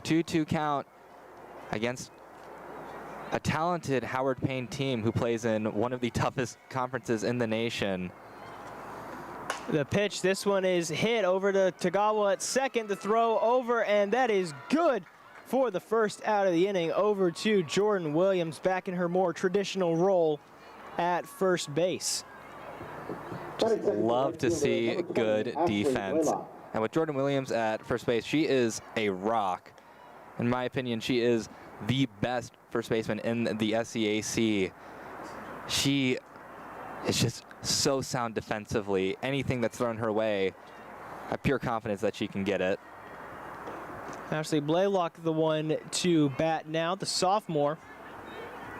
2-2 count against a talented Howard Payne team who plays in one of the toughest conferences in the nation. The pitch, this one is hit over to Tagawa at second. The throw over, and that is good for the first out of the inning. Over to Jordan Williams, back in her more traditional role at first base. Just love to see good defense. And with Jordan Williams at first base, she is a rock. In my opinion, she is the best first baseman in the SCAC. She is just so sound defensively. Anything that's thrown her way, I have pure confidence that she can get it. Ashley Blaylock, the one to bat now, the sophomore,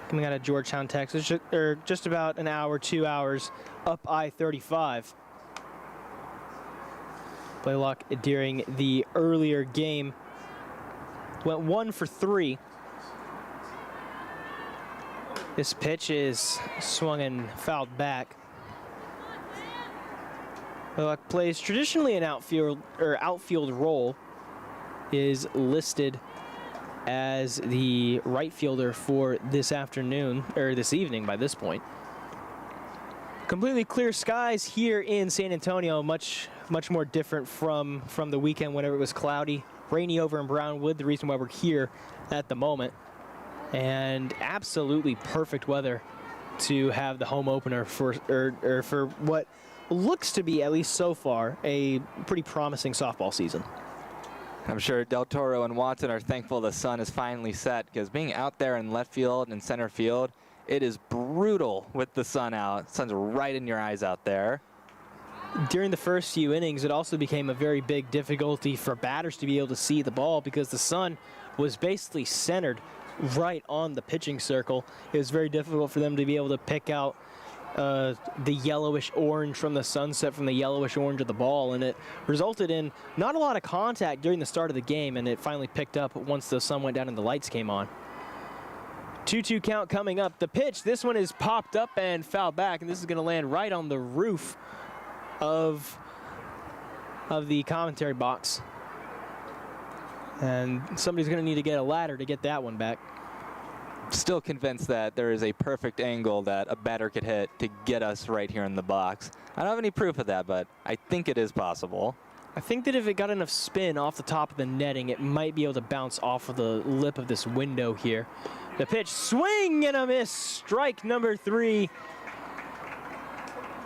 coming out of Georgetown, Texas, just about an hour, 2 hours up I-35. Blaylock during the earlier game went 1 for 3. This pitch is swung and fouled back. Blaylock plays traditionally an outfield role, is listed as the right fielder for this afternoon, or this evening by this point. Completely clear skies here in San Antonio, much more different from the weekend whenever it was cloudy, rainy over in Brownwood, the reason why we're here at the moment. And absolutely perfect weather to have the home opener for what looks to be, at least so far, a pretty promising softball season. I'm sure Del Toro and Watson are thankful the sun is finally set, because being out there in left field and center field, it is brutal with the sun out. Sun's right in your eyes out there. During the first few innings, it also became a very big difficulty for batters to be able to see the ball because the sun was basically centered right on the pitching circle. It was very difficult for them to be able to pick out the yellowish orange from the sunset from the yellowish orange of the ball, and it resulted in not a lot of contact during the start of the game, and it finally picked up once the sun went down and the lights came on. 2-2 count coming up. The pitch, this one is popped up and fouled back, and this is going to land right on the roof of the commentary box. And somebody's going to need to get a ladder to get that one back. Still convinced that there is a perfect angle that a batter could hit to get us right here in the box. I don't have any proof of that, but I think it is possible. I think that if it got enough spin off the top of the netting, it might be able to bounce off of the lip of this window here. The pitch, swing and a miss, strike number 3.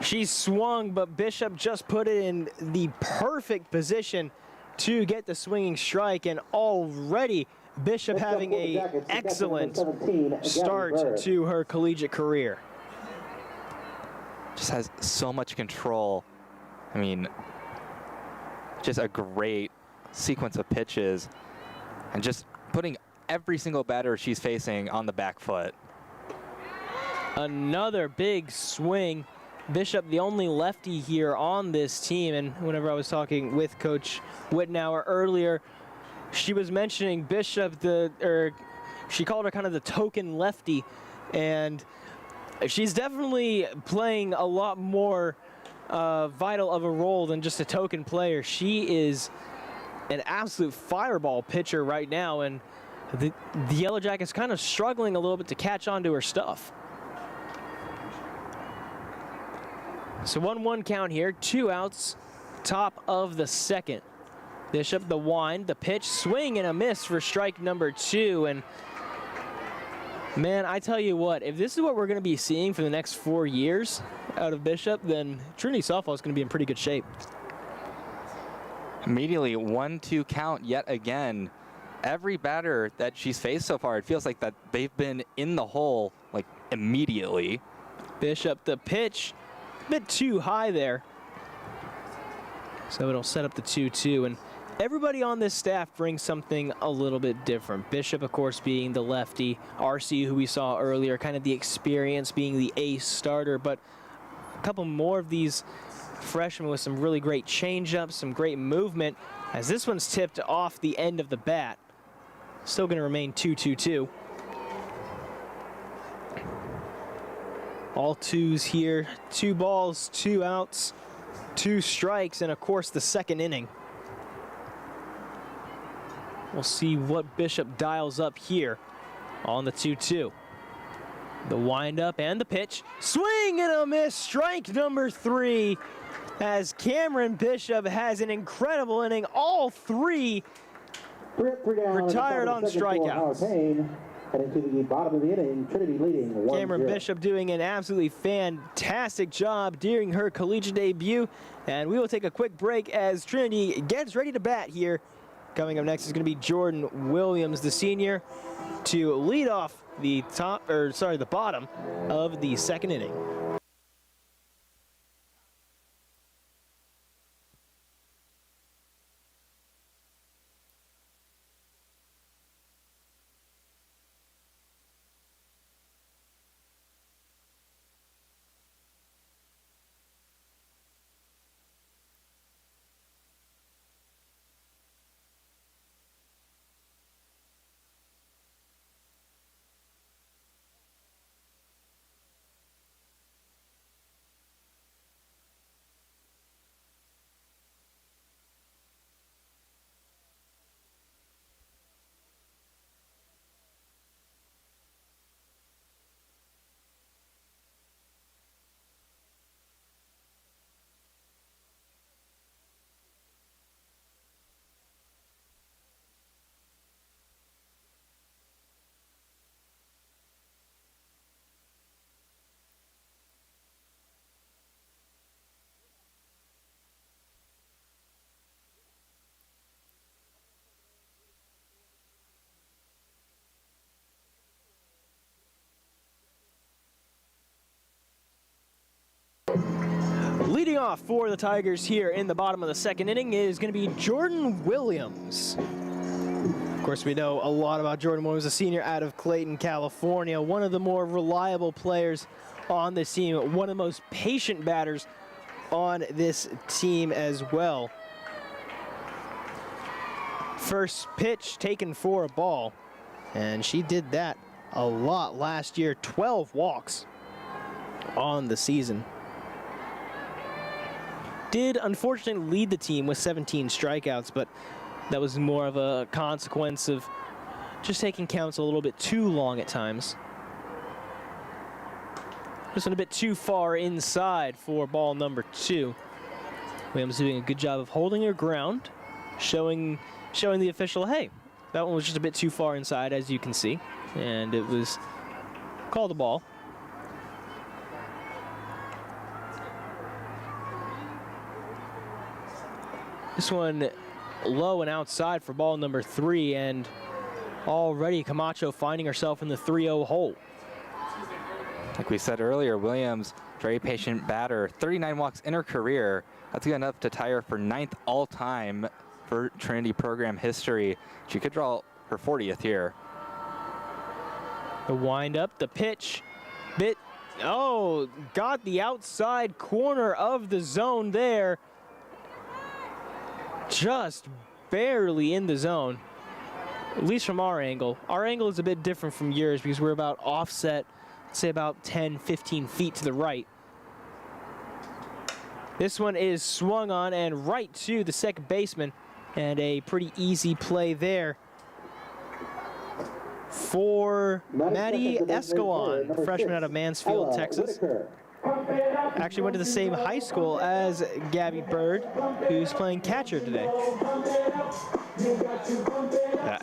She swung, but Bishop just put it in the perfect position to get the swinging strike, and already Bishop having an excellent start to her collegiate career. Just has so much control. I mean, just a great sequence of pitches. and just putting every single batter she's facing on the back foot. Another big swing. Bishop, the only lefty here on this team, and whenever I was talking with Coach Wittenauer earlier, she was mentioning Bishop, she called her kind of the token lefty, and she's definitely playing a lot more vital of a role than just a token player. She is an absolute fireball pitcher right now, and the Yellow Jackets kind of struggling a little bit to catch on to her stuff. So 1-1 count here, 2 outs, top of the second. Bishop, the wind, the pitch, swing and a miss for strike number 2. And man, I tell you what, if this is what we're going to be seeing for the next 4 years out of Bishop, then Trinity softball is going to be in pretty good shape. Immediately 1-2 count yet again. Every batter that she's faced so far, it feels like that they've been in the hole like immediately. Bishop, the pitch, a bit too high there. So it'll set up the 2-2, and everybody on this staff brings something a little bit different. Bishop, of course, being the lefty. RC, who we saw earlier, kind of the experience, being the ace starter, but a couple more of these freshmen with some really great changeups, some great movement, as this one's tipped off the end of the bat. Still going to remain 2-2-2. All 2s here, 2 balls, 2 outs, 2 strikes, and of course the second inning. We'll see what Bishop dials up here on the 2-2. The windup and the pitch. Swing and a miss, strike number 3, as Cameron Bishop has an incredible inning. All 3 retired on strikeouts. Payne, heading to the bottom of the inning, Trinity leading 1-0. Cameron Bishop doing an absolutely fantastic job during her collegiate debut. And we will take a quick break as Trinity gets ready to bat here. Coming up next is going to be Jordan Williams, the senior, to lead off the the bottom of the second inning. Leading off for the Tigers here in the bottom of the second inning is going to be Jordan Williams. Of course, we know a lot about Jordan Williams, a senior out of Clayton, California, one of the more reliable players on this team, one of the most patient batters on this team as well. First pitch taken for a ball, and she did that a lot last year, 12 walks on the season. Did unfortunately lead the team with 17 strikeouts, but that was more of a consequence of just taking counts a little bit too long at times. Just went a bit too far inside for ball number 2. Williams doing a good job of holding her ground, showing the official, hey, that one was just a bit too far inside, as you can see, and it was called a ball. This one low and outside for ball number 3, and already Camacho finding herself in the 3-0 hole. Like we said earlier, Williams, very patient batter, 39 walks in her career. That's good enough to tie her for 9th all-time for Trinity program history. She could draw her 40th here. The wind up, the pitch, got the outside corner of the zone there. Just barely in the zone, at least from our angle. Our angle is a bit different from yours because we're about offset, say about 10, 15 feet to the right. This one is swung on and right to the second baseman, and a pretty easy play there for Maddie Escalon, freshman out of Mansfield, Texas. Actually went to the same high school as Gabby Bird, who's playing catcher today.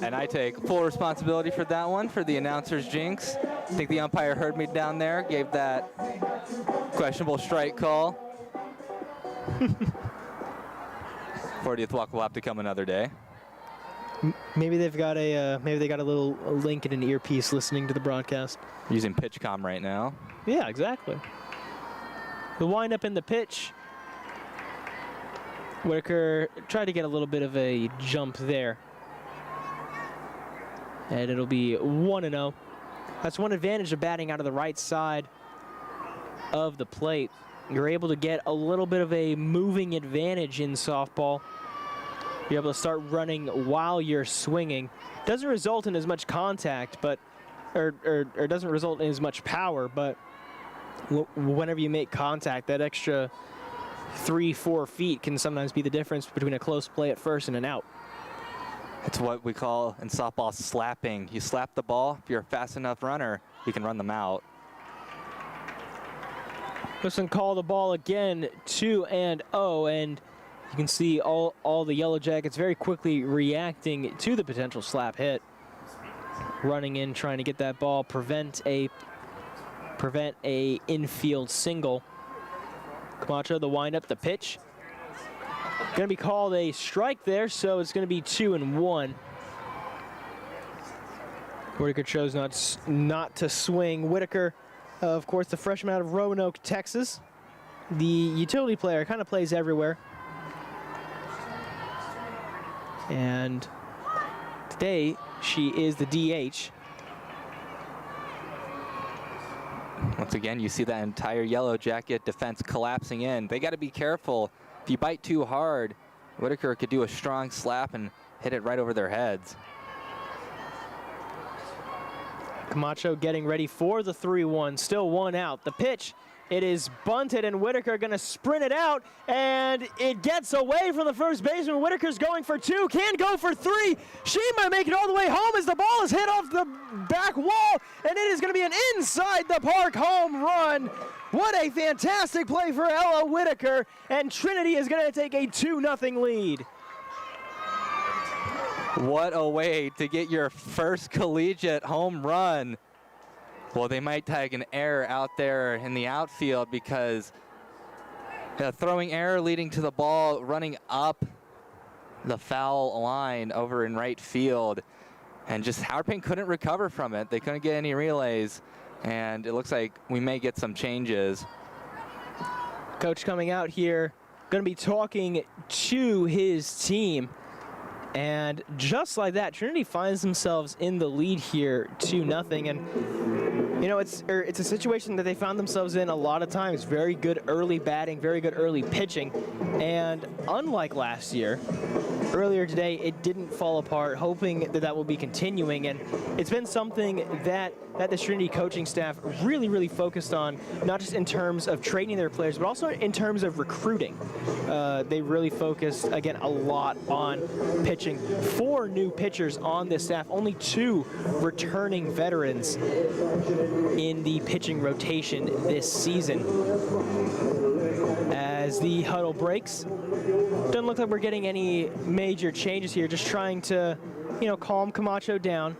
And I take full responsibility for that one, for the announcer's jinx. I think the umpire heard me down there, gave that questionable strike call. 40th walk will have to come another day. Maybe they've got a maybe they got a little link in an earpiece listening to the broadcast. Using PitchCom right now. Yeah, exactly. The windup in the pitch. Whitaker tried to get a little bit of a jump there. And it'll be 1-0. That's one advantage of batting out of the right side of the plate. You're able to get a little bit of a moving advantage in softball. You're able to start running while you're swinging. Doesn't result in as much contact, but or doesn't result in as much power, but whenever you make contact, that extra 3-4 feet can sometimes be the difference between a close play at first and an out. It's what we call in softball slapping. You slap the ball, if you're a fast enough runner, you can run them out. Listen, call the ball again, 2-0, and you can see all the Yellow Jackets very quickly reacting to the potential slap hit. Running in, trying to get that ball, prevent a infield single. Camacho, the windup, the pitch. Going to be called a strike there, so it's going to be 2-1. Whitaker chose not to swing. Whitaker, of course, the freshman out of Roanoke, Texas. The utility player, kind of plays everywhere. And today, she is the DH. Once again, you see that entire Yellow Jacket defense collapsing in. They got to be careful. If you bite too hard, Whitaker could do a strong slap and hit it right over their heads. Camacho getting ready for the 3-1, still 1 out. The pitch, it is bunted, and Whitaker going to sprint it out, and it gets away from the first baseman. Whitaker's going for 2, can go for 3. She might make it all the way home as the ball is hit off the back wall, and it is going to be an inside the park home run. What a fantastic play for Ella Whitaker, and Trinity is going to take a 2-0 lead. What a way to get your first collegiate home run. Well, they might tag an error out there in the outfield because throwing error leading to the ball running up the foul line over in right field. And just Howard Payne couldn't recover from it. They couldn't get any relays. And it looks like we may get some changes. Coach coming out here, going to be talking to his team. And just like that, Trinity finds themselves in the lead here, 2-0. And, you know, it's a situation that they found themselves in a lot of times. Very good early batting, very good early pitching. And unlike last year, earlier today, it didn't fall apart, hoping that will be continuing. And it's been something that the Trinity coaching staff really focused on, not just in terms of training their players, but also in terms of recruiting. They really focused, again, a lot on pitching. 4 new pitchers on this staff, only 2 returning veterans in the pitching rotation this season. As the huddle breaks, doesn't look like we're getting any major changes here, just trying to, calm Camacho down.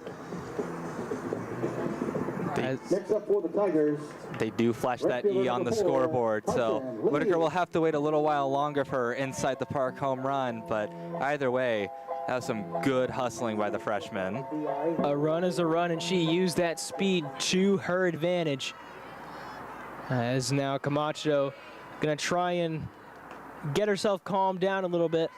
Next up for the Tigers. They do flash that E on the scoreboard, so Whitaker will have to wait a little while longer for her inside the park home run, but either way, that was some good hustling by the freshman. A run is a run, and she used that speed to her advantage. As now Camacho gonna try and get herself calmed down a little bit.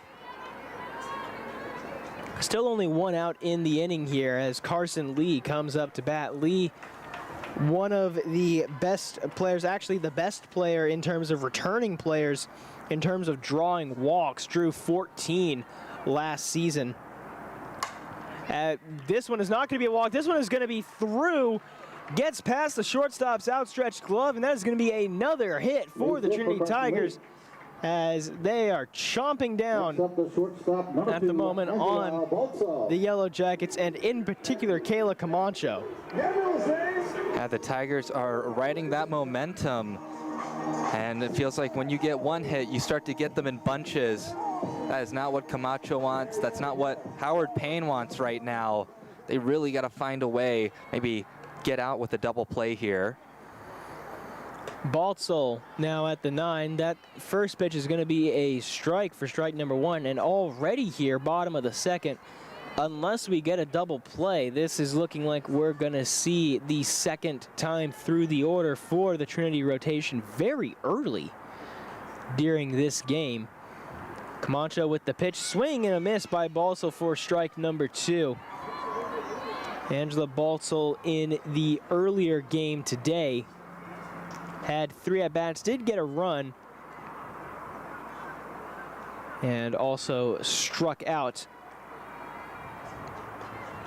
Still only one out in the inning here as Carson Lee comes up to bat. Lee, one of the best players, actually the best player in terms of returning players, in terms of drawing walks, drew 14 last season. This one is not going to be a walk. This one is going to be through, gets past the shortstop's outstretched glove, and that is going to be another hit for the Trinity Tigers, as they are chomping down at the moment on the Yellow Jackets, and in particular Kayla Camacho. The Tigers are riding that momentum, and it feels like when you get one hit, you start to get them in bunches. That is not what Camacho wants. That's not what Howard Payne wants right now. They really got to find a way, maybe get out with a double play here. Baltzl now at the 9. That first pitch is going to be a strike for strike number 1, and already here, bottom of the second, unless we get a double play, this is looking like we're going to see the second time through the order for the Trinity rotation very early during this game. Camacho with the pitch, swing and a miss by Baltzl for strike number 2. Angela Baltzl in the earlier game today had 3 at-bats, did get a run, and also struck out.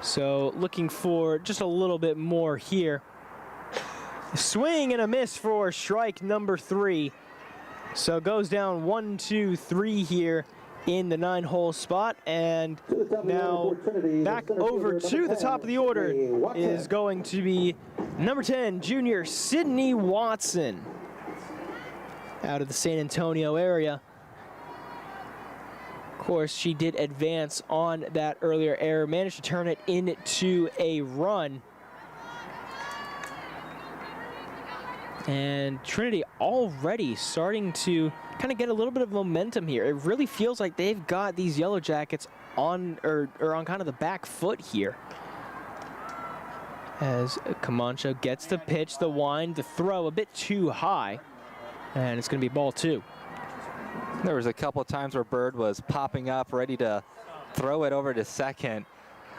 So looking for just a little bit more here. Swing and a miss for strike number 3. So goes down 1, 2, 3 here in the 9-hole spot, and now back over to the top of the order is going to be number 10, junior Sydney Watson, out of the San Antonio area. Of course, she did advance on that earlier error, managed to turn it into a run. And Trinity already starting to kind of get a little bit of momentum here. It really feels like they've got these Yellow Jackets on, or on kind of the back foot here. As Camacho gets the pitch, the wind, the throw a bit too high. And it's going to be ball 2. There was a couple of times where Bird was popping up, ready to throw it over to second.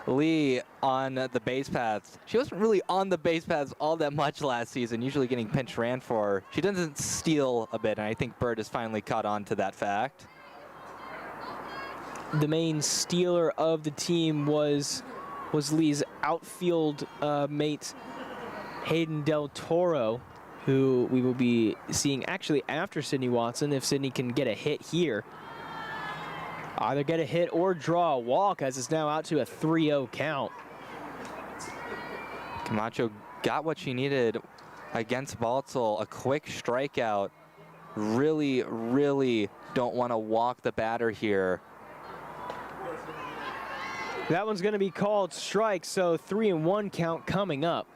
Lee on the base paths. She wasn't really on the base paths all that much last season, usually getting pinch ran for her. She doesn't steal a bit, and I think Bird has finally caught on to that fact. The main stealer of the team was Lee's outfield mate, Hayden Del Toro, who we will be seeing actually after Sydney Watson if Sydney can get a hit here. Either get a hit or draw a walk, as it's now out to a 3-0 count. Camacho got what she needed against Baltzl, a quick strikeout. Really, really don't want to walk the batter here. That one's going to be called strike, so 3-1 count coming up.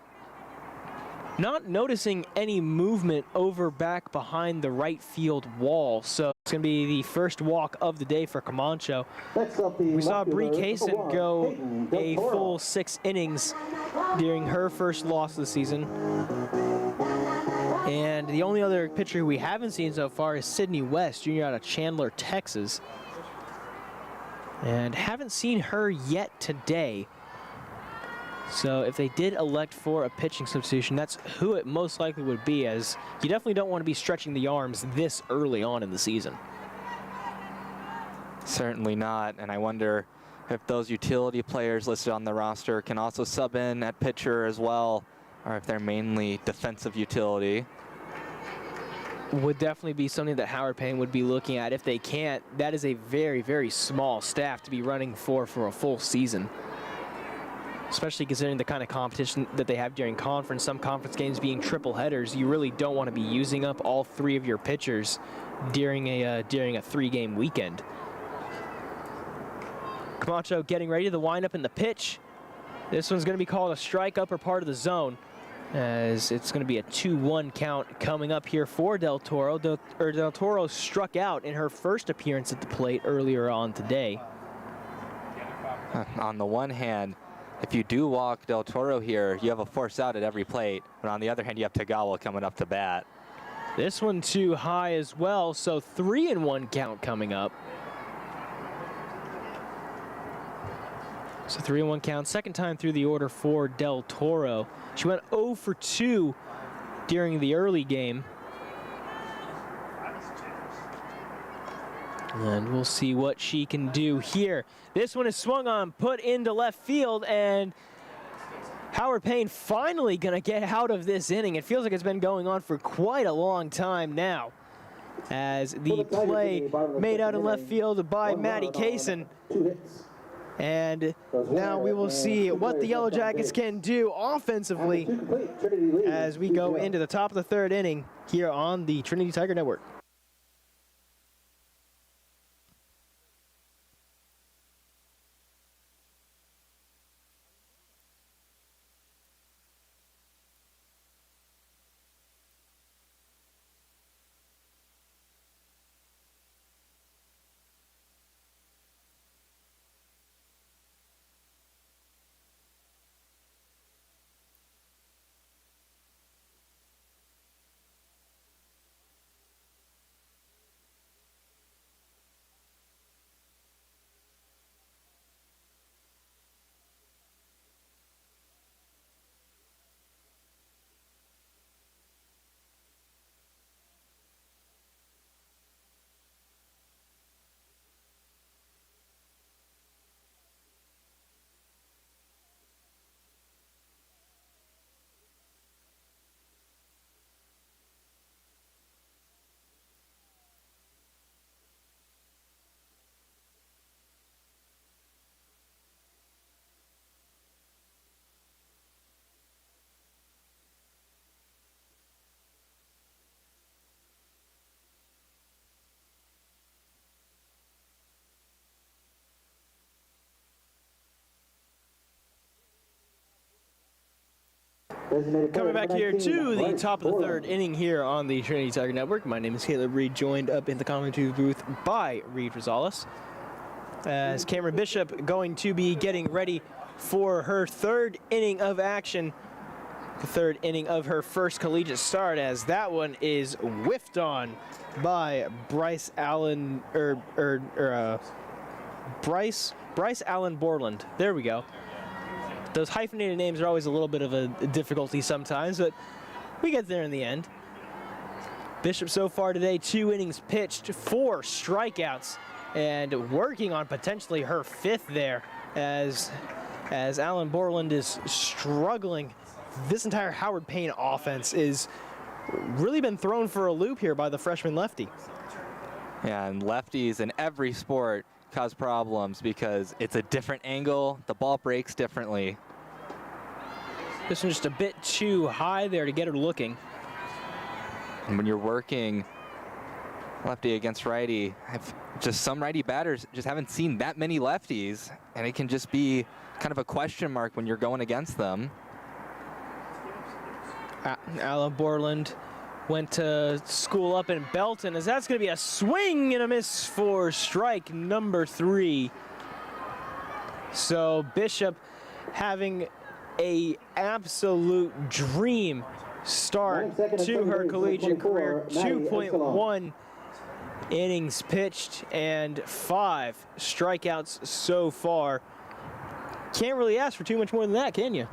Not noticing any movement over back behind the right field wall, so it's going to be the first walk of the day for Camacho. We saw Bree Kaysen go a full 6 innings during her first loss of the season. And the only other pitcher we haven't seen so far is Sydney West, junior out of Chandler, Texas. And haven't seen her yet today. So if they did elect for a pitching substitution, that's who it most likely would be, as you definitely don't want to be stretching the arms this early on in the season. Certainly not, and I wonder if those utility players listed on the roster can also sub in at pitcher as well, or if they're mainly defensive utility. Would definitely be something that Howard Payne would be looking at. If they can't, that is a very, very small staff to be running for a full season. Especially considering the kind of competition that they have during conference, some conference games being triple headers. You really don't want to be using up all 3 of your pitchers during a 3-game weekend. Camacho getting ready, the windup and the pitch. This one's going to be called a strike, upper part of the zone, as it's going to be a 2-1 count coming up here for Del Toro. Del Toro struck out in her first appearance at the plate earlier on today. On the one hand, if you do walk Del Toro here, you have a force out at every plate. But on the other hand, you have Tagawa coming up to bat. This one too high as well, so 3-1 count coming up. So 3-1 count, second time through the order for Del Toro. She went 0 for 2 during the early game. And we'll see what she can do here. This one is swung on, put into left field, and Howard Payne finally gonna get out of this inning. It feels like it's been going on for quite a long time now, as the play made out in left field by Maddie Kaysen. And now we will see what the Yellow Jackets can do offensively as we go into the top of the third inning here on the Trinity Tiger Network. Coming back here to the top of the third inning here on the Trinity Tiger Network. My name is Caleb Reed, joined up in the commentary booth by Reed Rosales. As Cameron Bishop going to be getting ready for her third inning of action, the third inning of her first collegiate start, as that one is whiffed on by Bryce Allen, Bryce Allen Borland. There we go. Those hyphenated names are always a little bit of a difficulty sometimes, but we get there in the end. Bishop so far today, 2 innings pitched, 4 strikeouts, and working on potentially her 5th there as Allen Borland is struggling. This entire Howard Payne offense is really been thrown for a loop here by the freshman lefty. Yeah, and lefties in every sport cause problems because it's a different angle, the ball breaks differently. This one's just a bit too high there to get her looking. And when you're working lefty against righty, just some righty batters just haven't seen that many lefties, and it can just be kind of a question mark when you're going against them. Allen Borland went to school up in Belton, as that's going to be a swing and a miss for strike number 3. So Bishop having a absolute dream start to her collegiate career. 2.1 innings pitched and 5 strikeouts so far. Can't really ask for too much more than that, can you?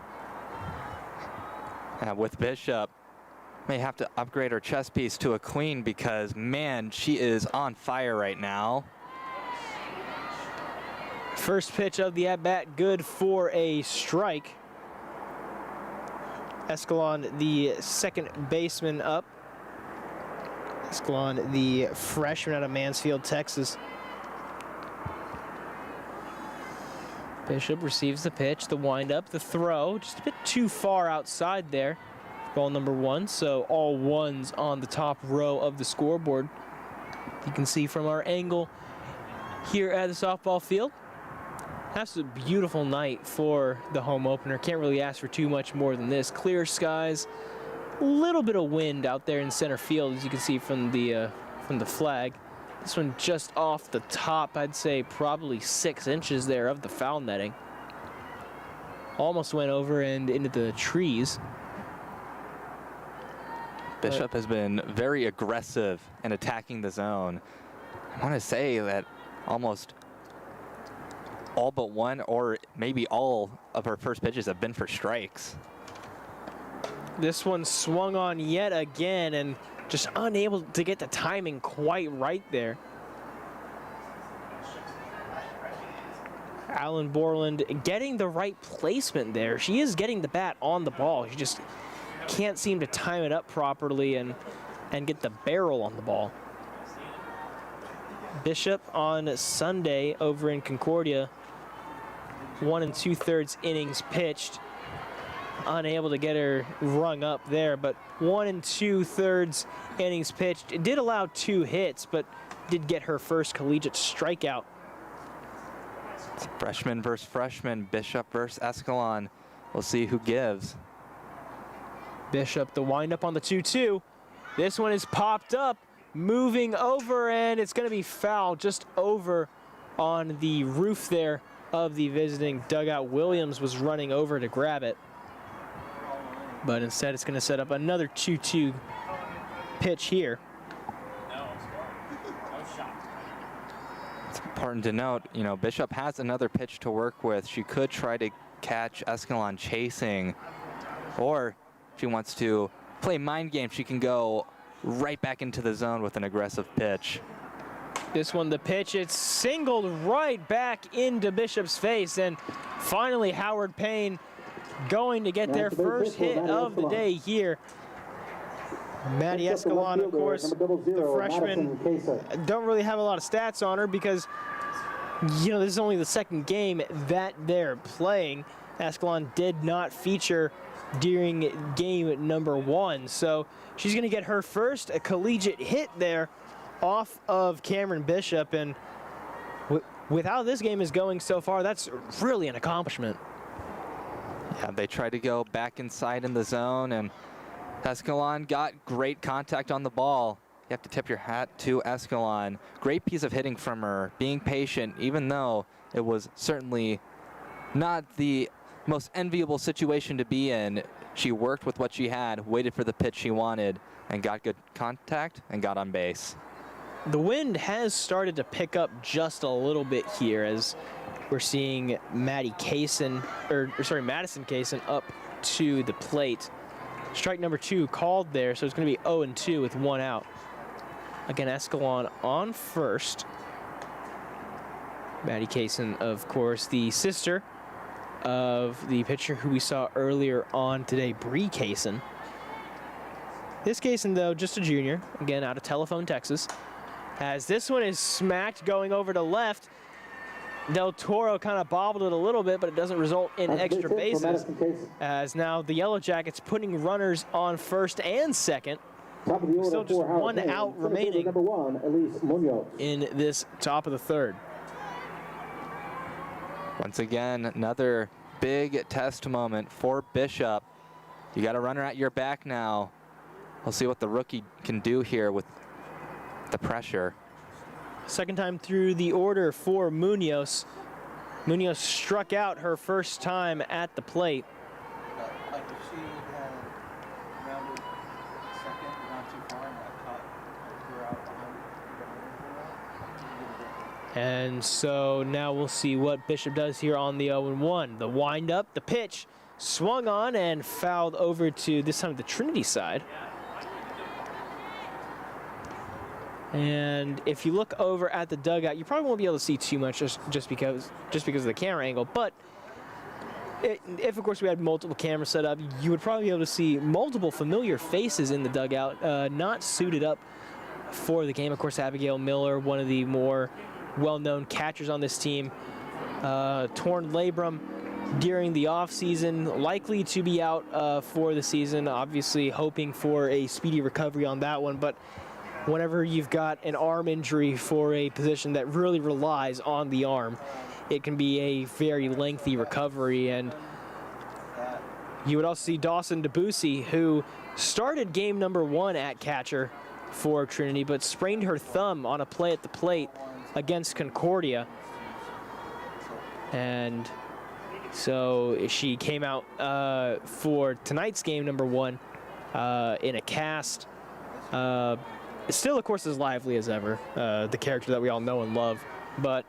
With Bishop, may have to upgrade her chess piece to a queen because, man, she is on fire right now. First pitch of the at-bat, good for a strike. Escalon, the second baseman, up. Escalon, the freshman out of Mansfield, Texas. Bishop receives the pitch, the windup, the throw, just a bit too far outside there. Ball number 1, so all ones on the top row of the scoreboard. You can see from our angle here at the softball field. That's a beautiful night for the home opener. Can't really ask for too much more than this. Clear skies, a little bit of wind out there in center field, as you can see from the flag. This one just off the top, I'd say probably 6 inches there of the foul netting. Almost went over and into the trees. Bishop has been very aggressive in attacking the zone. I want to say that almost all but one or maybe all of her first pitches have been for strikes. This one swung on yet again and just unable to get the timing quite right there. Alan Borland getting the right placement there. She is getting the bat on the ball. She just can't seem to time it up properly and get the barrel on the ball. Bishop on Sunday over in Concordia, 1 2/3 innings pitched. Unable to get her rung up there, but 1 2/3 innings pitched. It did allow 2 hits, but did get her first collegiate strikeout. It's freshman versus freshman, Bishop versus Escalon. We'll see who gives. Bishop, the windup on the 2-2. This one is popped up, moving over, and it's going to be foul just over on the roof there of the visiting dugout. Williams was running over to grab it, but instead it's going to set up another 2-2 pitch here. It's important to note, you know, Bishop has another pitch to work with. She could try to catch Escalon chasing, or if she wants to play mind games, she can go right back into the zone with an aggressive pitch. This one, the pitch, it's singled right back into Bishop's face, and finally Howard Payne going to get their first hit of the day here. Maddie Escalon, of course, the freshman, don't really have a lot of stats on her because, you know, this is only the second game that they're playing. Escalon did not feature during game number 1, so she's going to get her first collegiate hit there off of Cameron Bishop, and with how this game is going so far, that's really an accomplishment. Yeah, they tried to go back inside in the zone, and Escalon got great contact on the ball. You have to tip your hat to Escalon. Great piece of hitting from her, being patient, even though it was certainly not the most enviable situation to be in. She worked with what she had, waited for the pitch she wanted, and got good contact and got on base. The wind has started to pick up just a little bit here as we're seeing Madison Kaysen up to the plate. Strike number 2 called there, so it's going to be 0-2 with 1 out. Again, Escalon on first. Maddie Kaysen, of course, the sister of the pitcher who we saw earlier on today, Bree Kaysen. This Kaysen, though, just a junior, again, out of Telephone, Texas. As this one is smacked going over to left. Del Toro kind of bobbled it a little bit, but it doesn't result in extra bases. As now the Yellow Jackets putting runners on first and second. Still just 1 out remaining in this top of the 3rd. Once again, another big test moment for Bishop. You got a runner at your back now. We'll see what the rookie can do here with the pressure. Second time through the order for Munoz. Munoz struck out her first time at the plate. And so now we'll see what Bishop does here on the 0-1. The windup, the pitch, swung on and fouled over to this time the Trinity side. And if you look over at the dugout, you probably won't be able to see too much just because of the camera angle. But if of course we had multiple cameras set up, you would probably be able to see multiple familiar faces in the dugout, not suited up for the game. Of course, Abigail Miller, one of the more well-known catchers on this team, torn labrum during the offseason, likely to be out for the season. Obviously, hoping for a speedy recovery on that one, but whenever you've got an arm injury for a position that really relies on the arm, it can be a very lengthy recovery. And you would also see Dawson Debussy, who started game number 1 at catcher for Trinity, but sprained her thumb on a play at the plate against Concordia. And so she came out for tonight's game number 1 in a cast. Still, of course, as lively as ever, the character that we all know and love. But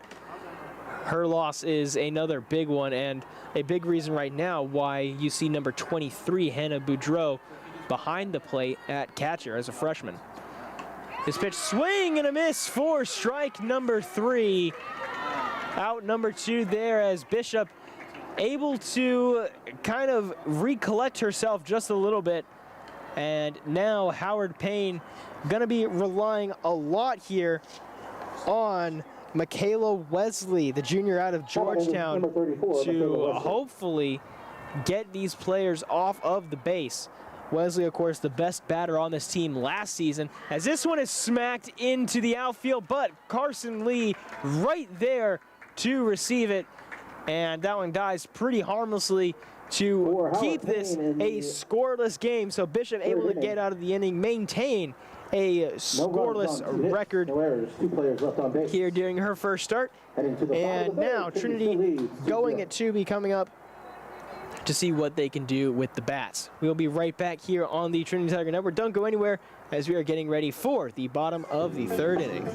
Her loss is another big one, and a big reason right now why you see number 23, Hannah Boudreau, behind the plate at catcher as a freshman. This pitch, swing and a miss for strike number 3. Out number 2 there as Bishop able to kind of recollect herself just a little bit. And now Howard Payne gonna be relying a lot here on Michaela Wesley, the junior out of Georgetown, to hopefully get these players off of the base. Wesley, of course, the best batter on this team last season, as this one is smacked into the outfield, but Carson Lee right there to receive it, and that one dies pretty harmlessly to keep this a scoreless game. So Bishop able to get out of the inning, maintain a scoreless record here during her first start. And now Trinity going at Tubi coming up to see what they can do with the bats. We'll be right back here on the Trinity Tiger Network. Don't go anywhere as we are getting ready for the bottom of the 3rd inning.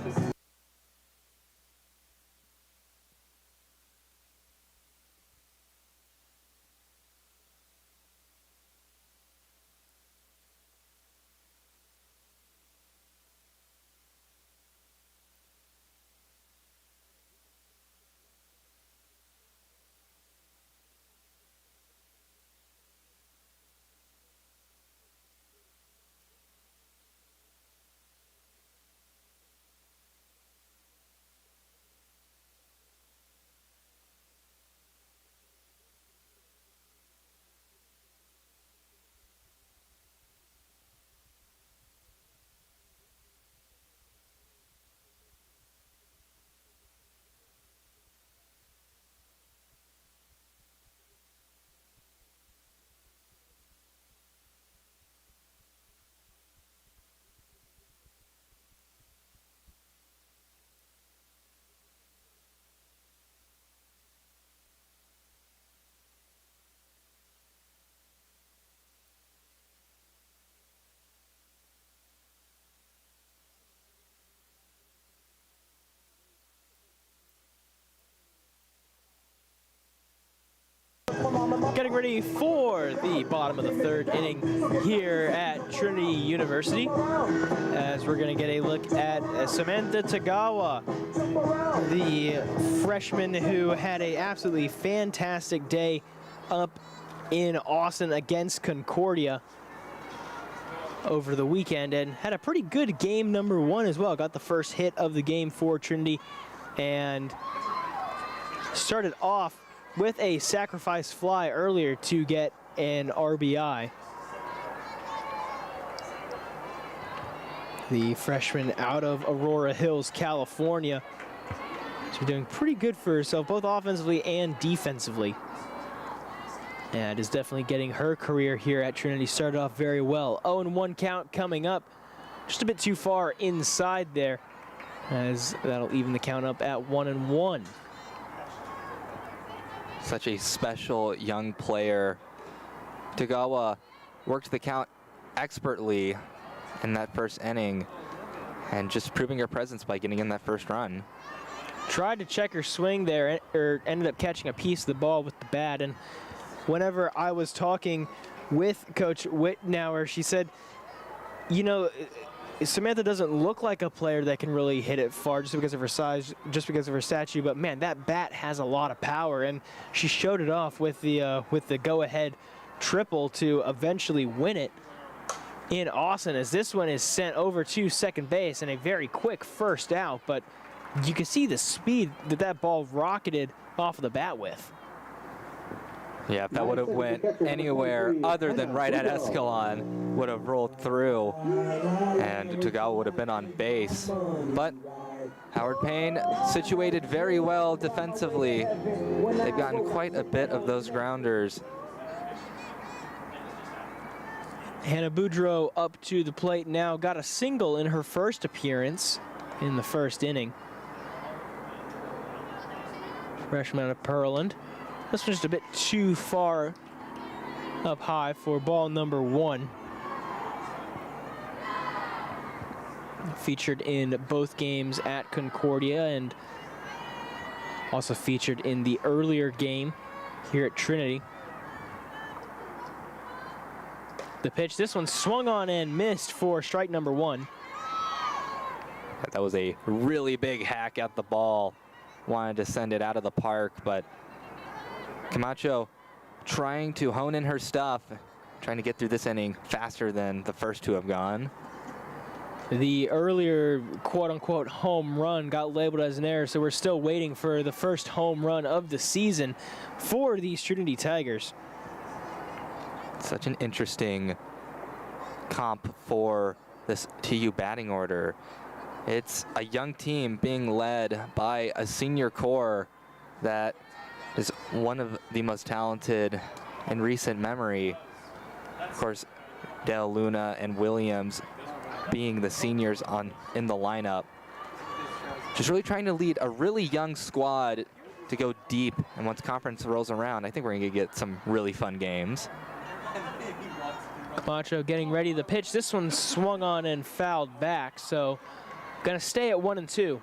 Getting ready for the bottom of the 3rd inning here at Trinity University, as we're going to get a look at Samantha Tagawa, the freshman who had an absolutely fantastic day up in Austin against Concordia over the weekend, and had a pretty good game number 1 as well. Got the first hit of the game for Trinity and started off with a sacrifice fly earlier to get an RBI. The freshman out of Aurora Hills, California. She's doing pretty good for herself, both offensively and defensively. And is definitely getting her career here at Trinity started off very well. 0-1 count coming up. Just a bit too far inside there, as that'll even the count up at 1-1. Such a special young player. Tagawa worked the count expertly in that first inning and just proving her presence by getting in that first run. Tried to check her swing there, or ended up catching a piece of the ball with the bat. And whenever I was talking with Coach Wittnauer, she said, you know, Samantha doesn't look like a player that can really hit it far just because of her size, just because of her stature, but man, that bat has a lot of power, and she showed it off with the go-ahead triple to eventually win it in Austin, as this one is sent over to second base and a very quick first out, but you can see the speed that that ball rocketed off of the bat with. Yeah, if that would have went anywhere other than right at Escalon, would have rolled through, and Tagawa would have been on base. But Howard Payne situated very well defensively. They've gotten quite a bit of those grounders. Hannah Boudreau up to the plate now, got a single in her first appearance in the first inning. Freshman out of Pearland. This one's just a bit too far up high for ball number 1. Featured in both games at Concordia, and Also featured in the earlier game here at Trinity. The pitch, this one swung on and missed for strike number 1. That was a really big hack at the ball. Wanted to send it out of the park, but Camacho trying to hone in her stuff, trying to get through this inning faster than the first 2 have gone. The earlier quote-unquote home run got labeled as an error, so we're still waiting for the first home run of the season for these Trinity Tigers. Such an interesting comp for this TU batting order. It's a young team being led by a senior core that is one of the most talented in recent memory. Of course, Del Luna and Williams being the seniors in the lineup. Just really trying to lead a really young squad to go deep, and once conference rolls around, I think we're gonna get some really fun games. Camacho getting ready the pitch. This one swung on and fouled back, so gonna stay at 1-2.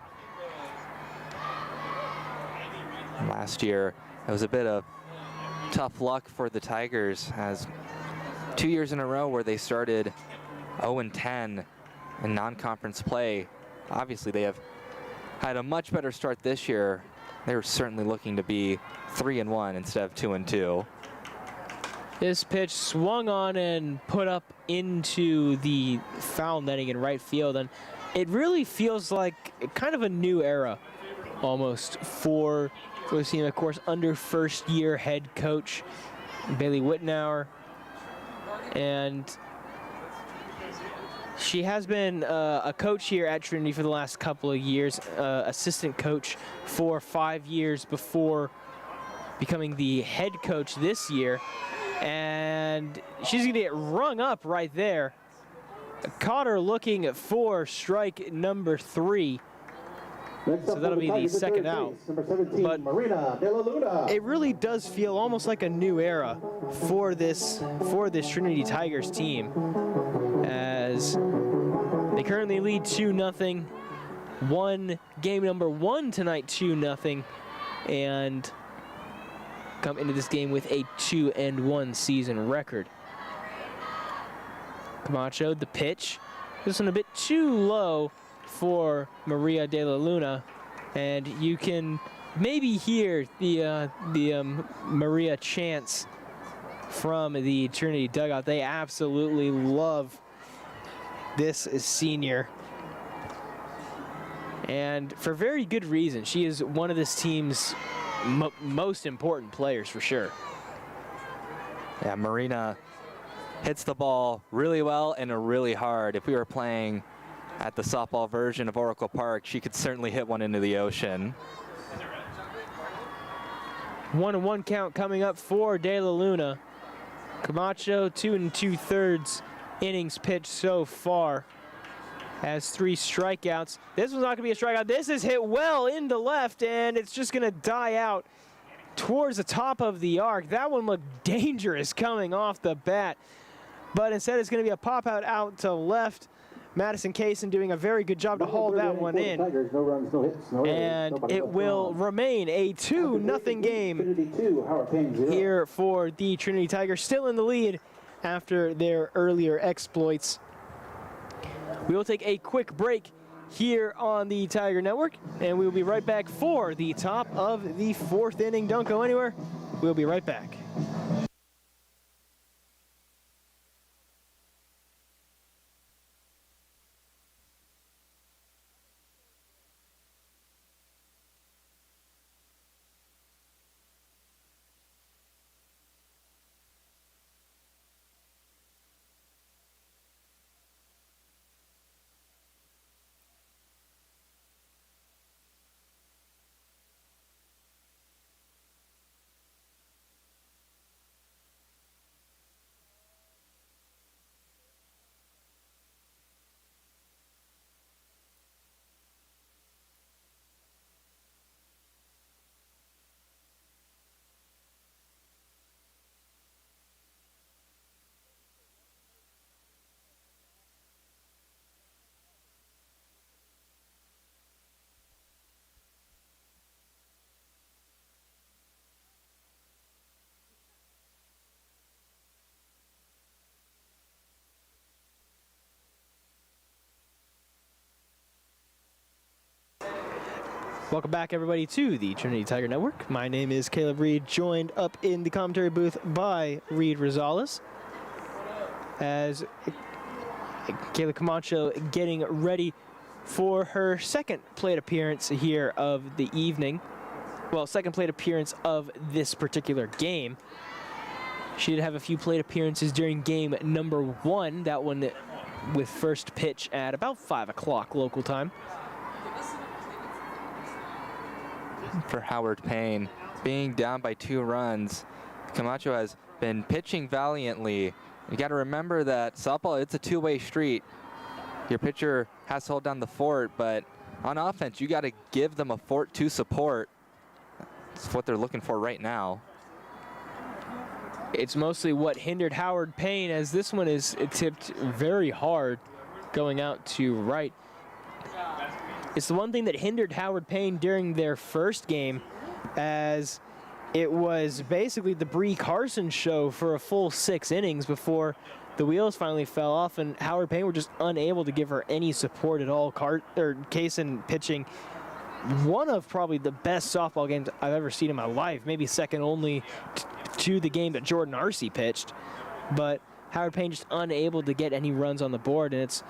Last year, it was a bit of tough luck for the Tigers, as 2 years in a row where they started 0-10 in non-conference play. Obviously, they have had a much better start this year. They were certainly looking to be 3-1 instead of 2-2. This pitch swung on and put up into the foul netting in right field, and it really feels like kind of a new era almost for the team, of course, under first-year head coach Bailey Wittenauer. And she has been a coach here at Trinity for the last couple of years, assistant coach for 5 years before becoming the head coach this year. And she's gonna get rung up right there. Caught her looking for strike number 3. So that'll be the second out. But it really does feel almost like a new era for this Trinity Tigers team, as they currently lead 2-0. Won game number 1 tonight 2-0, and come into this game with a 2-1 season record. Camacho, the pitch. This one a bit too low for Maria de la Luna, and you can maybe hear the Maria chants from the Trinity dugout. They absolutely love this senior, and for very good reason. She is one of this team's most important players for sure. Yeah, Marina hits the ball really well and really hard. If we were playing at the softball version of Oracle Park, she could certainly hit one into the ocean. 1-1 count coming up for De La Luna. Camacho, 2 2/3 innings pitched so far, has 3 strikeouts. This one's not gonna be a strikeout. This is hit well into left, and it's just gonna die out towards the top of the arc. That one looked dangerous coming off the bat, but instead it's gonna be a pop out to left. Madison Kaysen doing a very good job to haul that one in. And it will remain a 2-0 game here for the Trinity Tigers, still in the lead after their earlier exploits. We will take a quick break here on the Tiger Network, and we will be right back for the top of the 4th inning. Don't go anywhere. We'll be right back. Welcome back, everybody, to the Trinity Tiger Network. My name is Caleb Reed, joined up in the commentary booth by Reed Rosales. As Kayla Camacho getting ready for her second plate appearance here of the evening. Well, second plate appearance of this particular game. She did have a few plate appearances during game number 1. That one with first pitch at about 5 o'clock local time. For Howard Payne, being down by 2 runs, Camacho has been pitching valiantly. You got to remember that softball, it's a two-way street. Your pitcher has to hold down the fort, but on offense, you got to give them a fort to support. That's what they're looking for right now. It's mostly what hindered Howard Payne, as this one is tipped very hard going out to right. It's the one thing that hindered Howard Payne during their first game, as it was basically the Bree Carson show for a full 6 innings before the wheels finally fell off, and Howard Payne were just unable to give her any support at all. Kaysen pitching one of probably the best softball games I've ever seen in my life, maybe second only to the game that Jordan Arce pitched. But Howard Payne just unable to get any runs on the board, and it's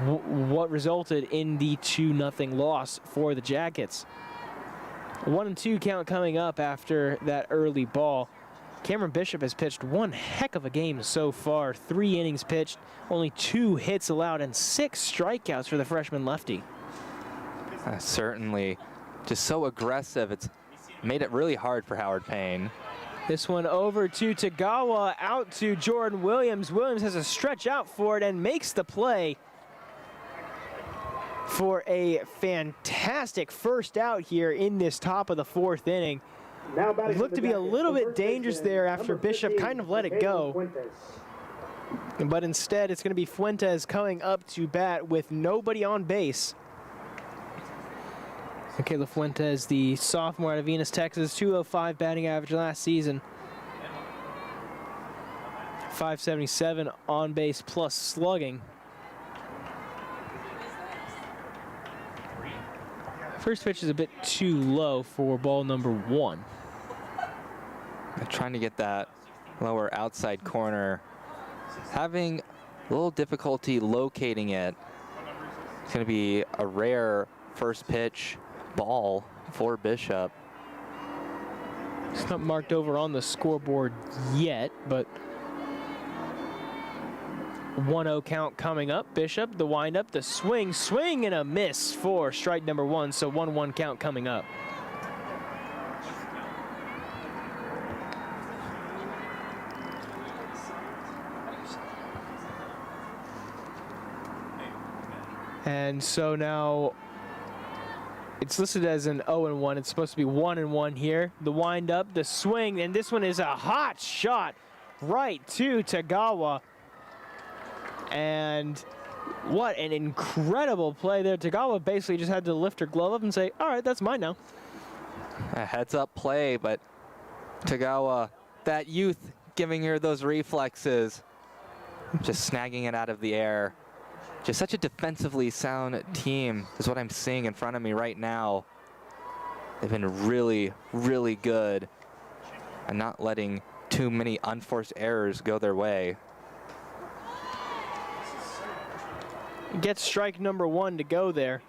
what resulted in the 2-0 loss for the Jackets. 1-2 count coming up after that early ball. Cameron Bishop has pitched one heck of a game so far. 3 innings pitched, only 2 hits allowed, and 6 strikeouts for the freshman lefty. Certainly, just so aggressive. It's made it really hard for Howard Payne. This one over to Tagawa, out to Jordan Williams. Williams has a stretch out for it and makes the play for a fantastic first out here in this top of the 4th inning. Looked to be a little bit dangerous there after Bishop kind of let it go. But instead, it's going to be Fuentes coming up to bat with nobody on base. Michaela Fuentes, the sophomore out of Venus, Texas, 205 batting average last season. 577 on base plus slugging. First pitch is a bit too low for ball number 1. They're trying to get that lower outside corner. Having a little difficulty locating it. It's going to be a rare first pitch ball for Bishop. It's not marked over on the scoreboard yet, but 1-0 count coming up. Bishop, the windup, the swing and a miss for strike number 1, so 1-1 count coming up. And so now it's listed as an 0-1. It's supposed to be 1-1 here. The windup, the swing, and this one is a hot shot right to Tagawa. And what an incredible play there. Tagawa basically just had to lift her glove up and say, all right, that's mine now. A heads-up play, but Tagawa, that youth giving her those reflexes, just snagging it out of the air. Just such a defensively sound team is what I'm seeing in front of me right now. They've been really, really good and not letting too many unforced errors go their way. Gets strike number 1 to go there.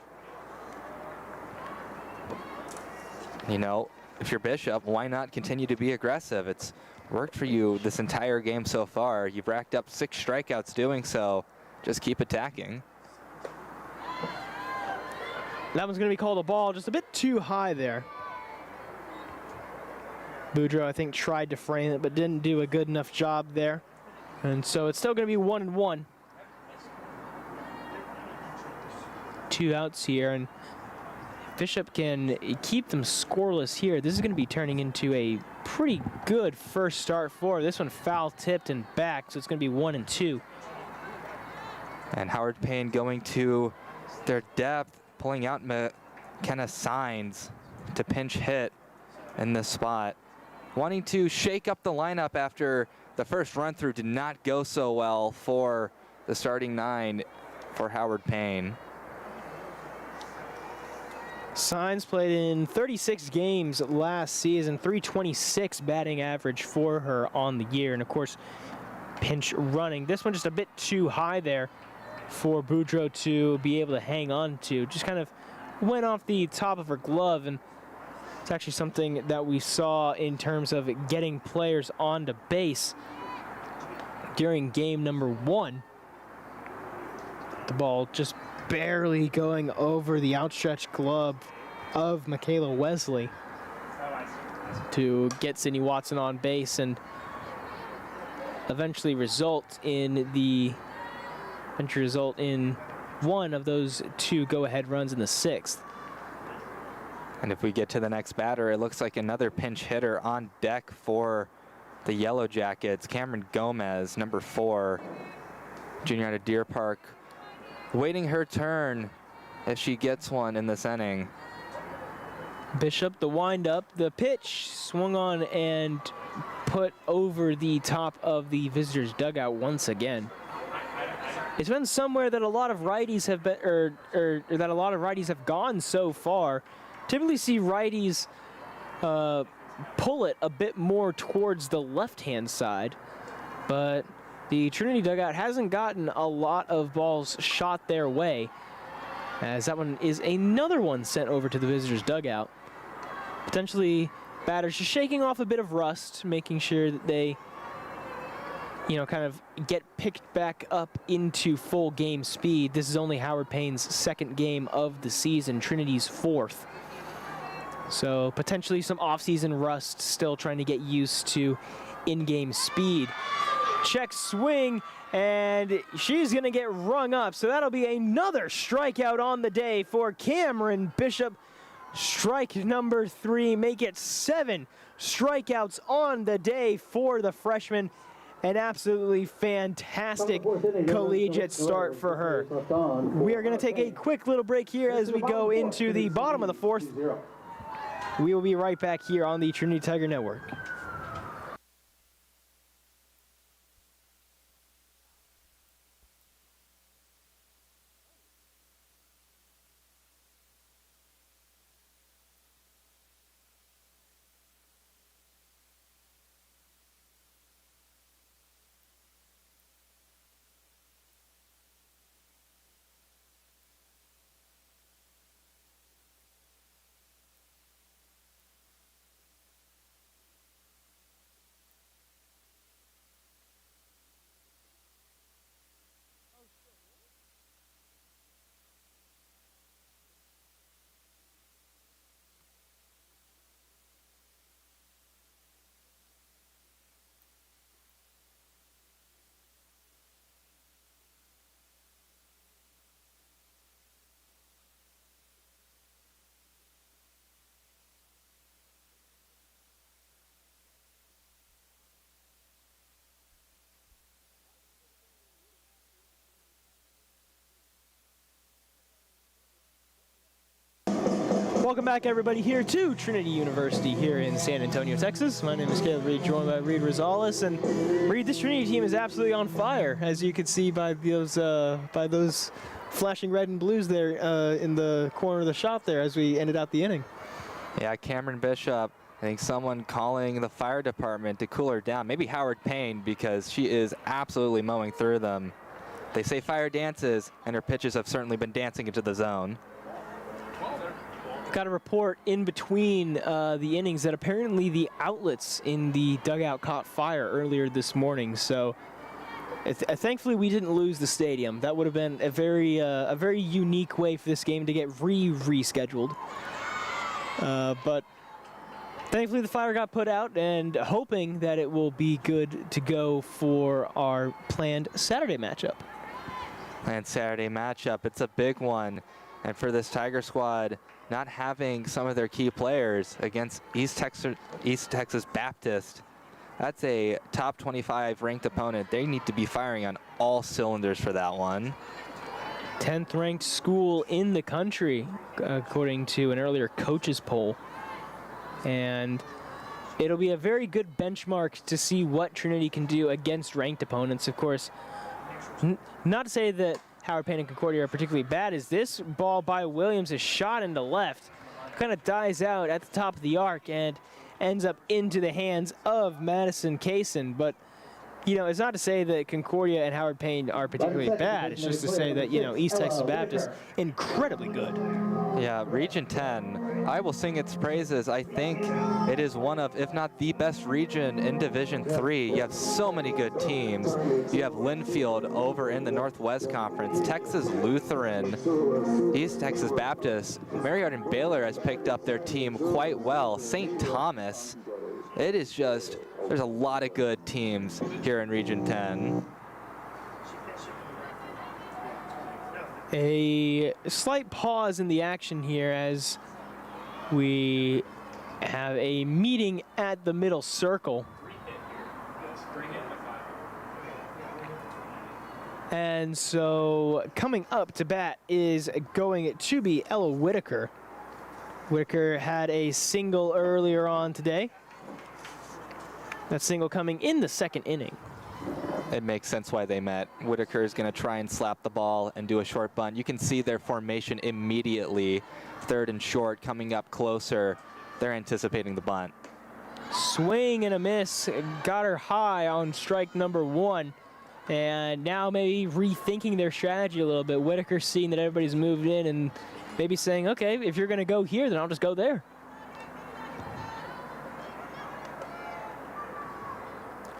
You know, if you're Bishop, why not continue to be aggressive? It's worked for you this entire game so far. You've racked up 6 strikeouts doing so. Just keep attacking. That one's going to be called a ball, just a bit too high there. Boudreaux, I think, tried to frame it, but didn't do a good enough job there. And so it's still going to be 1-1. 2 outs here, and Bishop can keep them scoreless here. This is going to be turning into a pretty good first start for her. This one foul tipped and back, so it's going to be 1-2. And Howard Payne going to their depth, pulling out McKenna Signs to pinch hit in this spot. Wanting to shake up the lineup after the first run through did not go so well for the starting 9 for Howard Payne. Signs played in 36 games last season, 326 batting average for her on the year. And of course, pinch running. This one just a bit too high there for Boudreaux to be able to hang on to. Just kind of went off the top of her glove, and it's actually something that we saw in terms of getting players onto base during game number 1. The ball just barely going over the outstretched glove of Michaela Wesley to get Sydney Watson on base and eventually result in one of those 2 go-ahead runs in the 6th. And if we get to the next batter, it looks like another pinch hitter on deck for the Yellow Jackets. Cameron Gomez, number 4, junior out of Deer Park, waiting her turn if she gets one in this inning. Bishop, the windup, the pitch swung on and put over the top of the visitors' dugout once again. It's been somewhere that a lot of righties have been, or that a lot of righties have gone so far. Typically see righties pull it a bit more towards the left-hand side, but the Trinity dugout hasn't gotten a lot of balls shot their way, as that one is another one sent over to the visitors' dugout. Potentially batters just shaking off a bit of rust, making sure that they, kind of get picked back up into full game speed. This is only Howard Payne's 2nd game of the season, Trinity's 4th. So potentially some off-season rust, still trying to get used to in-game speed. Check swing, and she's going to get rung up. So that'll be another strikeout on the day for Cameron Bishop. Strike number 3, make it 7 strikeouts on the day for the freshman. An absolutely fantastic collegiate start for her. We are going to take a quick little break here as we go into the bottom of the 4th. We will be right back here on the Trinity Tiger Network. Welcome back, everybody, here to Trinity University here in San Antonio, Texas. My name is Caleb Reed, joined by Reed Rosales, and Reed, this Trinity team is absolutely on fire, as you can see by those flashing red and blues there in the corner of the shop there as we ended out the inning. Yeah, Cameron Bishop, I think someone calling the fire department to cool her down. Maybe Howard Payne, because she is absolutely mowing through them. They say fire dances, and her pitches have certainly been dancing into the zone. Got a report in between the innings that apparently the outlets in the dugout caught fire earlier this morning. So thankfully we didn't lose the stadium. That would have been a very unique way for this game to get rescheduled. But thankfully the fire got put out, and hoping that it will be good to go for our planned Saturday matchup. Planned Saturday matchup, it's a big one. And for this Tiger squad, not having some of their key players against East Texas Baptist, that's a top 25 ranked opponent. They need to be firing on all cylinders for that one. 10th ranked school in the country, according to an earlier coaches poll. And it'll be a very good benchmark to see what Trinity can do against ranked opponents. Of course, not to say that Howard Payne and Concordia are particularly bad, as this ball by Williams is shot into left. kind of dies out at the top of the arc and ends up into the hands of Madison Kaysen. But, you know, it's not to say that Concordia and Howard Payne are particularly bad. It's just to say that, you know, East Texas Baptist, incredibly good. Yeah, Region 10, I will sing its praises. I think it is one of, if not the best region in Division 3. You have so many good teams. You have Linfield over in the Northwest Conference, Texas Lutheran, East Texas Baptist. Marriott and Baylor has picked up their team quite well. St. Thomas, it is just, there's a lot of good teams here in Region 10. A slight pause in the action here as we have a meeting at the middle circle. And so coming up to bat is going to be Ella Whitaker. Whitaker had a single earlier on today. That single coming in the second inning. It makes sense why they met. Whitaker is going to try and slap the ball and do a short bunt. You can see their formation immediately. Third and short, coming up closer. They're anticipating the bunt. Swing and a miss. Got her high on strike number 1. And now maybe rethinking their strategy a little bit. Whitaker seeing that everybody's moved in and maybe saying, okay, if you're going to go here, then I'll just go there.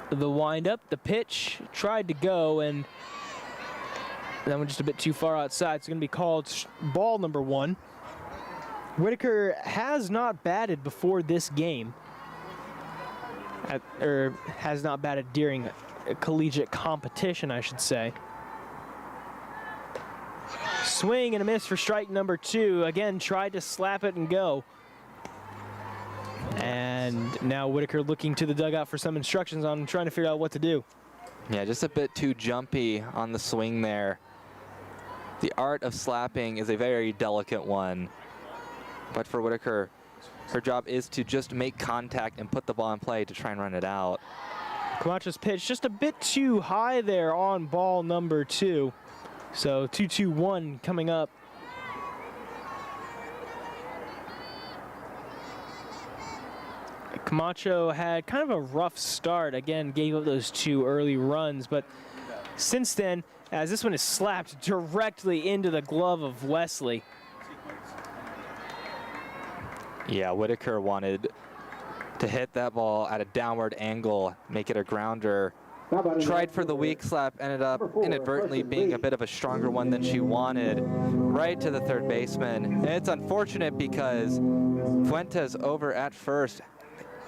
The windup, the pitch, tried to go, and that one just a bit too far outside. It's going to be called ball number 1. Whitaker has not batted before this game, or has not batted during a collegiate competition, I should say. Swing and a miss for strike number 2. Again, tried to slap it and go. And now Whitaker looking to the dugout for some instructions on trying to figure out what to do. Yeah, just a bit too jumpy on the swing there. The art of slapping is a very delicate one. But for Whitaker, her job is to just make contact and put the ball in play to try and run it out. Camacho's pitch just a bit too high there on ball number 2. So 2-2-1 coming up. Camacho had kind of a rough start. Again, gave up those 2 early runs, but since then, as this one is slapped directly into the glove of Wesley. Yeah, Whitaker wanted to hit that ball at a downward angle, make it a grounder. Tried for the weak slap, ended up inadvertently being a bit of a stronger one than she wanted, right to the third baseman. And it's unfortunate because Fuentes over at first.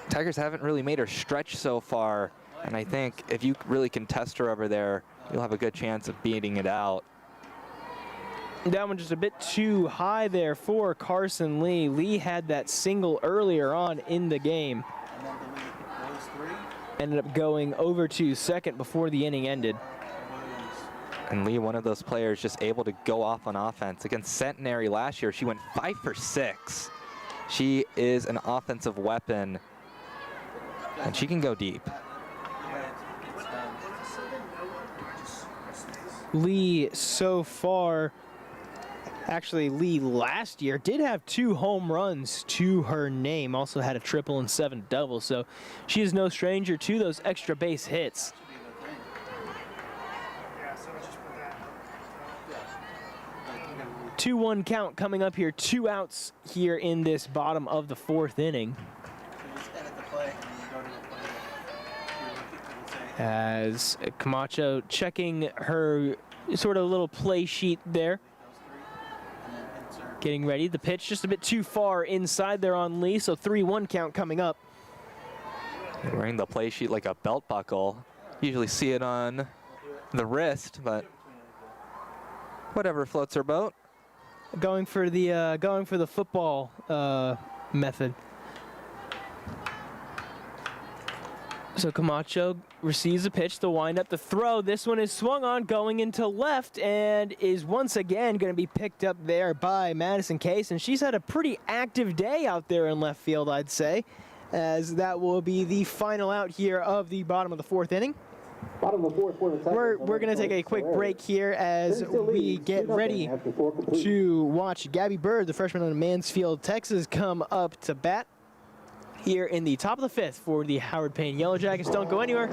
Tigers haven't really made her stretch so far, and I think if you really can test her over there, you'll have a good chance of beating it out. That one just a bit too high there for Carson Lee. Lee had that single earlier on in the game. Ended up going over to second before the inning ended. And Lee, one of those players just able to go off on offense. Against Centenary last year, she went 5 for 6. She is an offensive weapon, and she can go deep. Lee so far, actually Lee last year did have 2 home runs to her name, also had a triple and 7 doubles, so she is no stranger to those extra base hits. – 2-1 count coming up here, 2 outs here in this bottom of the 4th inning. As Camacho checking her sort of little play sheet there. Getting ready. The pitch just a bit too far inside there on Lee, so 3-1 count coming up. Wearing the play sheet like a belt buckle. Usually see it on the wrist, but whatever floats her boat. Going for the football method. So Camacho receives a pitch, the windup, the throw. This one is swung on, going into left, and is once again going to be picked up there by Madison Case. And she's had a pretty active day out there in left field, I'd say, as that will be the final out here of the bottom of the 4th inning. Bottom of the fourth for the Tigers. We're going to take a quick break here as we get ready to watch Gabby Bird, the freshman out of Mansfield, Texas, come up to bat here in the top of the fifth for the Howard Payne Yellow Jackets. Don't go anywhere.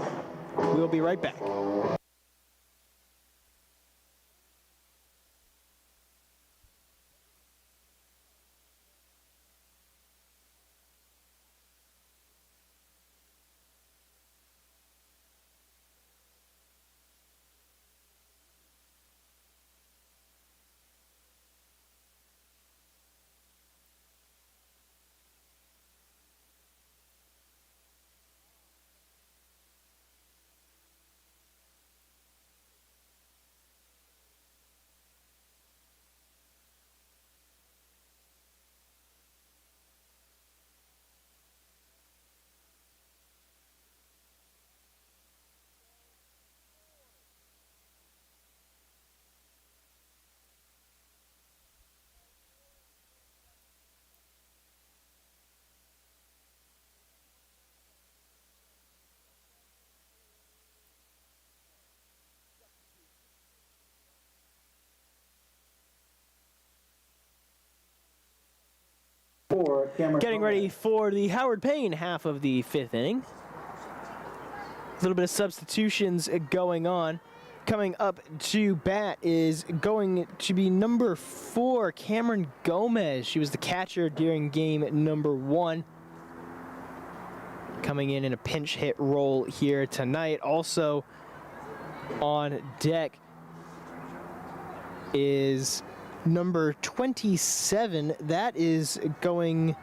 We'll be right back. Getting ready for the Howard Payne half of the fifth inning. A little bit of substitutions going on. Coming up to bat is going to be number 4, Cameron Gomez. She was the catcher during game number 1. Coming in a pinch hit role here tonight. Also on deck is number 27. That is going...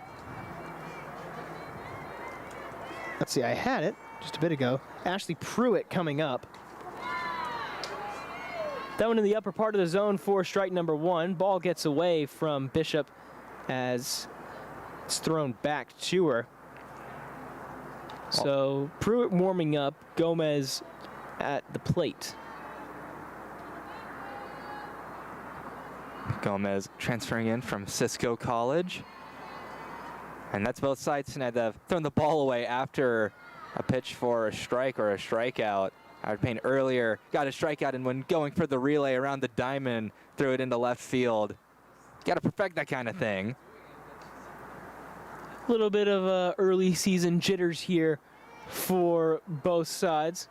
Let's see, I had it just a bit ago. Ashley Pruitt coming up. That one in the upper part of the zone for strike number 1. Ball gets away from Bishop as it's thrown back to her. So Pruitt warming up, Gomez at the plate. Gomez transferring in from Cisco College. And that's both sides tonight that have thrown the ball away after a pitch for a strike or a strikeout. Howard Payne earlier got a strikeout, and when going for the relay around the diamond, threw it into left field. Got to perfect that kind of thing. A little bit of early season jitters here for both sides.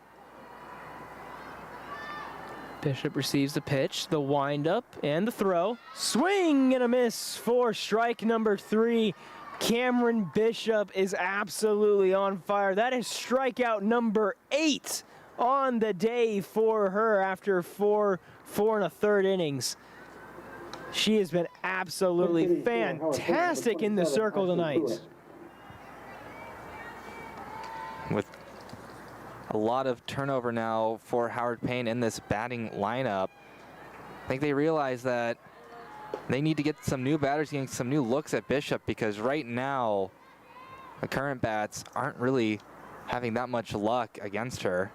Bishop receives the pitch, the windup, and the throw. Swing and a miss for strike number 3. Cameron Bishop is absolutely on fire. That is strikeout number 8 on the day for her after 4 1/3 innings. She has been absolutely fantastic in the circle tonight. With a lot of turnover now for Howard Payne in this batting lineup, I think they realize that they need to get some new batters, getting some new looks at Bishop, because right now the current bats aren't really having that much luck against her.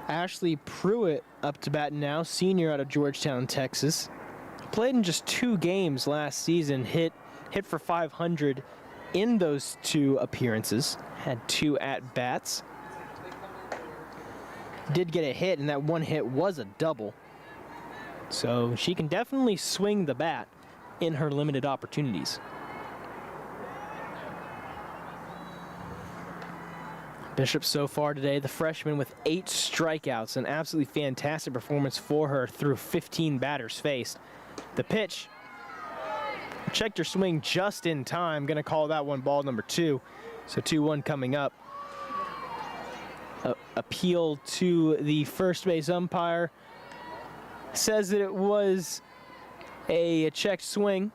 Ashley Pruitt up to bat now, senior out of Georgetown, Texas. Played in just 2 games last season, hit for 500 in those 2 appearances, had 2 at-bats. Did get a hit, and that one hit was a double. So she can definitely swing the bat in her limited opportunities. Bishop so far today, the freshman, with 8 strikeouts, an absolutely fantastic performance for her through 15 batters faced. The pitch, checked her swing just in time, gonna call that one ball number 2. So 2-1 coming up. Appeal to the first base umpire. Says that it was a checked swing.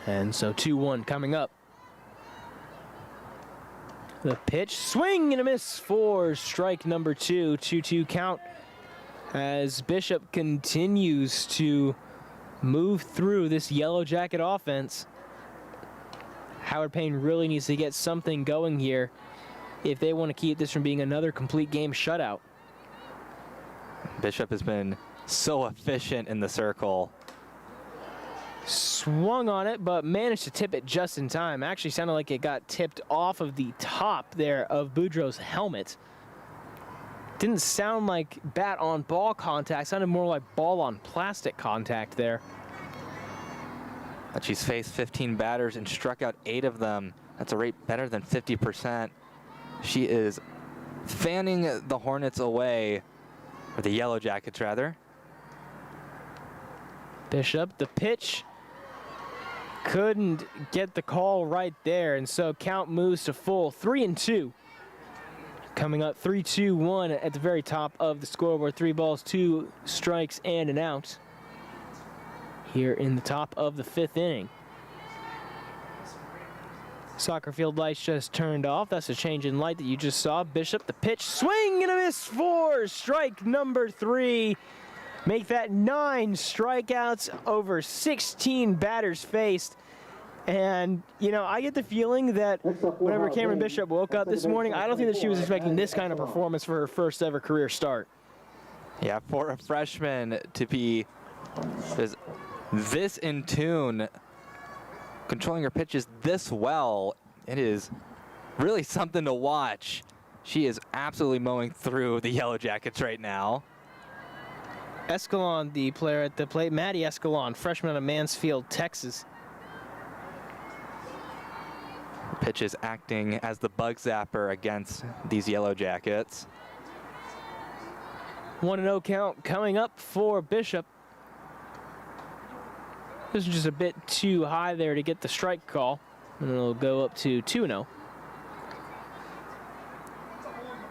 And so 2-1 coming up. The pitch, swing and a miss for strike number 2. 2-2 count as Bishop continues to move through this Yellow Jacket offense. Howard Payne really needs to get something going here if they want to keep this from being another complete game shutout. Bishop has been so efficient in the circle. Swung on it, but managed to tip it just in time. Actually sounded like it got tipped off of the top there of Boudreaux's helmet. Didn't sound like bat on ball contact, sounded more like ball on plastic contact there. But she's faced 15 batters and struck out 8 of them. That's a rate better than 50%. She is fanning the Hornets away, or the Yellow Jackets rather. Bishop, the pitch. Couldn't get the call right there, and so count moves to full 3-2. Coming up 3-2-1 at the very top of the scoreboard. 3 balls, 2 strikes, and an out here in the top of the 5th inning. Soccer field lights just turned off. That's a change in light that you just saw. Bishop, the pitch, swing and a miss for strike number 3. Make that 9 strikeouts over 16 batters faced. And, you know, I get the feeling that whenever Cameron Bishop woke up this morning, I don't think that she was expecting this kind of performance for her first ever career start. Yeah, for a freshman to be this in tune, controlling her pitches this well, it is really something to watch. She is absolutely mowing through the Yellow Jackets right now. Escalon, the player at the plate, Maddie Escalon, freshman out of Mansfield, Texas. Pitch is acting as the bug zapper against these Yellow Jackets. 1-0 count coming up for Bishop. This is just a bit too high there to get the strike call, and it'll go up to 2-0.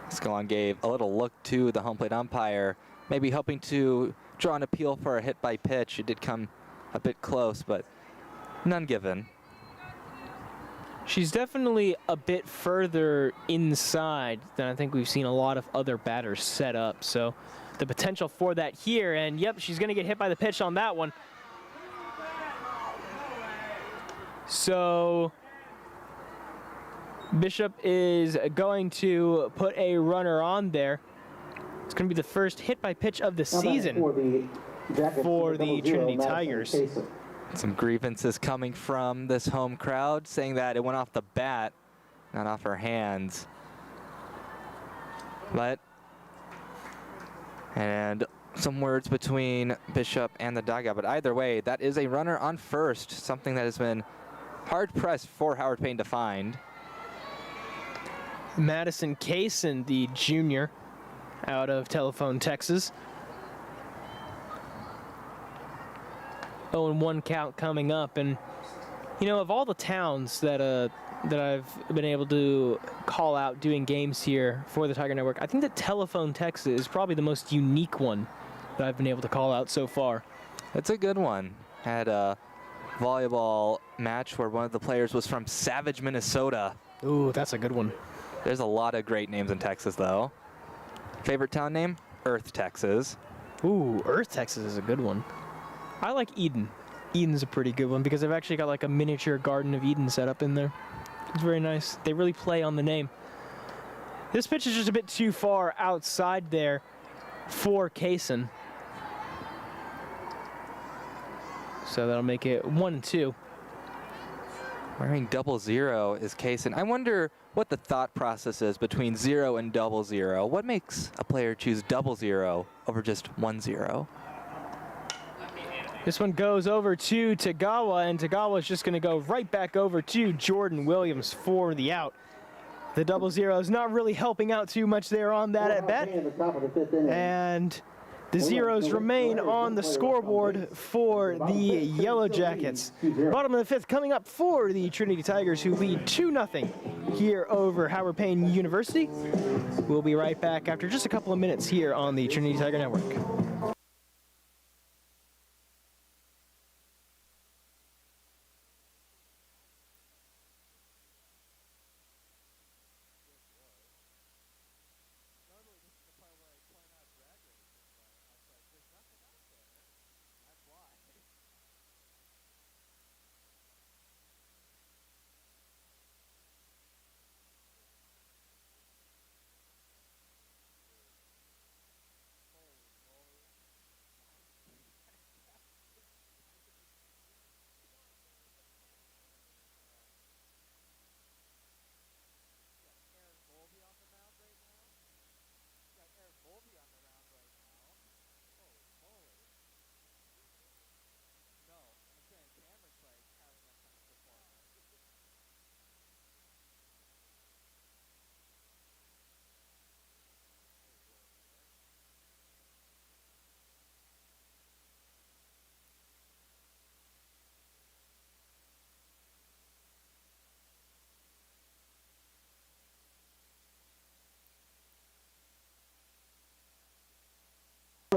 Escalon gave a little look to the home plate umpire, maybe hoping to draw an appeal for a hit by pitch. It did come a bit close, but none given. She's definitely a bit further inside than I think we've seen a lot of other batters set up. So the potential for that here, and yep, she's going to get hit by the pitch on that one. So Bishop is going to put a runner on there. It's going to be the first hit by pitch of the season for the Trinity Tigers. Some grievances coming from this home crowd, saying that it went off the bat, not off her hands. And some words between Bishop and the dugout, but either way, that is a runner on first, something that has been hard-pressed for Howard Payne to find. Madison Kaysen, the junior out of Telephone, Texas. 0-1 count coming up, and you know, of all the towns that I've been able to call out doing games here for the Tiger Network, I think that Telephone, Texas is probably the most unique one that I've been able to call out so far. It's a good one. Had a volleyball match where one of the players was from Savage, Minnesota. Ooh, that's a good one. There's a lot of great names in Texas, though. Favorite town name? Earth, Texas. Ooh, Earth, Texas is a good one. I like Eden. Eden's a pretty good one because they've actually got like a miniature Garden of Eden set up in there. It's very nice. They really play on the name. This pitch is just a bit too far outside there for Kaysen. So that'll make it 1-2. Wearing 00 is Kaysen. I wonder what the thought process is between 0 and 00. What makes a player choose 00 over just 10? This one goes over to Tagawa, and Tagawa's just going to go right back over to Jordan Williams for the out. The 00 is not really helping out too much there on that at bat. And the zeros remain on the scoreboard for the Yellow Jackets. Bottom of the 5th coming up for the Trinity Tigers, who lead 2-0 here over Howard Payne University. We'll be right back after just a couple of minutes here on the Trinity Tiger Network.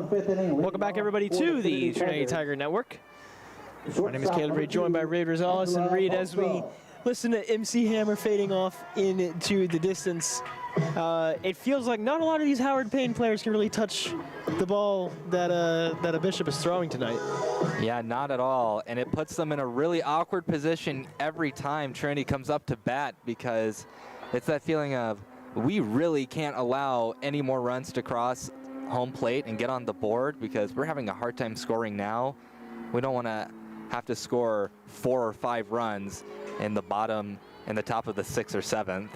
fifth inning. Welcome back, everybody, to the Trinity Tiger Network. My name is Caleb Reed, joined by Reed Rosales. And Reed, as we listen to MC Hammer fading off into the distance, it feels like not a lot of these Howard Payne players can really touch the ball that a Bishop is throwing tonight. Yeah, not at all. And it puts them in a really awkward position every time Trinity comes up to bat, because it's that feeling of, we really can't allow any more runs to cross home plate and get on the board, because we're having a hard time scoring now. We don't want to have to score 4 or 5 runs in the top of the 6th or 7th.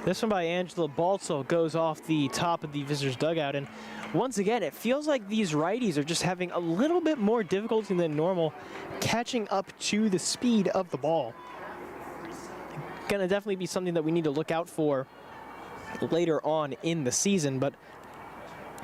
This one by Angela Baltzell goes off the top of the visitors' dugout, and once again, it feels like these righties are just having a little bit more difficulty than normal catching up to the speed of the ball. Gonna definitely be something that we need to look out for later on in the season, but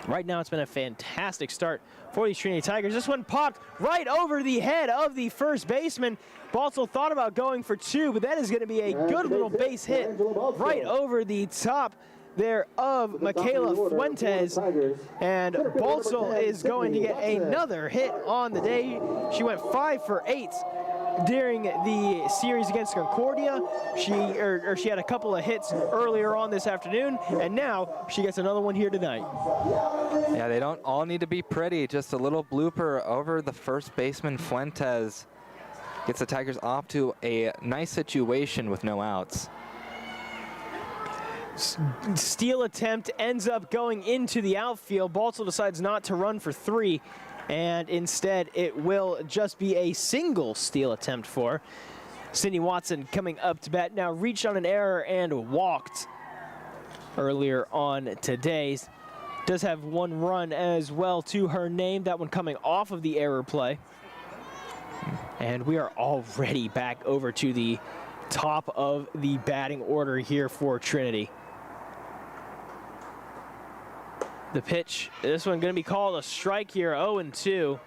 right now it's been a fantastic start for these Trinity Tigers. This one popped right over the head of the first baseman. Baltzell thought about going for 2, but that is going to be a good little base hit right over the top there of Michaela Fuentes. And Baltzell is going to get another hit on the day. She went 5 for 8 during the series against Concordia. She had a couple of hits earlier on this afternoon, and now she gets another one here tonight. Yeah, they don't all need to be pretty. Just a little blooper over the first baseman. Fuentes gets the Tigers off to a nice situation with no outs. Steal attempt ends up going into the outfield. Baltzell decides not to run for 3, and instead it will just be a single steal attempt for Sydney Watson coming up to bat. Now reached on an error and walked earlier on today. Does have 1 run as well to her name, that one coming off of the error play. And we are already back over to the top of the batting order here for Trinity. The pitch, this one going to be called a strike here, 0-2.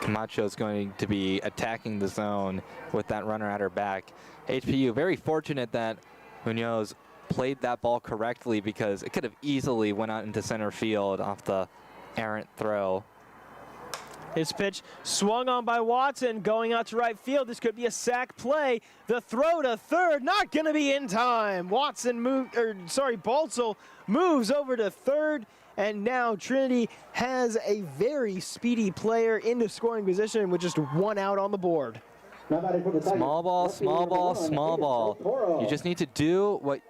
Camacho is going to be attacking the zone with that runner at her back. HPU very fortunate that Munoz played that ball correctly, because it could have easily went out into center field off the errant throw. His pitch swung on by Watson, going out to right field. This could be a sac play. The throw to third, not going to be in time. Baltzell moves over to third, and now Trinity has a very speedy player into scoring position with just 1 out on the board. Small ball, small ball, small ball. You just need to do what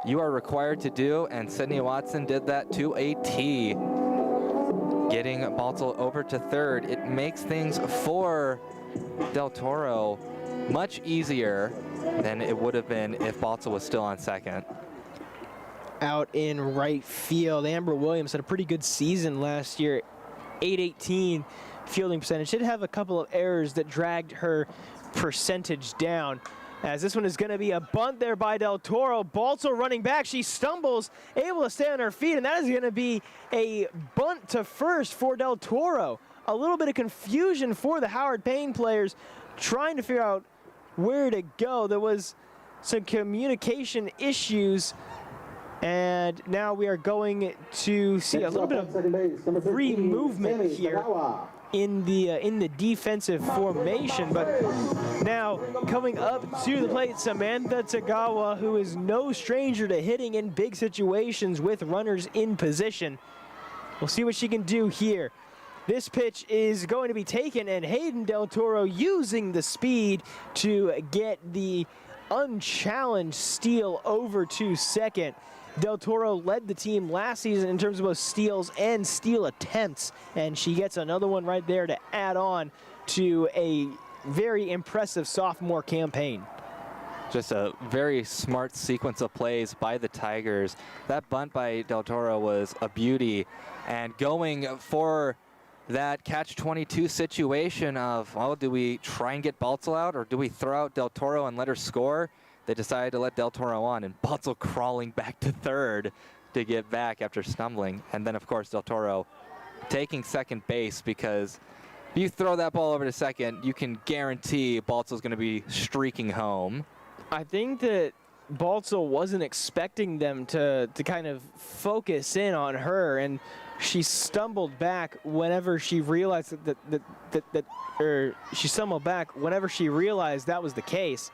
you are required to do, and Sydney Watson did that to a T. Getting Baltzell over to third, it makes things for Del Toro much easier than it would have been if Baltzell was still on second. Out in right field, Amber Williams had a pretty good season last year, .818 fielding percentage. Did have a couple of errors that dragged her percentage down. As this one is going to be a bunt there by Del Toro. Baltzell running back. She stumbles, able to stay on her feet, and that is going to be a bunt to first for Del Toro. A little bit of confusion for the Howard Payne players trying to figure out where to go. There was some communication issues, and now we are going to see a little bit of free movement here in the defensive formation. But now coming up to the plate, Samantha Tagawa, who is no stranger to hitting in big situations with runners in position. We'll see what she can do here. This pitch is going to be taken, and Hayden Del Toro using the speed to get the unchallenged steal over to second. Del Toro led the team last season in terms of both steals and steal attempts, and she gets another one right there to add on to a very impressive sophomore campaign. Just a very smart sequence of plays by the Tigers. That bunt by Del Toro was a beauty, and going for that catch-22 situation of, well, do we try and get Baltzell out, or do we throw out Del Toro and let her score? They decided to let Del Toro on, and Baltzell crawling back to third to get back after stumbling. And then, of course, Del Toro taking second base, because if you throw that ball over to second, you can guarantee Baltzell's going to be streaking home. I think that Baltzl wasn't expecting them to kind of focus in on her, and she stumbled back whenever she realized she stumbled back whenever she realized that was the case.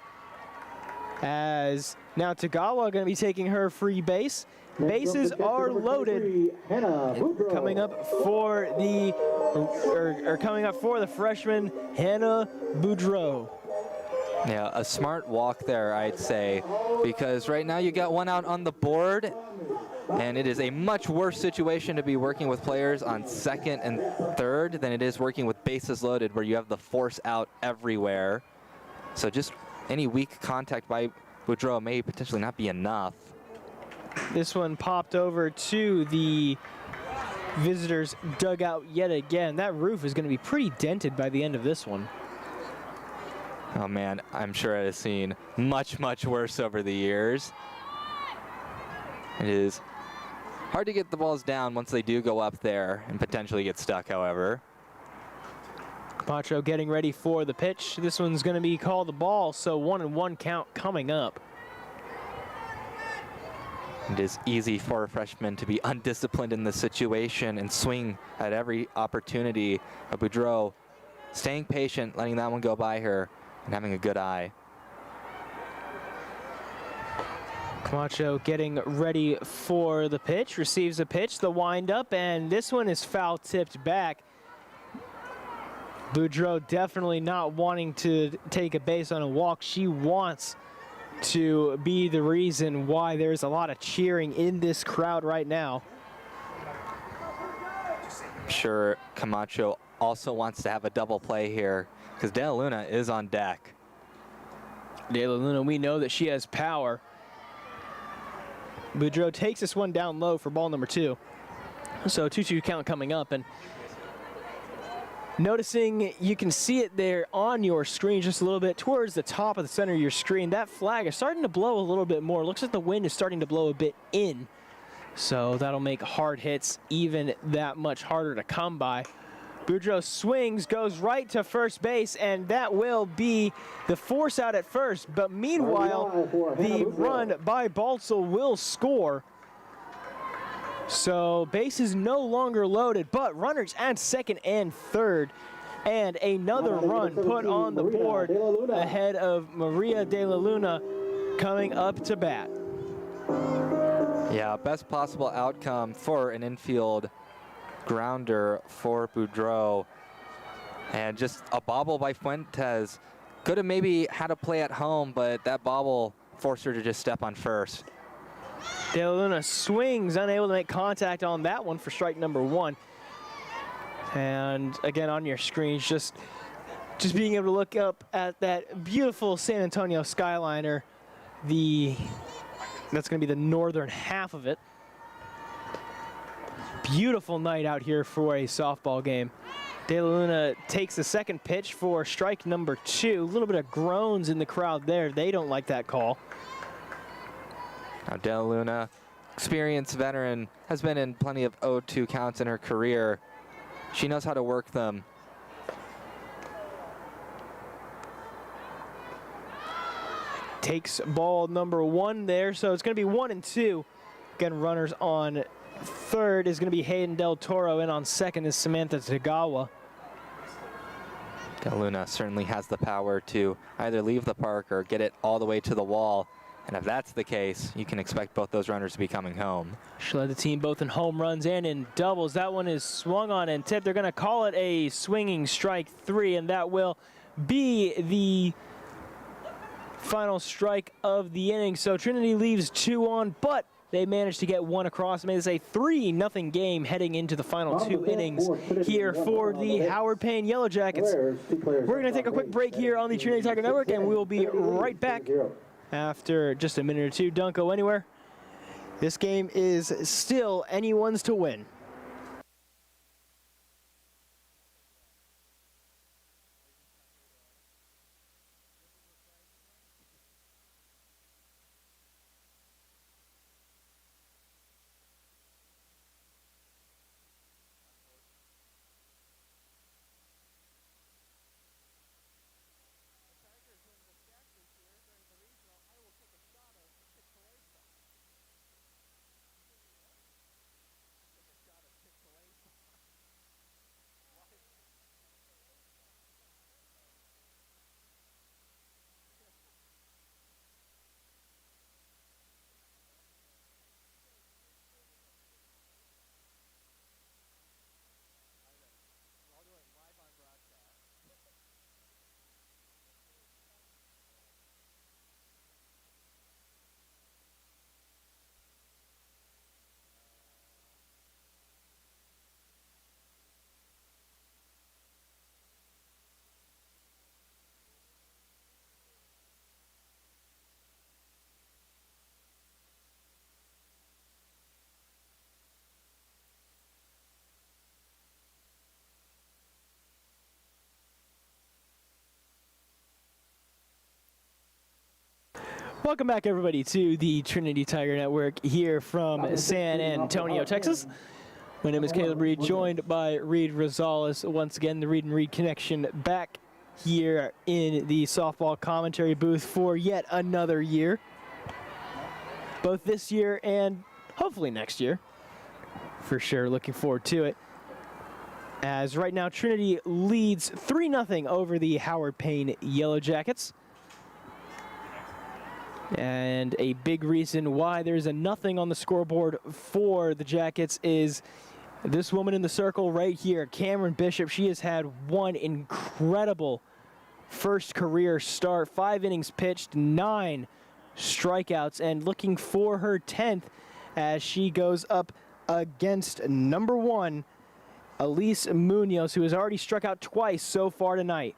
As now Tagawa going to be taking her free base. Bases are loaded. Coming up for the freshman Hannah Boudreau. Yeah, a smart walk there, I'd say, because right now you got one out on the board, and it is a much worse situation to be working with players on second and third than it is working with bases loaded, where you have the force out everywhere. So just any weak contact by Boudreau may potentially not be enough. This one popped over to the visitors' dugout yet again. That roof is going to be pretty dented by the end of this one. Oh man, I'm sure it has seen much, much worse over the years. It is hard to get the balls down once they do go up there and potentially get stuck, however. Camacho getting ready for the pitch. This one's going to be called the ball, so 1-1 count coming up. It is easy for a freshman to be undisciplined in this situation and swing at every opportunity. Boudreau staying patient, letting that one go by her, and having a good eye. Camacho getting ready for the pitch, receives a pitch, the windup, and this one is foul tipped back. Boudreau definitely not wanting to take a base on a walk. She wants to be the reason why there's a lot of cheering in this crowd right now. I'm sure Camacho also wants to have a double play here because De La Luna is on deck. De La Luna, we know that she has power. Boudreau takes this one down low for ball number 2. So 2-2 count coming up, and noticing, you can see it there on your screen just a little bit towards the top of the center of your screen. That flag is starting to blow a little bit more. Looks like the wind is starting to blow a bit in. So that'll make hard hits even that much harder to come by. Boudreau swings, goes right to first base, and that will be the force out at first. But meanwhile, the run by Baltzl will score. So base is no longer loaded, but runners at second and third. And another run put on the board ahead of Maria De La Luna coming up to bat. Yeah, best possible outcome for an infield grounder for Boudreau. And just a bobble by Fuentes. Could have maybe had a play at home, but that bobble forced her to just step on first. De La Luna swings, unable to make contact on that one for strike number 1. And again, on your screens, just being able to look up at that beautiful San Antonio skyliner. That's going to be the northern half of it. Beautiful night out here for a softball game. De La Luna takes the second pitch for strike number 2. A little bit of groans in the crowd there. They don't like that call. Now De La Luna, experienced veteran, has been in plenty of 0-2 counts in her career. She knows how to work them. Takes ball number 1 there, so it's going to be 1-2. Again, runners on third is going to be Hayden Del Toro, and on second is Samantha Tagawa. De La Luna certainly has the power to either leave the park or get it all the way to the wall. And if that's the case, you can expect both those runners to be coming home. She led the team both in home runs and in doubles. That one is swung on and tipped. They're going to call it a swinging strike 3, and that will be the final strike of the inning. So Trinity leaves 2 on, but they managed to get 1 across. Made this a 3-0 game heading into the final 2 innings here for the Howard Payne Yellow Jackets. We're going to take a quick break here on the Trinity Tiger Network, and we will be right back after just a minute or two. Don't go anywhere. This game is still anyone's to win. Welcome back, everybody, to the Trinity Tiger Network here from San Antonio, Texas. My name is Caleb Reed, joined by Reed Rosales. Once again, the Reed and Reed connection back here in the softball commentary booth for yet another year. Both this year and hopefully next year. For sure, looking forward to it. As right now, Trinity leads 3-0 over the Howard Payne Yellow Jackets. And a big reason why there's a nothing on the scoreboard for the Jackets is this woman in the circle right here, Cameron Bishop. She has had one incredible first career start, 5 innings pitched, 9 strikeouts, and looking for her 10th as she goes up against number 1, Elise Munoz, who has already struck out twice so far tonight.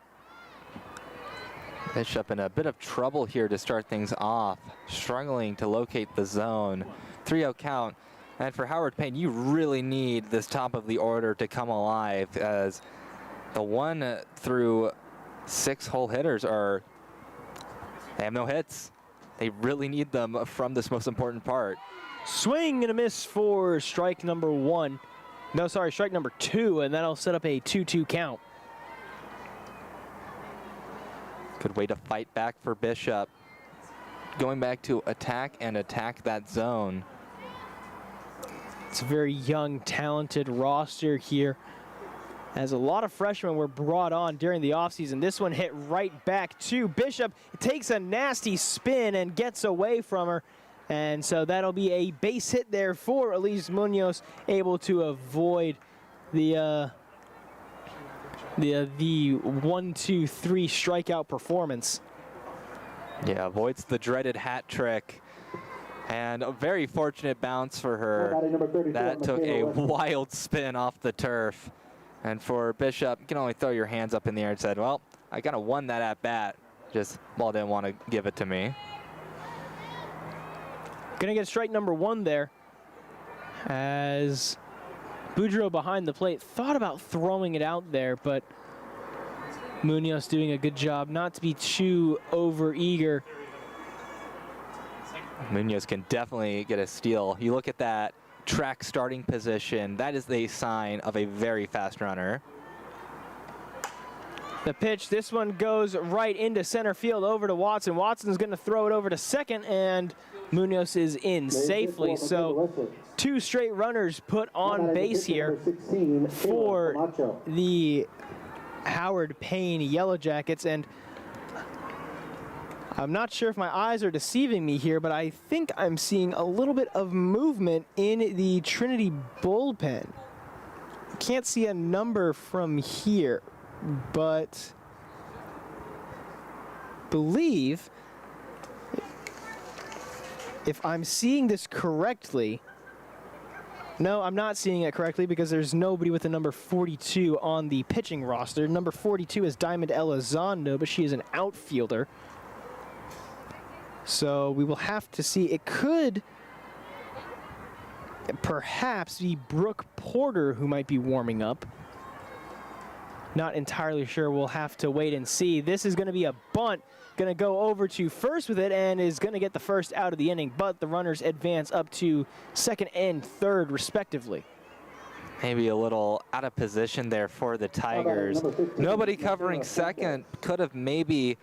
Bishop in a bit of trouble here to start things off, struggling to locate the zone. 3-0 count. And for Howard Payne, you really need this top of the order to come alive, as the 1 through 6 hole hitters they have no hits. They really need them from this most important part. Swing and a miss for strike number 1. No, sorry, strike number 2, and that'll set up a 2-2 count. Good way to fight back for Bishop. Going back to attack that zone. It's a very young, talented roster here, as a lot of freshmen were brought on during the offseason. This one hit right back to Bishop. It takes a nasty spin and gets away from her. And so that'll be a base hit there for Elise Munoz, able to avoid the 1, 2, 3 strikeout performance. Yeah, avoids the dreaded hat trick. And a very fortunate bounce for her. That took a wild spin off the turf. And for Bishop, you can only throw your hands up in the air and said, well, I kind of won that at bat. Just ball didn't want to give it to me. Gonna get strike number 1 there, as Boudreaux behind the plate thought about throwing it out there, but Munoz doing a good job not to be too over-eager. Munoz can definitely get a steal. You look at that track starting position, that is a sign of a very fast runner. The pitch, this one goes right into center field over to Watson. Watson's going to throw it over to second, and Munoz is in safely. So 2 straight runners put on base here for the Howard Payne Yellow Jackets. And I'm not sure if my eyes are deceiving me here, but I think I'm seeing a little bit of movement in the Trinity bullpen. Can't see a number from here, but believe, if I'm seeing this correctly, no, I'm not seeing it correctly, because there's nobody with the number 42 on the pitching roster. Number 42 is Diamond Elizondo, but she is an outfielder. So we will have to see. It could perhaps be Brooke Porter who might be warming up. Not entirely sure. We'll have to wait and see. This is going to be a bunt. Going to go over to first with it, and is going to get the first out of the inning, but the runners advance up to second and third respectively. Maybe a little out of position there for the Tigers. Nobody covering second. Could have maybe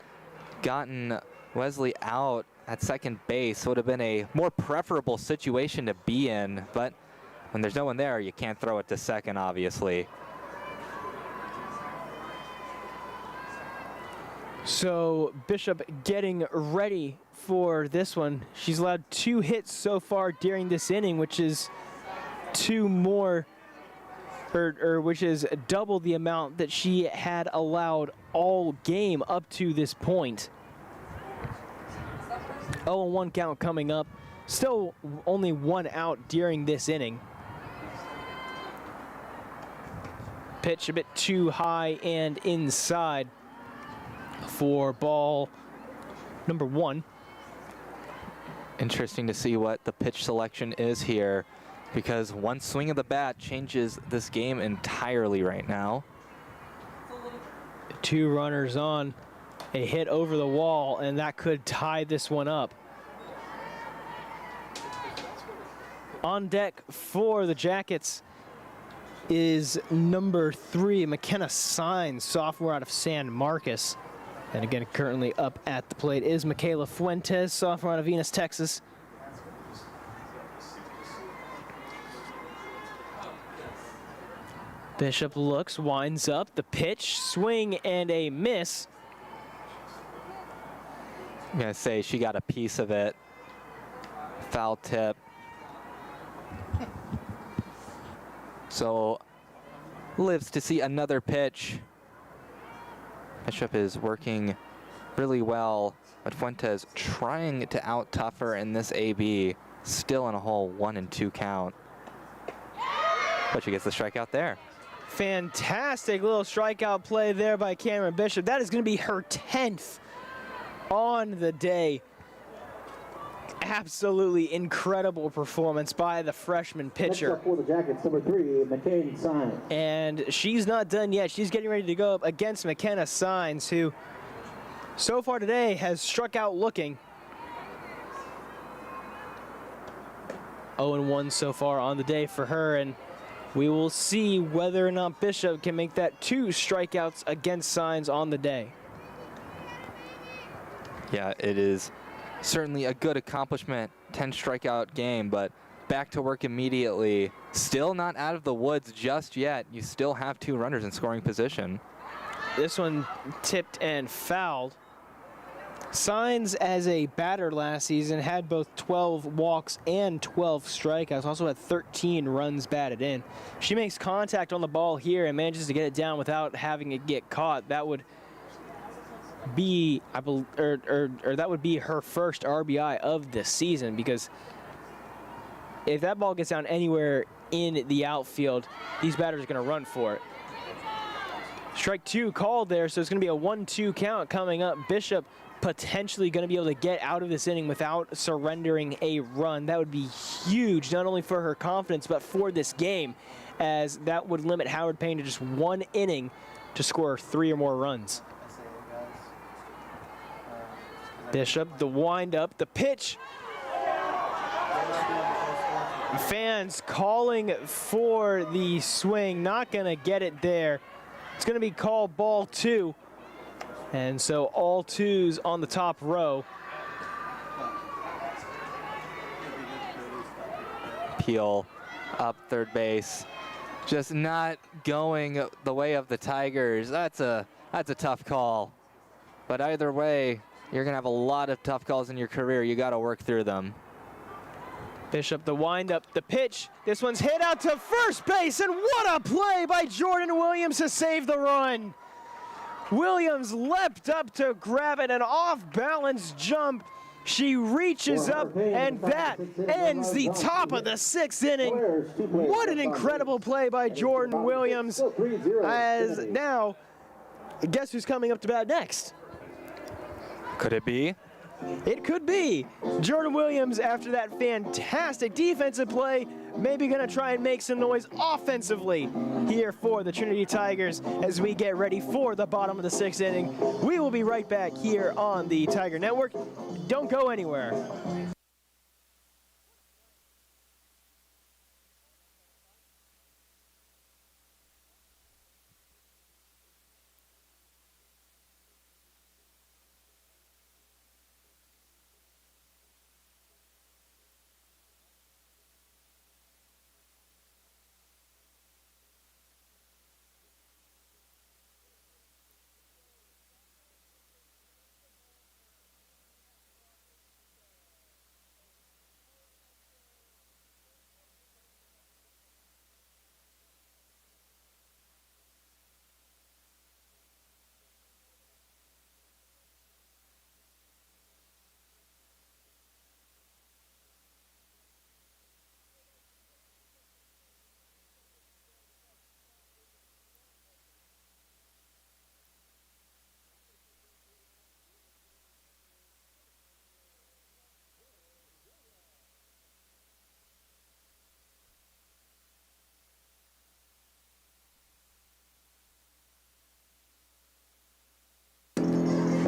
gotten Wesley out at second base. Would have been a more preferable situation to be in, but when there's no one there, you can't throw it to second, obviously. So Bishop getting ready for this one. She's allowed 2 hits so far during this inning, which is 2 more, or which is double the amount that she had allowed all game up to this point. 0-1 count coming up. Still only 1 out during this inning. Pitch a bit too high and inside for ball number 1. Interesting to see what the pitch selection is here, because one swing of the bat changes this game entirely right now. 2 runners on, a hit over the wall, and that could tie this one up. On deck for the Jackets is number 3, McKenna Sines, sophomore out of San Marcos. And again, currently up at the plate is Michaela Fuentes, sophomore out of Venus, Texas. Bishop looks, winds up, the pitch, swing, and a miss. I'm going to say she got a piece of it. Foul tip. So lives to see another pitch. Bishop is working really well, but Fuentes trying to out-tough her in this AB. Still in a whole 1-2 count. But she gets the strikeout there. Fantastic little strikeout play there by Cameron Bishop. That is going to be her 10th on the day. Absolutely incredible performance by the freshman pitcher. Next up for the Jackets, number 3, McKenna Sines. And she's not done yet. She's getting ready to go up against McKenna Sines, who so far today has struck out looking. 0-1 so far on the day for her, and we will see whether or not Bishop can make that 2 strikeouts against Sines on the day. Yeah, it is certainly a good accomplishment, 10 strikeout game, but back to work immediately. Still not out of the woods just yet. You still have 2 runners in scoring position. This one tipped and fouled. Sines, as a batter last season, had both 12 walks and 12 strikeouts, also had 13 runs batted in. She makes contact on the ball here and manages to get it down without having it get caught. That would be, I believe, that would be her first RBI of the season, because if that ball gets down anywhere in the outfield, these batters are going to run for it. Strike 2 called there, so it's going to be a 1-2 count coming up. Bishop potentially going to be able to get out of this inning without surrendering a run. That would be huge, not only for her confidence, but for this game, as that would limit Howard Payne to just 1 inning to score 3 or more runs. Bishop, the wind-up, the pitch. Fans calling for the swing, not going to get it there. It's going to be called ball 2. And so all 2s on the top row. Peel up third base. Just not going the way of the Tigers. That's a tough call. But either way, you're going to have a lot of tough calls in your career. You got to work through them. Bishop, the windup, the pitch. This one's hit out to first base, and what a play by Jordan Williams to save the run. Williams leapt up to grab it, an off-balance jump. She reaches up, and that ends the top of the 6th inning. What an incredible play by Jordan Williams. As now, guess who's coming up to bat next? Could it be? It could be. Jordan Williams, after that fantastic defensive play, maybe going to try and make some noise offensively here for the Trinity Tigers as we get ready for the bottom of the 6th inning. We will be right back here on the Tiger Network. Don't go anywhere.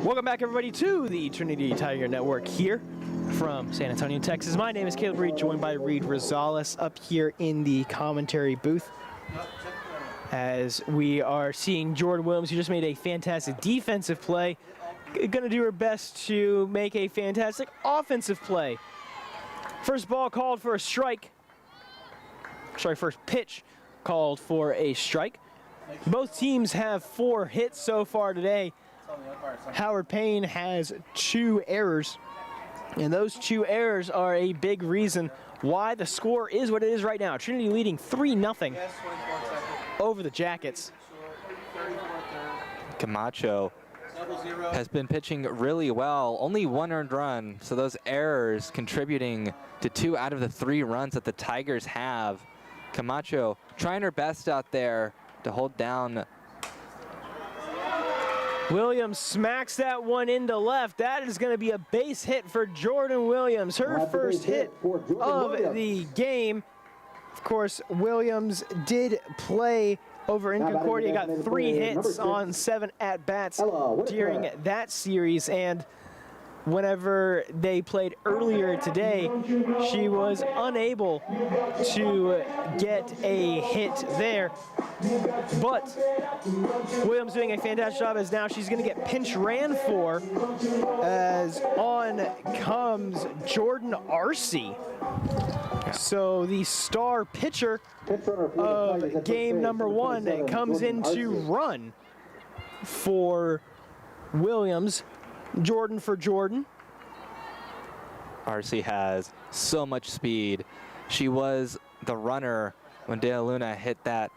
Welcome back, everybody, to the Trinity Tiger Network here from San Antonio, Texas. My name is Caleb Reed, joined by Reed Rosales up here in the commentary booth, as we are seeing Jordan Williams, who just made a fantastic defensive play, going to do her best to make a fantastic offensive play. First ball called for a strike. Sorry, first pitch called for a strike. Both teams have 4 hits so far today. Howard Payne has 2 errors, and those 2 errors are a big reason why the score is what it is right now. Trinity leading 3-0 over the Jackets. Camacho has been pitching really well. Only 1 earned run, so those errors contributing to 2 out of the 3 runs that the Tigers have. Camacho trying her best out there to hold down. Williams smacks that one into left. That is going to be a base hit for Jordan Williams, her first hit of the game. Of course, Williams did play over in Concordia, got 3 hits on 7 at-bats during that series, and whenever they played earlier today, she was unable to get a hit there. But Williams doing a fantastic job, as now she's going to get pinch ran for, as on comes Jordan Arce. So the star pitcher of game number 1 comes in to run for Williams. Jordan for Jordan. Arce has so much speed. She was the runner when De La Luna hit that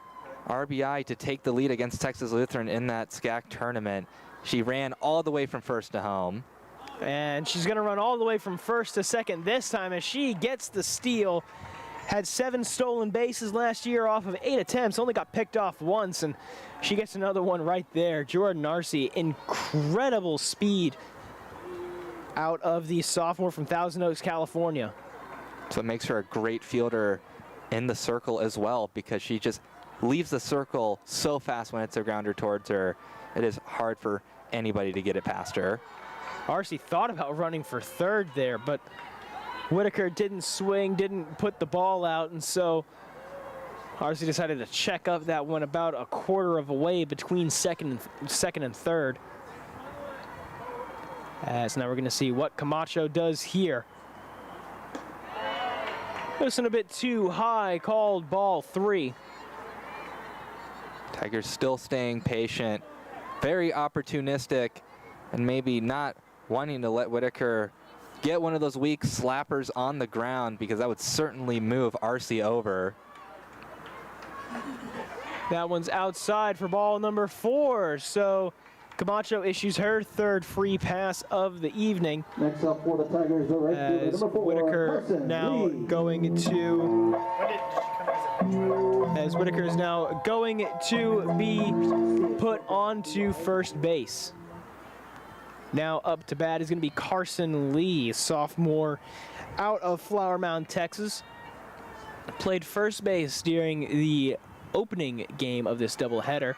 RBI to take the lead against Texas Lutheran in that SCAC tournament. She ran all the way from first to home. And she's going to run all the way from first to second this time as she gets the steal. Had 7 stolen bases last year off of 8 attempts, only got picked off once, and she gets another one right there. Jordan Arce, incredible speed out of the sophomore from Thousand Oaks, California. So it makes her a great fielder in the circle as well, because she just leaves the circle so fast when it's a grounder towards her. It is hard for anybody to get it past her. Arce thought about running for third there, but Whitaker didn't swing, didn't put the ball out, and so Arce decided to check up that one about a quarter of a way between second and third. As now we're going to see what Camacho does here. Listen, a bit too high, called ball 3. Tigers still staying patient, very opportunistic, and maybe not wanting to let Whitaker get one of those weak slappers on the ground, because that would certainly move Arce over. That one's outside for ball number 4. So Camacho issues her 3rd free pass of the evening. Next up for the Tigers, the right fielder, As number 4, Whitaker Carson now Lee. going to, as Whitaker is now going to be put onto first base. Now up to bat is going to be Carson Lee, sophomore out of Flower Mound, Texas. Played first base during the opening game of this doubleheader.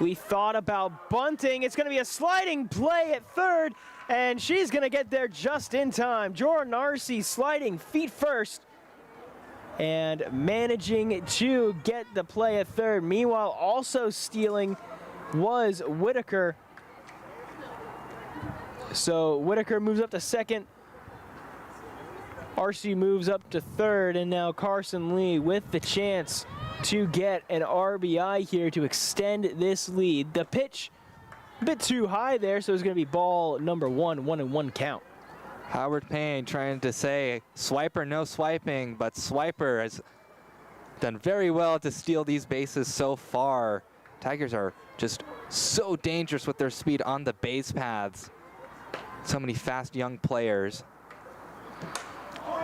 We thought about bunting. It's going to be a sliding play at third, and she's going to get there just in time. Jordan Arce sliding feet first and managing to get the play at third. Meanwhile, also stealing was Whitaker. So Whitaker moves up to second. Arce moves up to third, and now Carson Lee with the chance to get an RBI here to extend this lead. The pitch a bit too high there, so it's going to be ball number 1, 1-1 count. Howard Payne trying to say swiper, no swiping, but Swiper has done very well to steal these bases so far. Tigers are just so dangerous with their speed on the base paths. So many fast young players.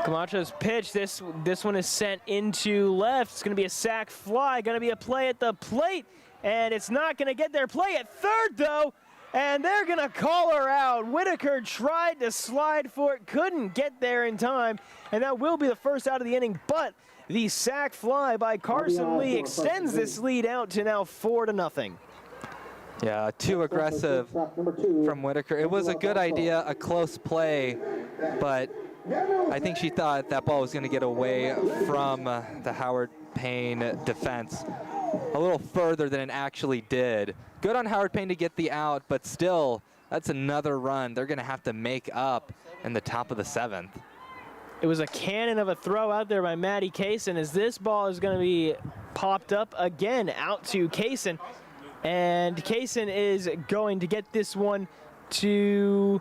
Camacho's pitch, this one is sent into left. It's going to be a sac fly, going to be a play at the plate, and it's not going to get their play at third, though, and they're going to call her out. Whitaker tried to slide for it, couldn't get there in time, and that will be the first out of the inning, but the sac fly by Carson Lee extends this lead out to now 4-0. Yeah, too aggressive from Whitaker. It was a good idea, a close play, but I think she thought that ball was going to get away from the Howard Payne defense a little further than it actually did. Good on Howard Payne to get the out, but still, that's another run they're going to have to make up in the top of the 7th. It was a cannon of a throw out there by Maddie Kaysen as this ball is going to be popped up again out to Kaysen. And Kaysen is going to get this one to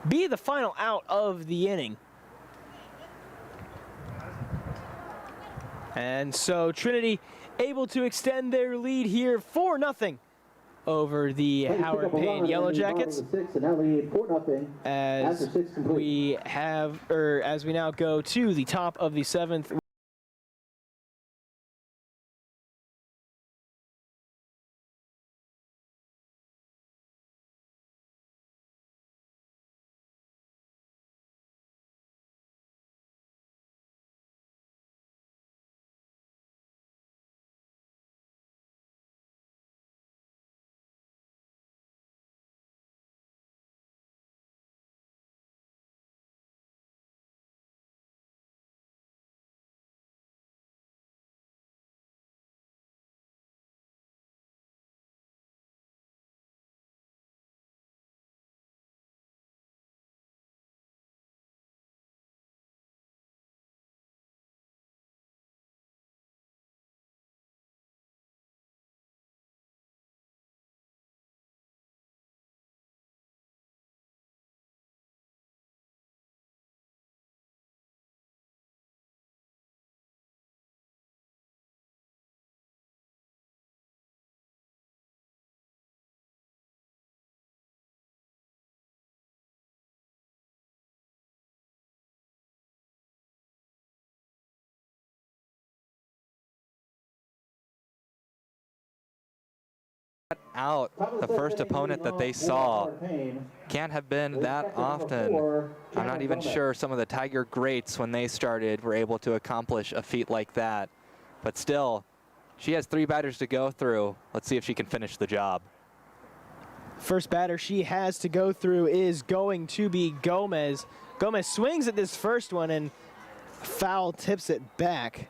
be the final out of the inning. And so Trinity able to extend their lead here 4-0 over the Howard Payne Yellow Jackets. As we now go to the top of the 7th. Out the first opponent that they saw. Can't have been that often. I'm not even sure some of the Tiger greats when they started were able to accomplish a feat like that. But still, she has 3 batters to go through. Let's see if she can finish the job. First batter she has to go through is going to be Gomez. Gomez swings at this first one and foul tips it back.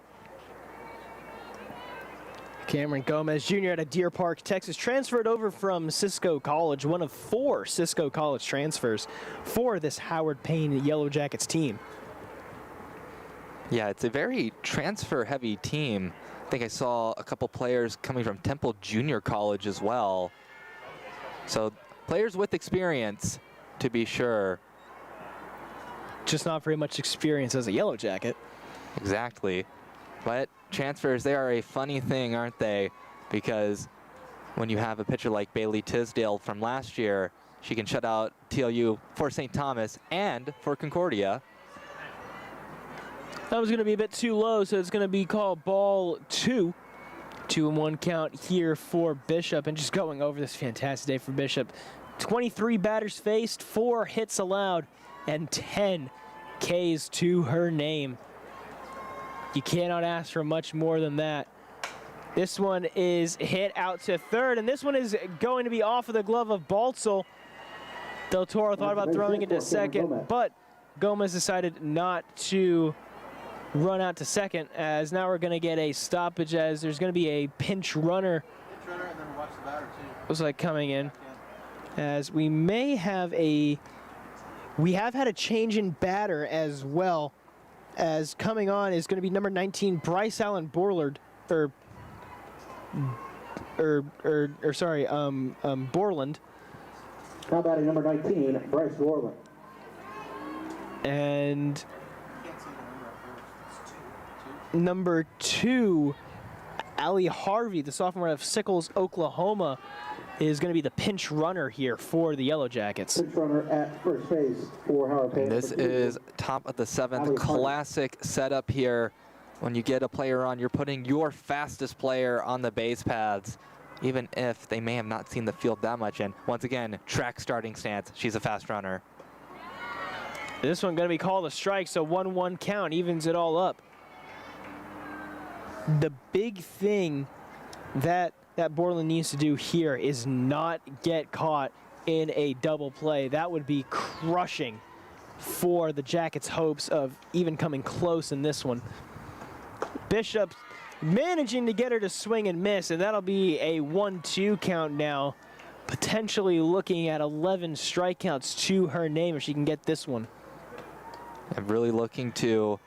Cameron Gomez Jr. out of Deer Park, Texas, transferred over from Cisco College, one of 4 Cisco College transfers for this Howard Payne Yellow Jackets team. Yeah, it's a very transfer-heavy team. I think I saw a couple players coming from Temple Junior College as well. So players with experience, to be sure. Just not very much experience as a Yellow Jacket. Exactly. But transfers, they are a funny thing, aren't they? Because when you have a pitcher like Bailey Tisdale from last year, she can shut out TLU for St. Thomas and for Concordia. That was going to be a bit too low, so it's going to be called ball 2. 2-1 count here for Bishop, and just going over this fantastic day for Bishop. 23 batters faced, 4 hits allowed, and 10 Ks to her name. You cannot ask for much more than that. This one is hit out to third, and this one is going to be off of the glove of Baltzel. Del Toro thought about throwing it to second, but Gomez decided not to run out to second, as now we're going to get a stoppage as there's going to be a pinch runner. Looks like coming in, as we may have we have had a change in batter as well, as coming on is going to be number 19, Bryce Allen Borland, Borland. Now batting number 19, Bryce Borland. And number 2, Allie Harvey, the sophomore out of Sickles, Oklahoma, is going to be the pinch runner here for the Yellow Jackets. Pinch runner at first base for Howard Payne. This is top of the 7th, classic setup here. When you get a player on, you're putting your fastest player on the base paths, even if they may have not seen the field that much. And once again, track starting stance. She's a fast runner. This one going to be called a strike, so 1-1 count evens it all up. The big thing that that Borland needs to do here is not get caught in a double play. That would be crushing for the Jackets' hopes of even coming close in this one. Bishop managing to get her to swing and miss, and that'll be a 1-2 count now, potentially looking at 11 strikeouts to her name if she can get this one. And really looking to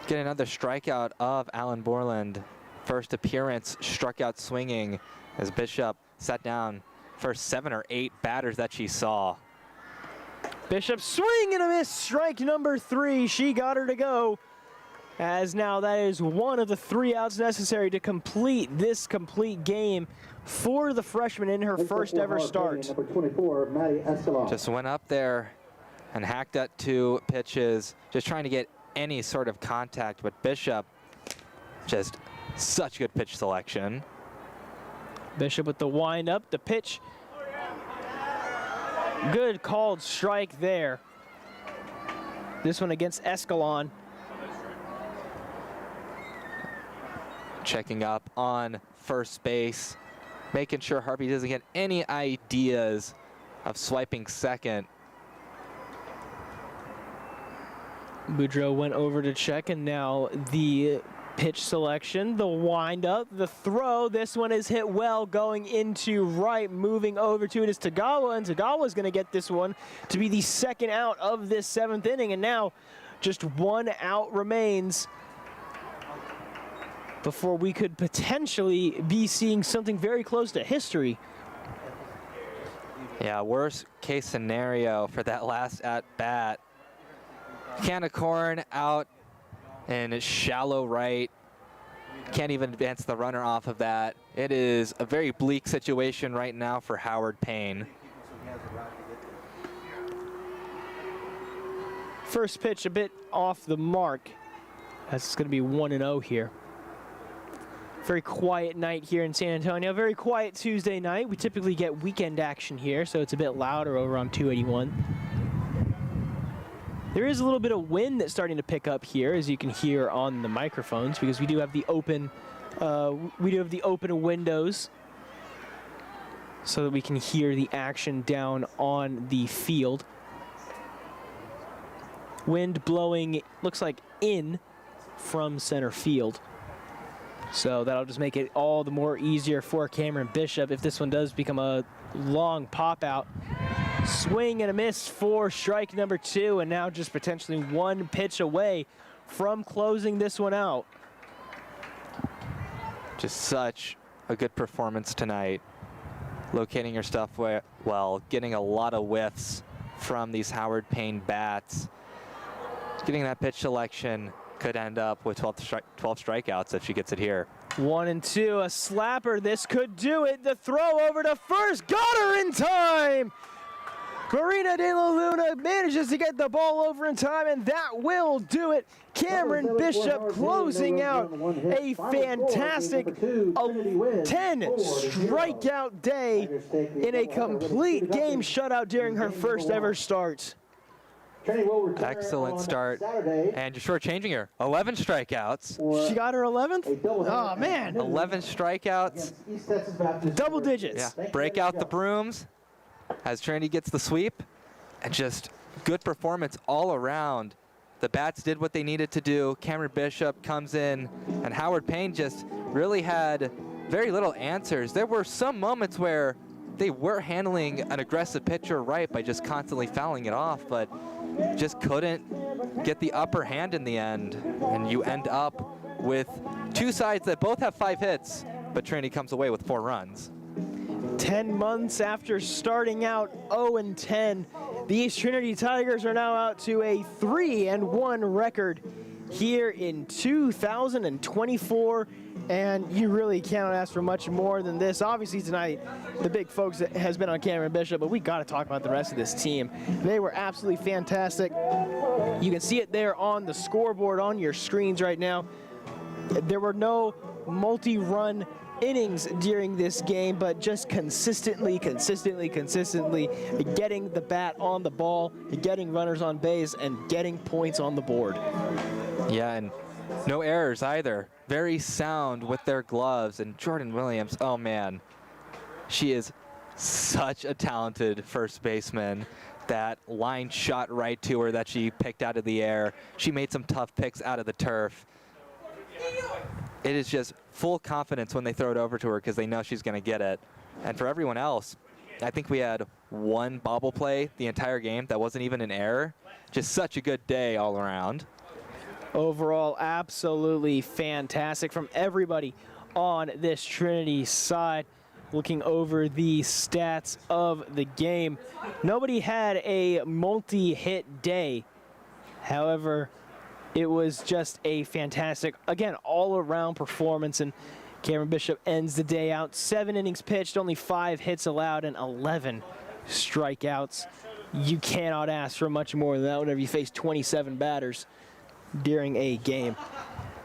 get another strikeout of Alan Borland. First appearance, struck out swinging as Bishop sat down first 7 or 8 batters that she saw. Bishop swing and a miss, strike number 3. She got her to go, as now that is one of the 3 outs necessary to complete this complete game for the freshman in her first ever start. Number 24, Maddie Escalon. Just went up there and hacked at 2 pitches, just trying to get any sort of contact, but Bishop, just such good pitch selection. Bishop with the wind up, the pitch. Good called strike there. This one against Escalon. Checking up on first base, making sure Harvey doesn't get any ideas of swiping second. Boudreaux went over to check, and now the pitch selection, the wind up, the throw. This one is hit well going into right. Moving over to it is Tagawa, and Tagawa's going to get this one to be the second out of this 7th inning, and now just 1 out remains before we could potentially be seeing something very close to history. Yeah, worst case scenario for that last at bat. Can of corn out and shallow right. Can't even advance the runner off of that. It is a very bleak situation right now for Howard Payne. First pitch a bit off the mark, as it's going to be 1-0 here. Very quiet night here in San Antonio. Very quiet Tuesday night. We typically get weekend action here, so it's a bit louder over on 281. There is a little bit of wind that's starting to pick up here, as you can hear on the microphones, because we do have the open windows, so that we can hear the action down on the field. Wind blowing, looks like in from center field. So that'll just make it all the more easier for Cameron Bishop if this one does become a long pop out. Swing and a miss for strike number 2, and now just potentially 1 pitch away from closing this one out. Just such a good performance tonight. Locating her stuff well, getting a lot of whiffs from these Howard Payne bats. Getting that pitch selection could end up with 12 strikeouts if she gets it here. 1-2, a slapper. This could do it. The throw over to first, got her in time. Marina De La Luna manages to get the ball over in time, and that will do it. Cameron Bishop closing out a fantastic 10 strikeout day in a complete game shutout during her first ever start. Excellent start, and you're shortchanging her. 11 strikeouts. She got her 11th? Oh, man. 11 strikeouts. Double digits. Yeah, break out the brooms as Trinity gets the sweep, and just good performance all around. The bats did what they needed to do. Cameron Bishop comes in, and Howard Payne just really had very little answers. There were some moments where they were handling an aggressive pitcher right by just constantly fouling it off, but just couldn't get the upper hand in the end. And you end up with 2 sides that both have 5 hits, but Trinity comes away with 4 runs. 10 months after starting out 0-10, the East Trinity Tigers are now out to a 3-1 record here in 2024, and you really cannot ask for much more than this. Obviously tonight, the big focus has been on Cameron Bishop, but we got to talk about the rest of this team. They were absolutely fantastic. You can see it there on the scoreboard on your screens right now. There were no multi-run innings during this game, but just consistently getting the bat on the ball, getting runners on base, and getting points on the board. Yeah, and no errors either. very sound with their gloves. And Jordan Williams, oh man, she is such a talented first baseman. That line shot right to her that she picked out of the air. She made some tough picks out of the turf. It is just full confidence when they throw it over to her because they know she's going to get it. And for everyone else, I think we had one bobble play the entire game that wasn't even an error. Just such a good day all around. Overall, absolutely fantastic from everybody on this Trinity side. Looking over the stats of the game, nobody had a multi-hit day. However, it was just a fantastic, again, all-around performance, and Cameron Bishop ends the day out. 7 innings pitched, only 5 hits allowed, and 11 strikeouts. You cannot ask for much more than that whenever you face 27 batters during a game.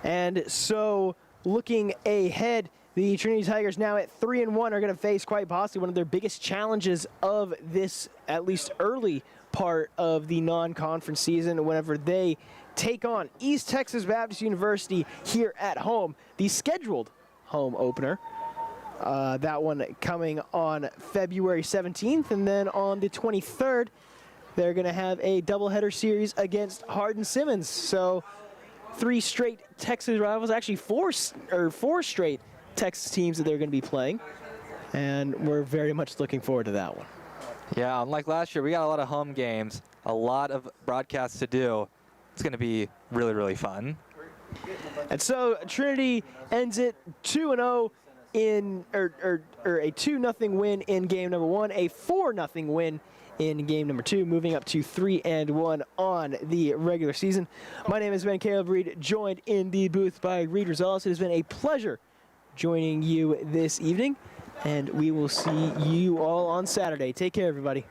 And so, looking ahead, the Trinity Tigers now at 3-1 are going to face quite possibly one of their biggest challenges of this, at least early part of the non-conference season, whenever they take on East Texas Baptist University here at home, the scheduled home opener. That one coming on February 17th, and then on the 23rd, they're going to have a doubleheader series against Hardin-Simmons. So 3 straight Texas rivals, actually 4 straight Texas teams that they're going to be playing, and we're very much looking forward to that one. Yeah, unlike last year, we got a lot of home games, a lot of broadcasts to do. It's going to be really, really fun. And so Trinity ends it 2-0 in, or a 2-0 win in game number 1, a 4-0 win in game number 2, moving up to 3-1 on the regular season. My name has been Caleb Reed, joined in the booth by Reed Rosales. It has been a pleasure joining you this evening, and we will see you all on Saturday. Take care, everybody.